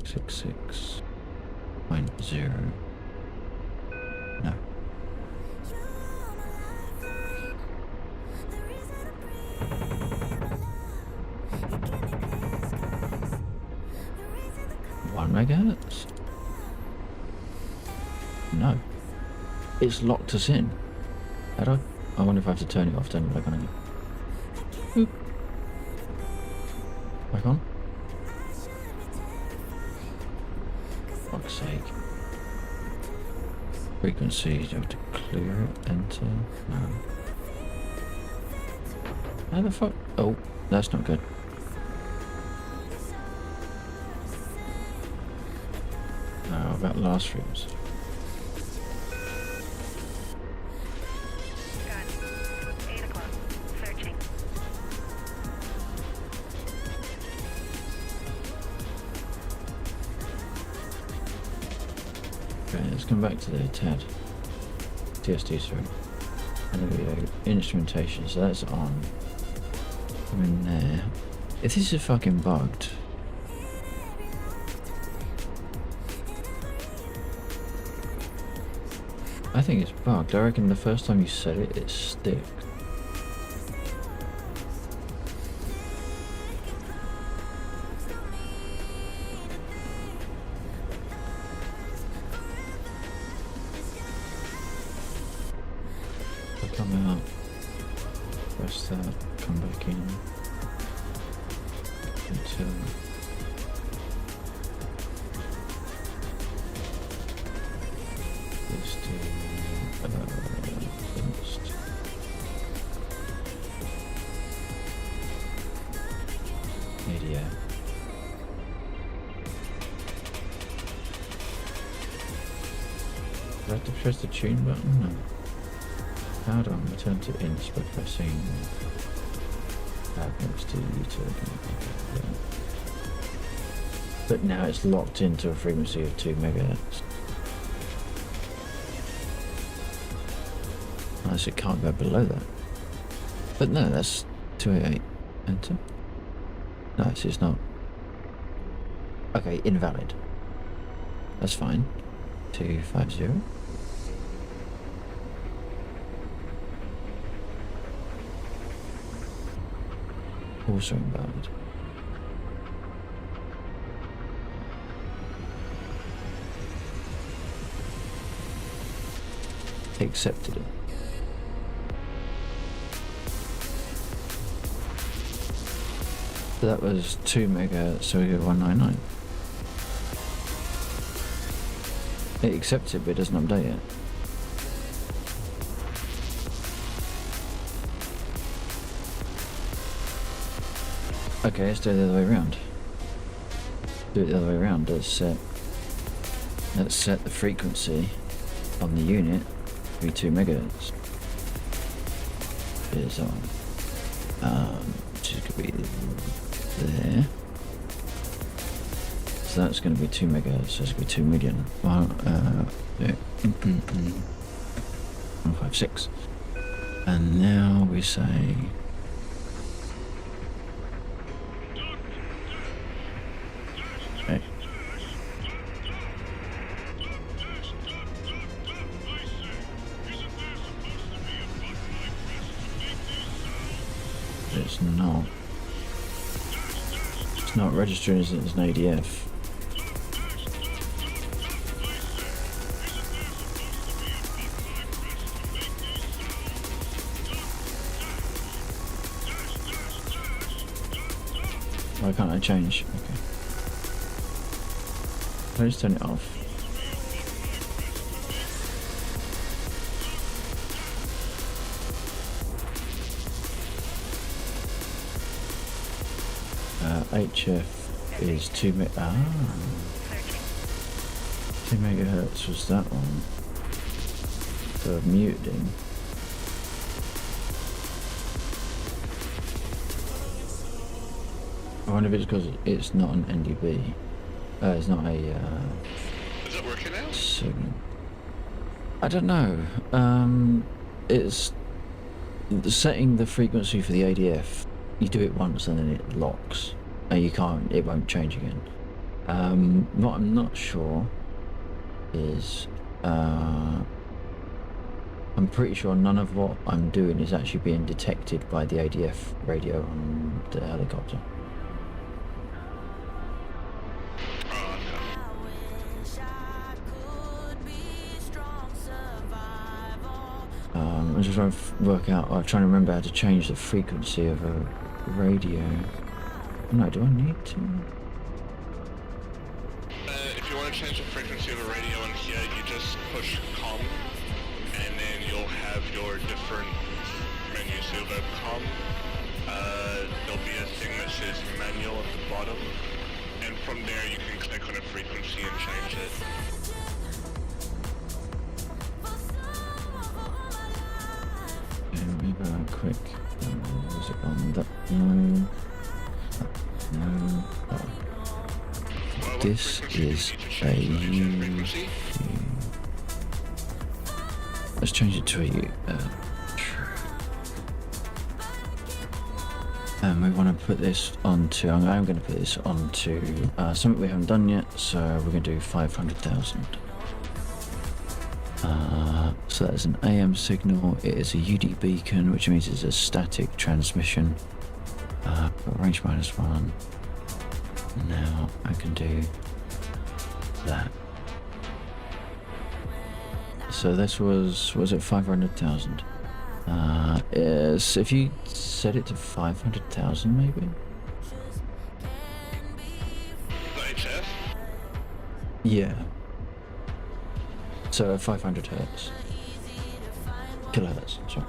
666.0. No. megahertz? No. It's locked us in. How do I wonder if I have to turn it off, turn it back on again. Boop. Back on. Fuck's sake. Frequency, you have to clear it, enter. No. How the fuck? Oh, that's not good. No, about last frequency. Got it. 8 o'clock. Searching. Okay, let's come back to the TED. TSD, sorry. And there we go. Instrumentation, so that's on. I'm in there. If this is fucking bugged. I think it's bugged. I reckon the first time you set it, it sticked. Come out, press that, come back in until this first. Media. Do I have to press the tune button? No. How do I return to ints by pressing next to utility? But now it's locked into a frequency of 2 megahertz. Unless it can't go below that. But no, that's 288. Enter. No, it's not. Okay, invalid. That's fine. 250. Also invalid. Accepted it. So that was 2 megahertz, so we go 199. It accepts it, but it doesn't update it. Okay, let's do it the other way around. Do it the other way around. Let's set the frequency on the unit to be 2 megahertz. It's on. Which is going to be there. So that's going to be 2 megahertz. So it's going to be 2 million. 156. And now we say. It's not registering as an ADF. Why can't I change? Okay. Can I just turn it off? HF is 2 megahertz was that one for muting. I wonder if it's because it's not an NDB. It's not a Is it working now? signal. I don't know. It's setting the frequency for the ADF. You do it once and then it locks. You can't. It won't change again. What I'm not sure is I'm pretty sure none of what I'm doing is actually being detected by the ADF radio on the helicopter. I'm just trying to work out, I'm trying to remember how to change the frequency of a radio. No, do I need to? If you want to change the frequency of a radio in here, you just push COM, and then you'll have your different menus. So you'll go COM, there'll be a thing that says manual at the bottom, and from there you can click on a frequency and change it. Yeah, maybe I'll quick. Was it on that? No. No. Oh. Well, what This frequency do you is need to change the engine a... frequency? Let's change it to a... and we want to put this onto... I'm going to put this onto something we haven't done yet, so we're going to do 500,000. So that's an AM signal. It is a UD beacon, which means it's a static transmission. Range -1. Now I can do that. So this was it 500,000? Yes, if you set it to 500,000 maybe? The HF? Yeah. So 500 hertz. Kilohertz, sorry.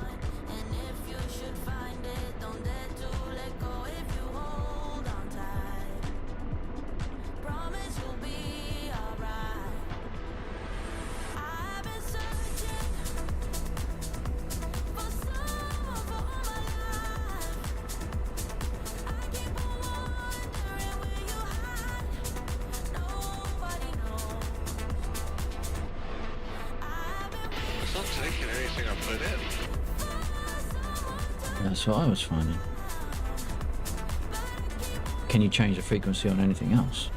It's not taking anything I put in. That's what I was finding. Can you change the frequency on anything else?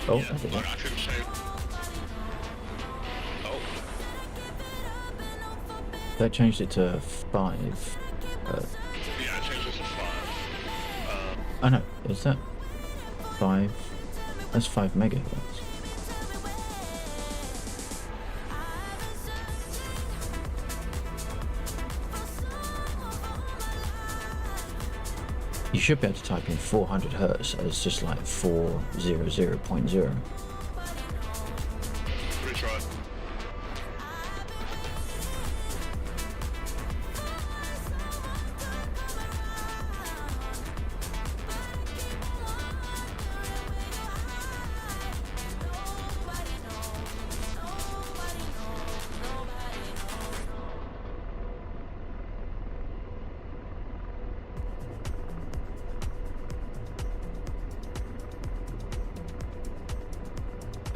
Oh, Yeah, I did but it. I can change. Oh, That changed it to 5. yeah, I changed it to 5. I know, is that 5? That's 5 megahertz. You should be able to type in 400 hertz as just like 400.0. Retry.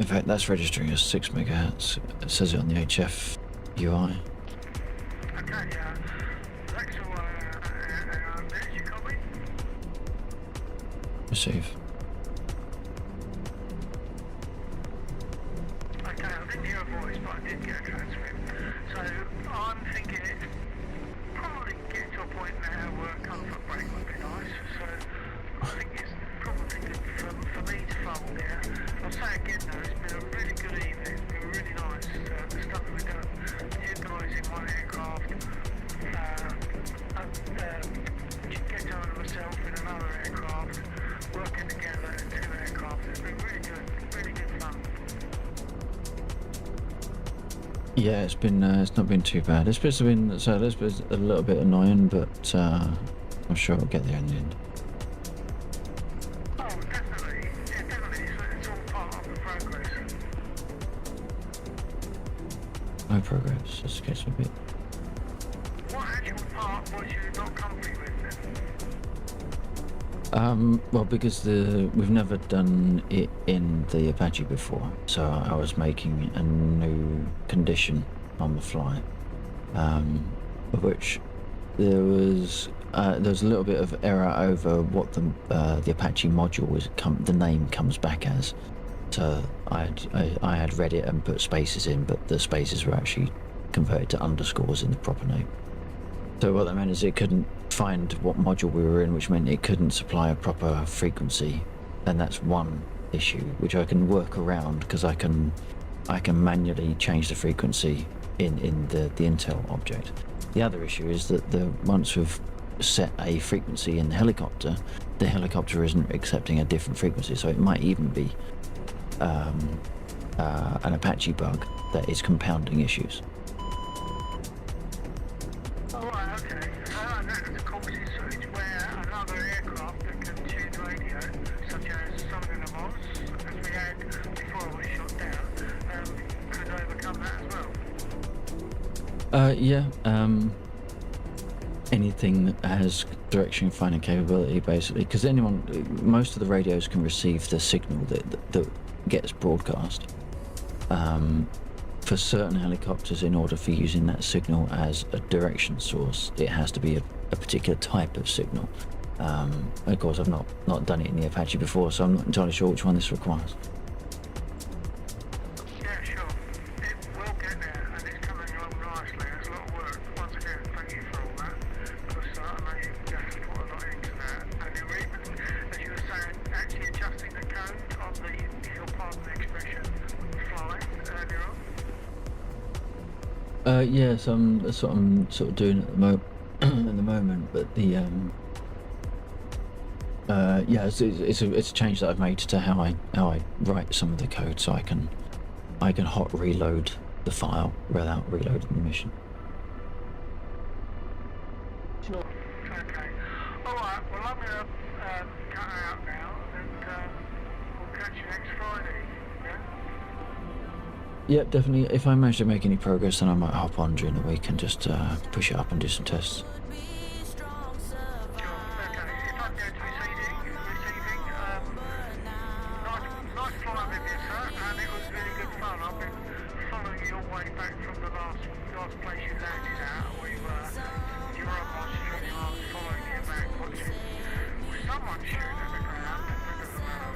In fact, that's registering as 6 megahertz. It says it on the HF UI. Okay, Alexa, did you copy? Receive. Okay, I didn't hear a voice, but I did get a transcript. So I'm thinking it's probably getting to a point now where a comfort break would be nice. So I think it's probably good for me to fold there. I'll say again though, it's been a really good evening. It's been really nice. The stuff that we've done, you guys in one aircraft, get down to myself in another aircraft, working together in 2 aircraft. It's been really good fun. Yeah, it's been it's not been too bad. It's just been a little bit annoying, but I'm sure I'll get there in the end. Oh, definitely. Yeah, definitely. It's all part of the progress. No progress. Just a case of a bit. What actual part was you not comfy with then? Well, because we've never done it in the Apache before, so I was making a new condition on the fly, of which there was a little bit of error over what the Apache module was. The name comes back as. So I had read it and put spaces in, but the spaces were actually converted to underscores in the proper name. So what that meant is it couldn't find what module we were in, which meant it couldn't supply a proper frequency. And that's one issue, which I can work around because I can manually change the frequency in the intel object. The other issue is that once we've set a frequency in the helicopter isn't accepting a different frequency, so it might even be an Apache bug that is compounding issues. Oh, right, okay. And that, of course, is where another aircraft that can tune radio, such as something of ours, as we had before it was shot down, could overcome that as well. Yeah. Anything that has direction finding capability, basically, because most of the radios can receive the signal that gets broadcast. For certain helicopters, in order for using that signal as a direction source, it has to be a particular type of signal. Of course, I've not done it in the Apache before, so I'm not entirely sure which one this requires. Yeah, sure. It will get there, and it's coming along nicely. There's a lot of work. Once again, thank you for all that. Because I know you have to put a lot into that. And you're even, as you were saying, actually adjusting the code on the, if you'll pardon the expression, fly earlier on. Yes, that's what I'm sort of doing at the moment. But the yeah, it's a change that I've made to how I write some of the code, so I can hot reload the file without reloading the mission. Sure. Okay. All right. Well, I'm gonna cut out now, and we'll catch you next Friday. Yeah. Yeah, definitely. If I manage to make any progress, then I might hop on during the week and just push it up and do some tests. Sure. Okay. If I'm going to receiving, nice flying with you, sir, and it was really good fun. I've been following you all the way back from the last place you landed at. You were on my street, and I was following you back, watching someone shoot at the ground. It doesn't matter.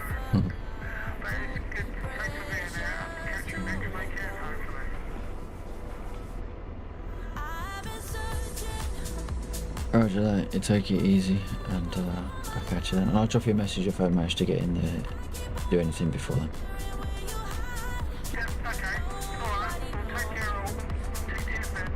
But it's good. Thanks for being there. I'll catch you next weekend, hopefully. Roger that. You take it easy, and I'll catch you then. And I'll drop you a message if I manage to get in there, do anything before then. Yeah, okay. All right. Well, take care all. Cheers then.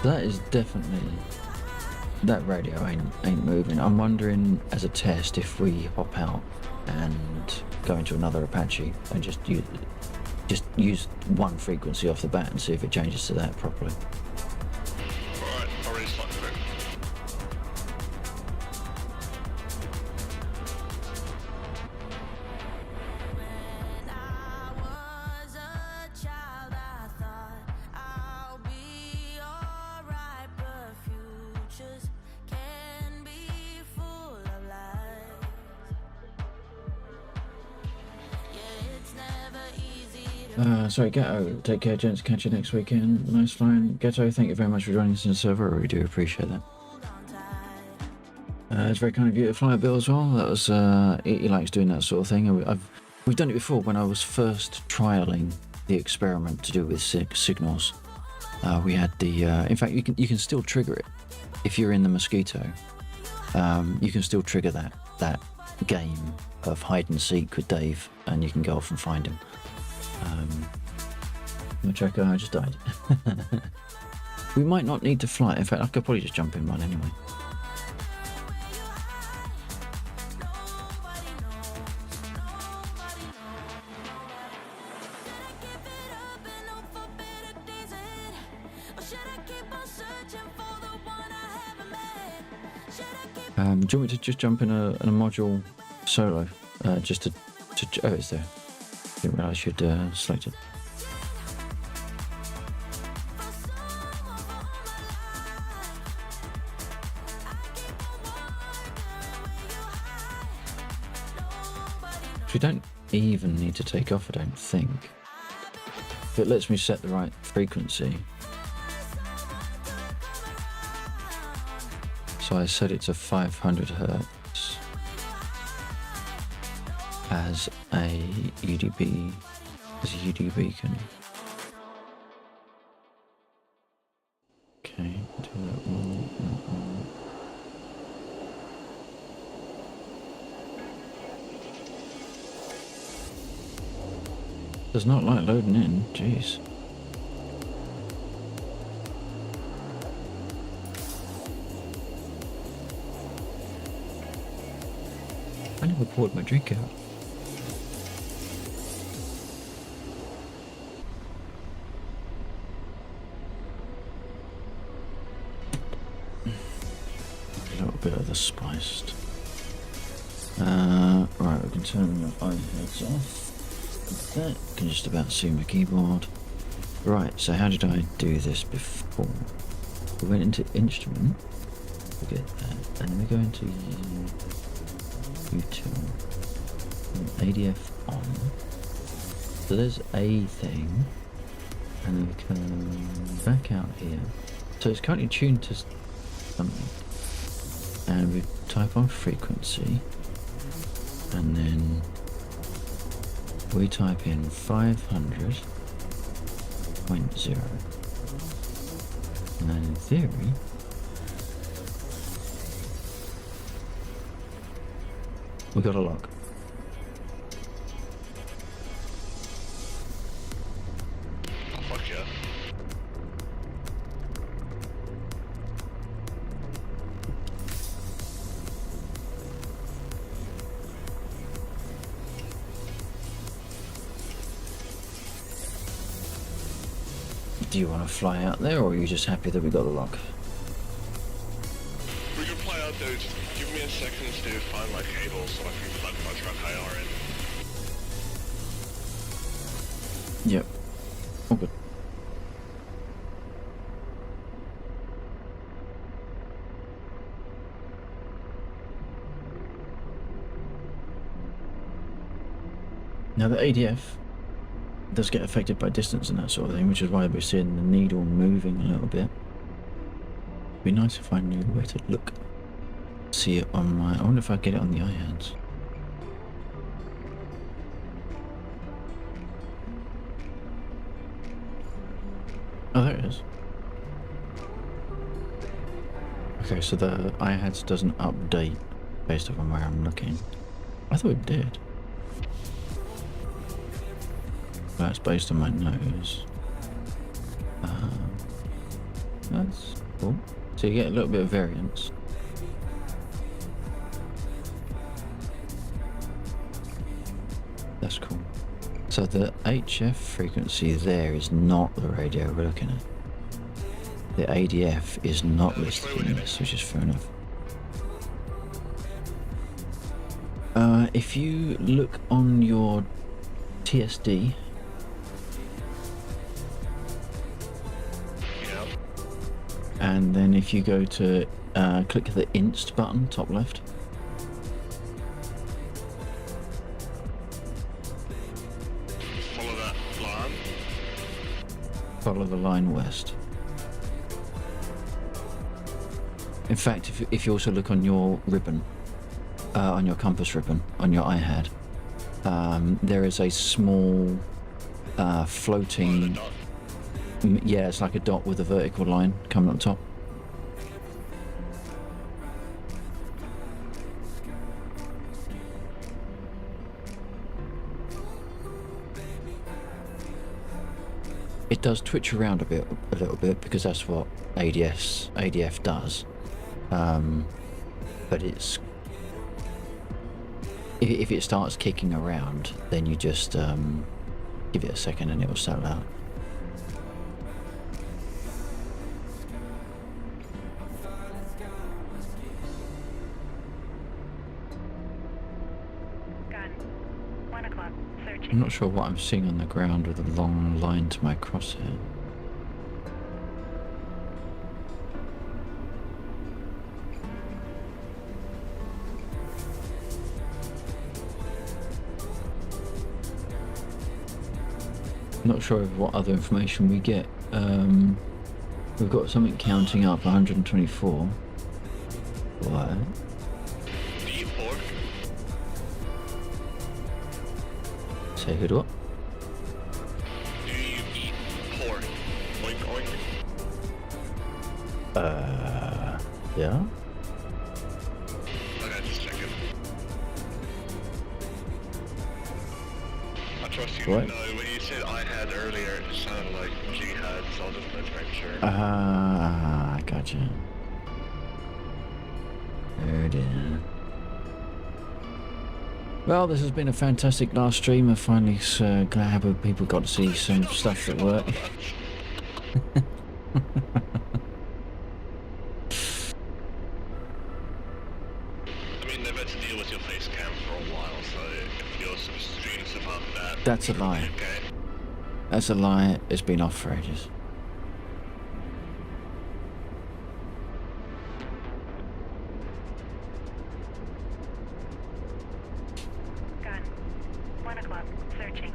That is definitely, that radio ain't moving. I'm wondering, as a test, if we hop out and go into another Apache and just use one frequency off the bat and see if it changes to that properly. Alright, already selected it. Sorry, Ghetto. Take care, gents. Catch you next weekend. Nice flying. Ghetto, thank you very much for joining us in the server. I really do appreciate that. It's very kind of you to fly a bill as well. That was he likes doing that sort of thing. We've done it before when I was first trialing the experiment to do with signals. We had the in fact you can still trigger it if you're in the Mosquito. You can still trigger that game of hide and seek with Dave, and you can go off and find him. Check, I just died. We might not need to fly. In fact, I could probably just jump in one anyway. Do you want me to just jump in a module solo? Just to oh, it's there. Didn't realise you'd select it. We don't even need to take off, I don't think. If it lets me set the right frequency. So I set it to 500 Hertz as a UDB, beacon. Okay, do that one. Does not like loading in. Jeez. I never poured my drink out. A little bit of the spiced. Right, we can turn the iPads off. That can just about see my keyboard. Right, so how did I do this before? We went into instrument. Forget that, and then we go into util. ADF on. So there's a thing, and then we come back out here. So it's currently tuned to something, and we type on frequency, and then we type in 500.0, and then in theory we got a lock. Oh, fuck yeah. Do you want to fly out there, or are you just happy that we got a lock? We can fly out there. Just give me a second to find my cable so I can plug my truck IR in. Yep. All good. Now the ADF does get affected by distance and that sort of thing, which is why we're seeing the needle moving a little bit. It'd be nice if I knew where to look. See it on my... I wonder if I get it on the iHands. Oh, there it is. Okay, so the iHands doesn't update based on where I'm looking. I thought it did. That's based on my nose. That's cool. So you get a little bit of variance. That's cool. So the HF frequency there is not the radio we're looking at. The ADF is not listed in this, which is fair enough. If you look on your TSD, and then if you go to click the Inst button, top left. Follow that line. Follow the line west. In fact, if you also look on your ribbon, on your compass ribbon, on your iHad, there is a small floating... Dot. Yeah, it's like a dot with a vertical line coming up top. It does twitch around a little bit, because that's what ADF does. But it's... If it starts kicking around, then you just give it a second and it will settle out. Gun. 1 o'clock. Searching. I'm not sure what I'm seeing on the ground with a long line to my crosshair. I'm not sure of what other information we get. We've got something counting up 124. What? Do you pork? Say who'd what? Do you eat pork? Oink oink. Yeah? Okay, just checking. I trust you. What? No, when you said I had earlier, it sounded like G had, so I'll just make sure. Ah, gotcha. Oh dear. Well, this has been a fantastic last stream. I'm finally glad that people got to see some stuff that worked. I mean, they've had to deal with your face cam for a while, so if you're doing stuff after that... That's a lie. Okay. That's a lie. It's been off for ages. Gun. 1 o'clock. Searching.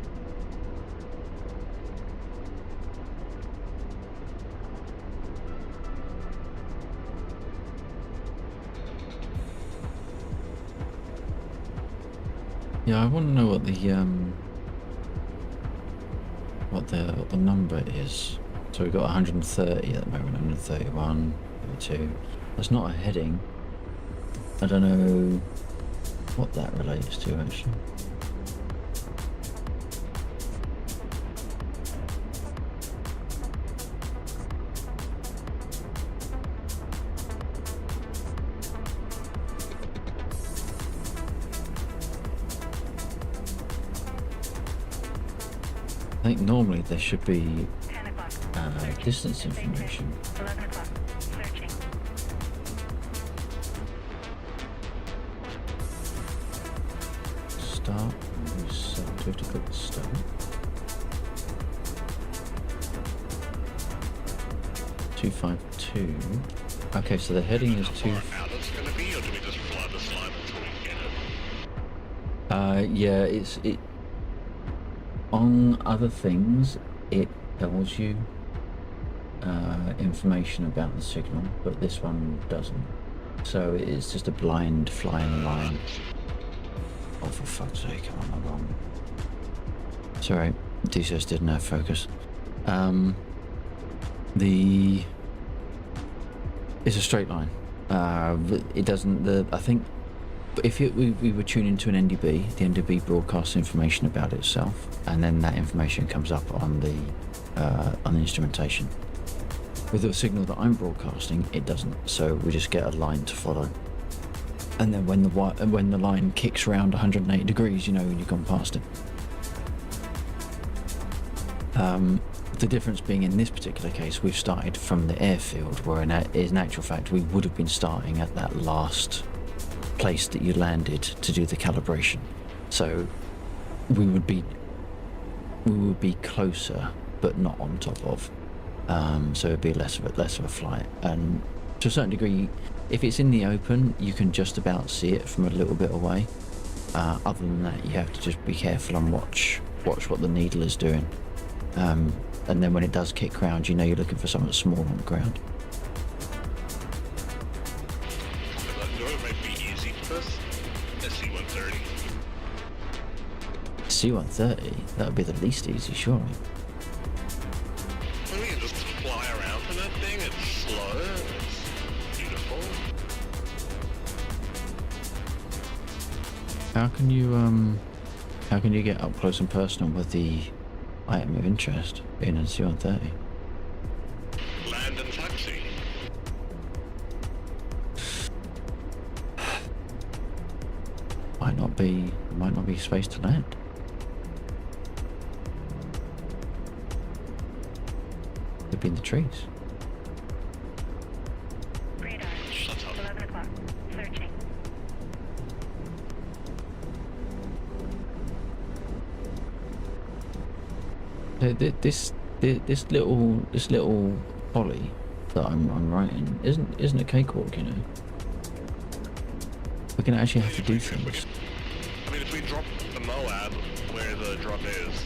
Yeah, I want to know what the number is. So we've got 130 at the moment, 131, 32. That's not a heading. I don't know what that relates to actually. I think normally there should be 10 o'clock. distance information. 11 o'clock. Searching. Start. Do we have to click the start? $252. Okay, so the heading is How far out it's going to be, or do we just fly the slime until we get it? Yeah, it on other things it tells you information about the signal, but this one doesn't. So it's just a blind flying line. Oh, for fuck's sake, I'm wrong. Sorry, DCS didn't have focus. It's a straight line. It doesn't. I think if we were tuning into an NDB, the NDB broadcasts information about itself, and then that information comes up on the instrumentation. With the signal that I'm broadcasting, it doesn't. So we just get a line to follow. And then when the line kicks around 180 degrees, you know you've gone past it. The difference being in this particular case, we've started from the airfield, where in actual fact we would have been starting at that last place that you landed to do the calibration. So we would be closer, but not on top of. So it'd be less of a flight. And to a certain degree, if it's in the open, you can just about see it from a little bit away. Other than that, you have to just be careful and watch what the needle is doing. And then when it does kick round, you know you're looking for something small on the ground. It might be easy for us. SC-130. C-130? That would be the least easy, surely. I mean, just fly around in that thing. It's slow. It's beautiful. How can you get up close and personal with the item of interest in a C-130? Land and taxi. Might not be space to land. Could be in the trees. Radar. Shut up. 11 o'clock. Searching. This little poly that I'm writing isn't a cakewalk, you know. We're gonna actually have to do things. I mean, if we drop the Moab where the drop is,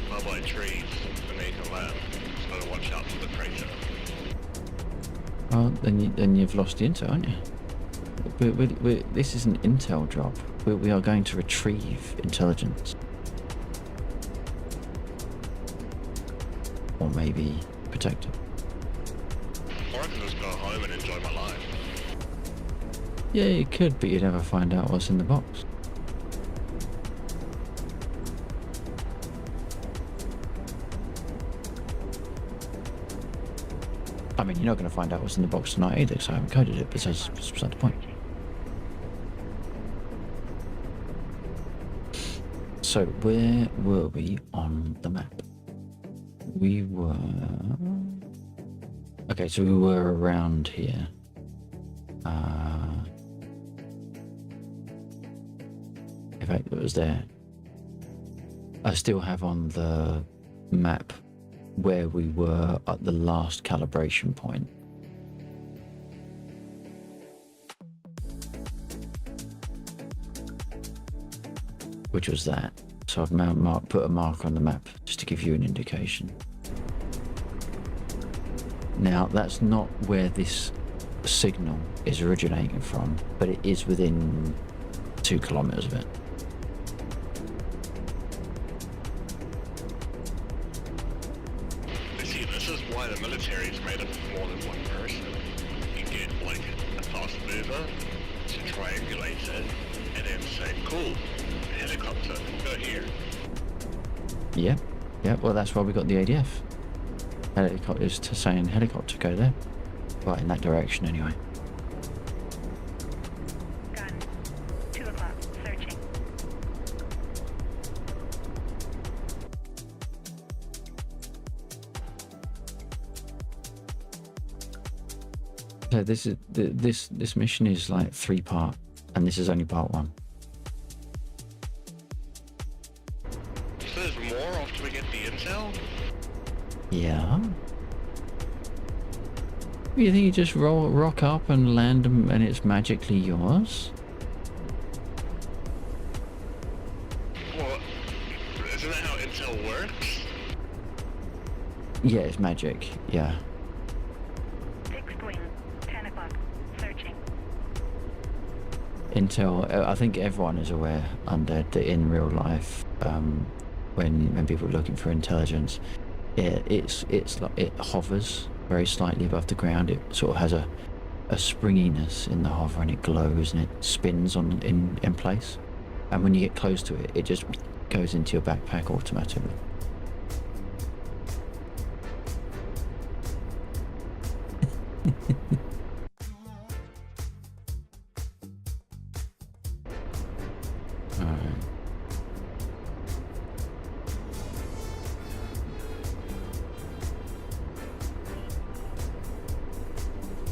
by trees, then they can land. So gotta watch out for the crater. Well, then you've lost the intel, aren't you? This is an intel drop. We are going to retrieve intelligence. Or maybe protect it. Or I can just go home and enjoy my life. Yeah, you could, but you'd never find out what's in the box. I mean, you're not going to find out what's in the box tonight either, because I haven't coded it, but that's beside the point. So, where were we on the map? We were... Okay, so we were around here. In fact, it was there. I still have on the map where we were at the last calibration point. Which was that. So I've put a marker on the map just to give you an indication. Now, that's not where this signal is originating from, but it is within 2 kilometers of it. See, this is why the military is made up of more than one person. You get, like, a fast mover to triangulate it, and then say, cool, helicopter, go here. Yeah, well, that's why we got the ADF. Helicopters to saying helicopter, go there. Well, in that direction anyway. Gun. 2 o'clock. Searching. So this is this mission is like 3-part, and this is only part 1. So there's more after we get the intel? Yeah. You think you just rock up and land them and it's magically yours? Well, isn't that how intel works? Yeah, it's magic. Yeah. Fixed wing. 10 o'clock. Searching. Intel. I think everyone is aware under the in real life when people are looking for intelligence. Yeah, it's like it hovers very slightly above the ground. It sort of has a springiness in the hover, and it glows and it spins in place. And when you get close to it, it just goes into your backpack automatically. Alright.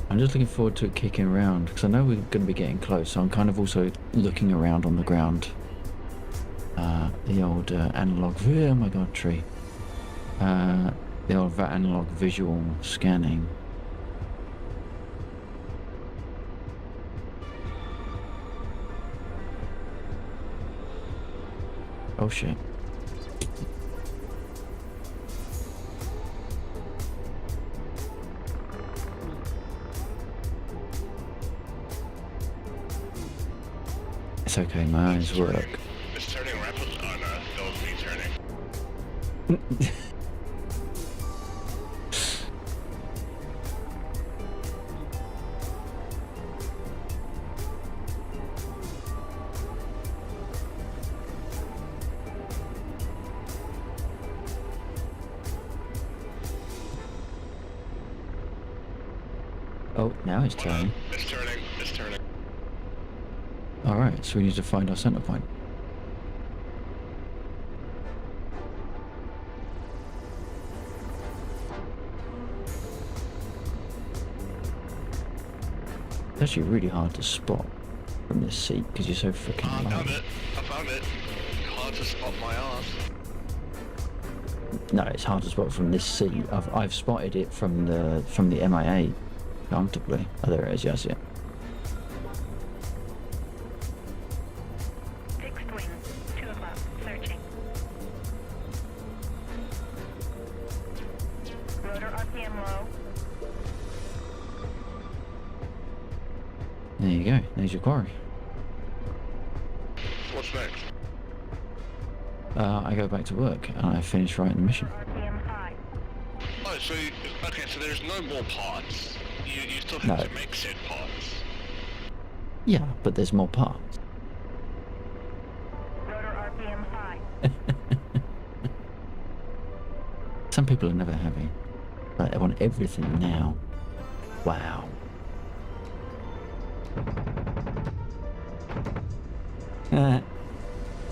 I'm just looking forward to it kicking around, because I know we're going to be getting close, so I'm kind of also looking around on the ground. The old analog... Oh my god, tree. The old analog visual scanning. Oh shit. It's okay, my eyes work. It's turning rapidly. Oh no, that was me turning. Oh, now it's turning. It's turning. It's turning. Alright, so we need to find our center point. It's actually really hard to spot from this seat because you're so freaking I low. found it. I found it. Hard to spot my ass. No, it's hard to spot from this seat. I've spotted it from the MIA comfortably. Oh, there it is. Yes, yeah. Fixed wing. 2 o'clock. Searching. Rotor RPM low. There you go. There's your quarry. What's next? I go back to work and I finish writing the mission. RPM high. Oh, so okay, so there's no more parts. You still have No. to make said parts. Yeah, but there's more parts. Rotor RPM high. Some people are never happy. Like, they want everything now. Wow.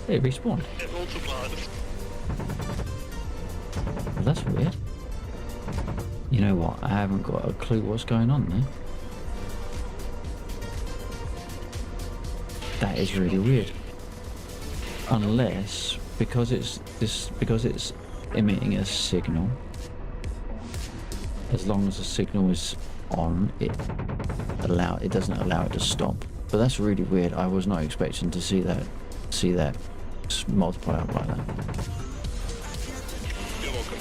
It respawned. It multiplied. Well, that's weird. You know what? I haven't got a clue what's going on there. That is really weird. Unless because it's emitting a signal. As long as the signal is on, it doesn't allow it to stop. But that's really weird. I was not expecting to see that multiply up like that. You're welcome.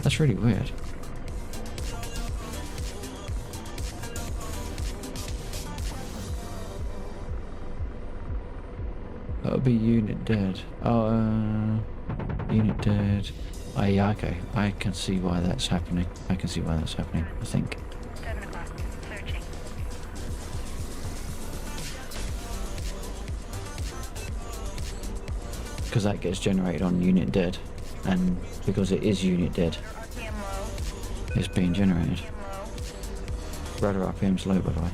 That's really weird. That'll be unit dead. Oh, unit dead. Oh, yeah, okay. I can see why that's happening. I think. 7 o'clock. Searching. Because that gets generated on unit dead. And because it is unit dead, RPM low. it's being generated. RPM low. Rudder RPM's low, by the way.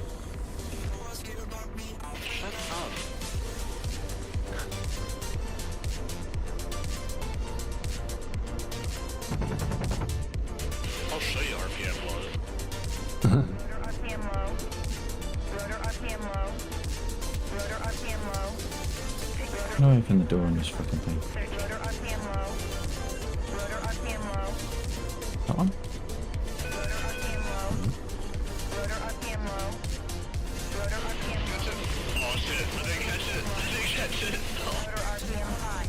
I'll show you RPM low. Rotor RPM low. Rotor RPM low. Rotor RPM low. Rotor Can I open the door on this fucking thing? search. Rotor RPM low. Rotor RPM low. That one? Rotor RPM low. Rotor RPM low. Rotor RPM low. Oh shit, I didn't catch it. I didn't catch it. Oh. Rotor RPM high.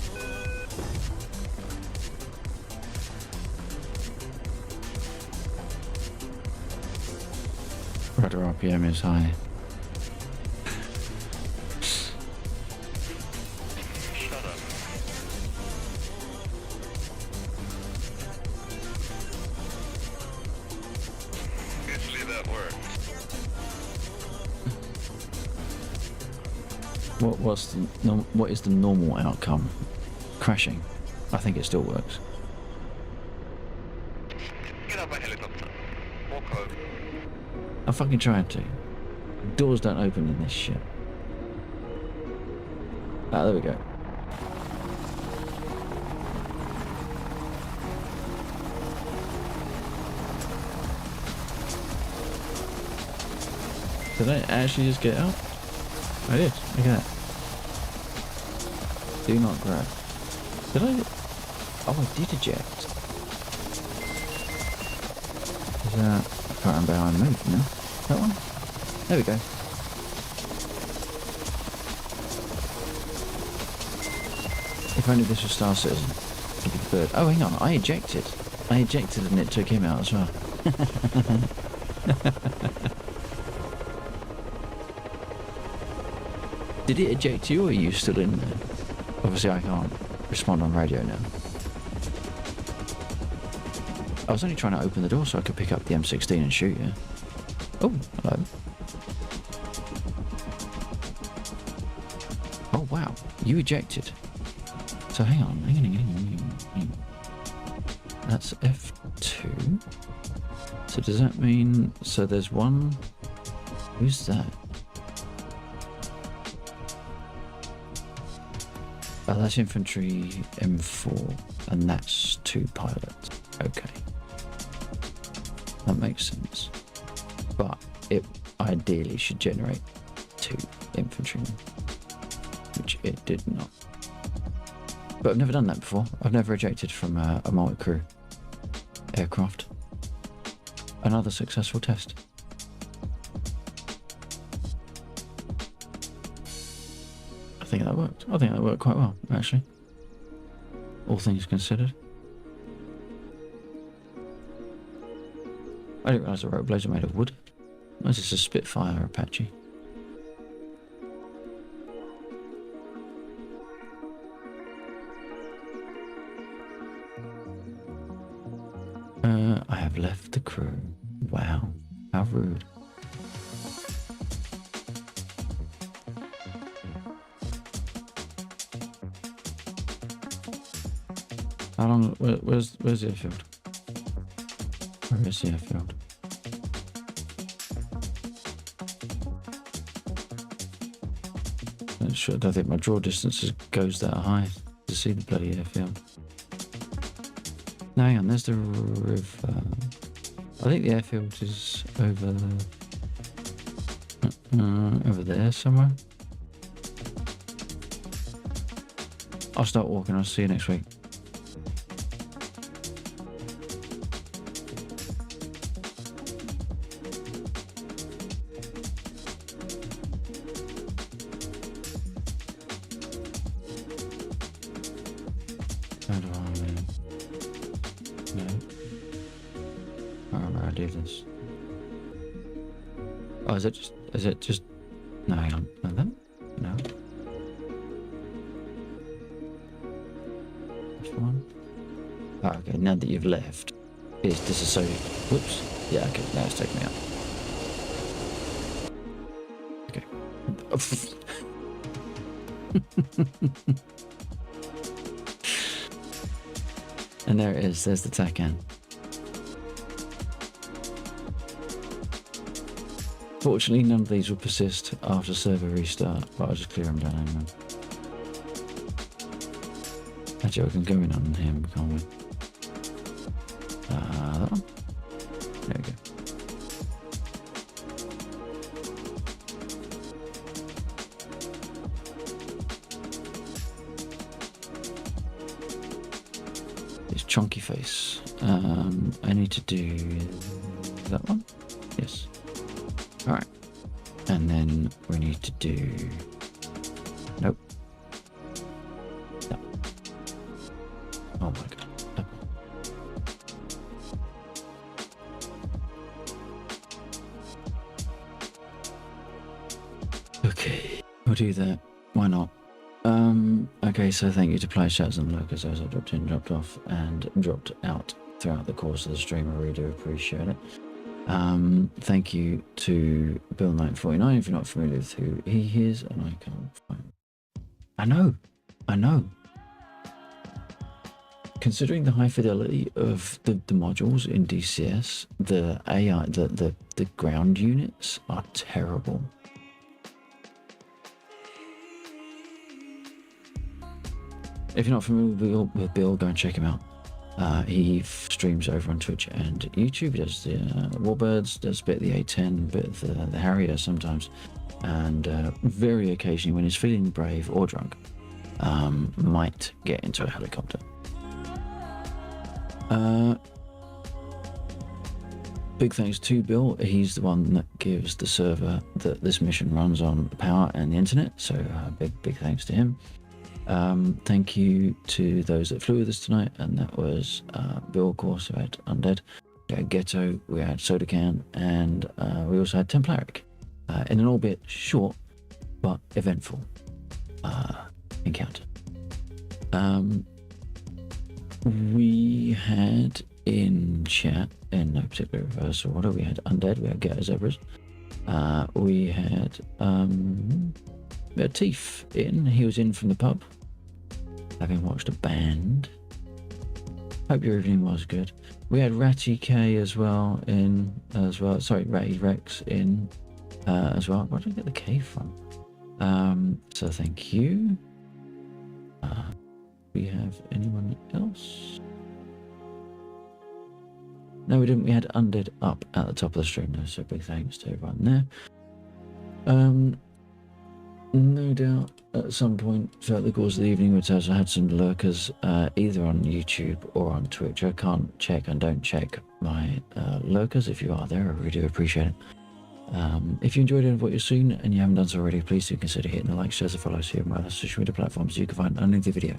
Rudder RPM is high. Shut up. Usually that works. What is the normal outcome? Crashing. I think it still works. Get out my helicopter. Walk over. I'm fucking trying to. Doors don't open in this shit. Ah, there we go. Did I actually just get out? I did. Look at that. Do not grab. Did I? Oh, I did eject. Is that? I can't remember how I moved now. That one? There we go. If only this was Star Citizen. Look at the bird. Oh, hang on. I ejected. I ejected and it took him out as well. Did it eject you or are you still in there? Obviously I can't respond on radio now. I was only trying to open the door so I could pick up the M16 and shoot you. Oh, hello. Oh wow, you ejected. So hang on. That's F2. So does that mean, so there's one, who's that? Oh, that's infantry M4, and that's 2 pilots. Okay. That makes sense. But it ideally should generate 2 infantrymen, which it did not. But I've never done that before. I've never ejected from a multi-crew aircraft. Another successful test. I think that worked. I think that worked quite well, actually. All things considered. I didn't realise the rotor blades are made of wood. Is this a Spitfire Apache? I have left the crew. Wow, how rude. How long? Where's the airfield? Where is the airfield? I don't think my draw distance goes that high to see the bloody airfield. No, hang on, there's the river. I think the airfield is over there somewhere. I'll start walking. I'll see you next week. How do I no. I don't know how to do this. Oh, is it just no, hang on. No, then? No. This one. Oh, okay, now that you've left, is this is so whoops. Yeah, okay, now it's taking me out. Okay. And there it is, there's the TACAN. Fortunately, none of these will persist after server restart, but I'll just clear them down anyway. Actually, we can go in on him, can't we? That one? There we go. It's chunky face. I need to do that one. Yes. All right. And then we need to do. Nope. No. Oh my god. No. Okay. We'll do that. Why not? Okay, so thank you to Play Chats and Lurkers as I dropped in, dropped off, and dropped out throughout the course of the stream. I really do appreciate it. Thank you to Bill949 if you're not familiar with who he is, and I can't find. I know. Considering the high fidelity of the modules in DCS, the AI, the ground units are terrible. If you're not familiar with Bill, go and check him out. He streams over on Twitch and YouTube. He does the warbirds, does a bit of the A10, a bit of the Harrier sometimes, and very occasionally, when he's feeling brave or drunk, might get into a helicopter. Big thanks to Bill. He's the one that gives the server that this mission runs on power and the internet, so big thanks to him. Thank you to those that flew with us tonight, and that was Bill, of course, who had Undead, we had Ghetto, we had Sodacan, and we also had Templaric in an albeit short but eventful encounter. We had in chat, in no particular reverse order, we had Undead, we had Ghetto Zebras, we had Teef in. He was in from the pub, having watched a band. Hope your evening was good. We had Ratty K as well in as well. Sorry, Ratty Rex in as well. Where did I get the K from? So thank you. We have anyone else? No, we didn't. We had Undead up at the top of the stream though, so big thanks to everyone there. No doubt at some point throughout the course of the evening we'd also had some lurkers either on YouTube or on Twitch. I can't check and don't check my lurkers. If you are there, I really do appreciate it. If you enjoyed any of what you've seen and you haven't done so already, please do consider hitting the like, shares, and follows here on my other social media platforms. You can find only the video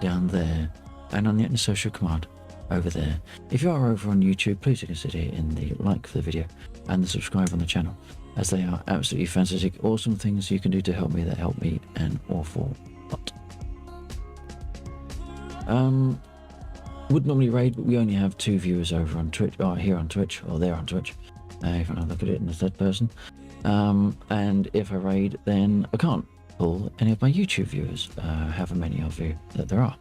down there and on the social command over there. If you are over on YouTube, please do consider hitting the like for the video and the subscribe on the channel, as they are absolutely fantastic, awesome things you can do to help me that help me an awful lot. Would normally raid, but we only have 2 viewers over on Twitch, or here on Twitch, or there on Twitch, if I look at it in the third person. And if I raid, then I can't pull any of my YouTube viewers, however many of you that there are.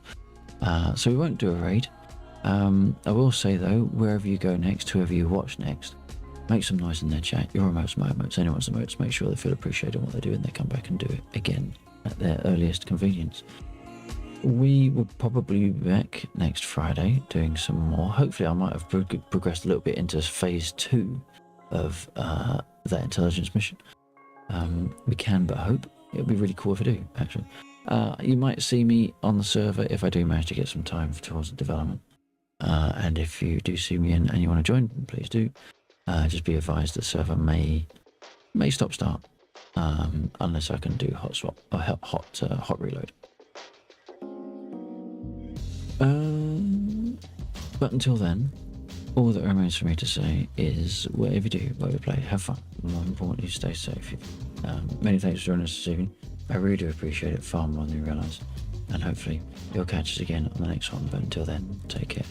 So we won't do a raid. I will say though, wherever you go next, whoever you watch next, make some noise in their chat. Your emotes, my emotes, anyone's emotes. Make sure they feel appreciated in what they do, and they come back and do it again at their earliest convenience. We will probably be back next Friday doing some more. Hopefully I might have progressed a little bit into phase 2 of that intelligence mission. We can but hope. It would be really cool if I do, actually. You might see me on the server if I do manage to get some time towards the development. And if you do see me and you want to join, please do. Just be advised the server may stop start unless I can do hot swap or hot reload. But until then, all that remains for me to say is whatever you do, whatever you play, have fun. More importantly, stay safe. Many thanks for joining us this evening. I really do appreciate it far more than you realise. And hopefully you'll catch us again on the next one. But until then, take care.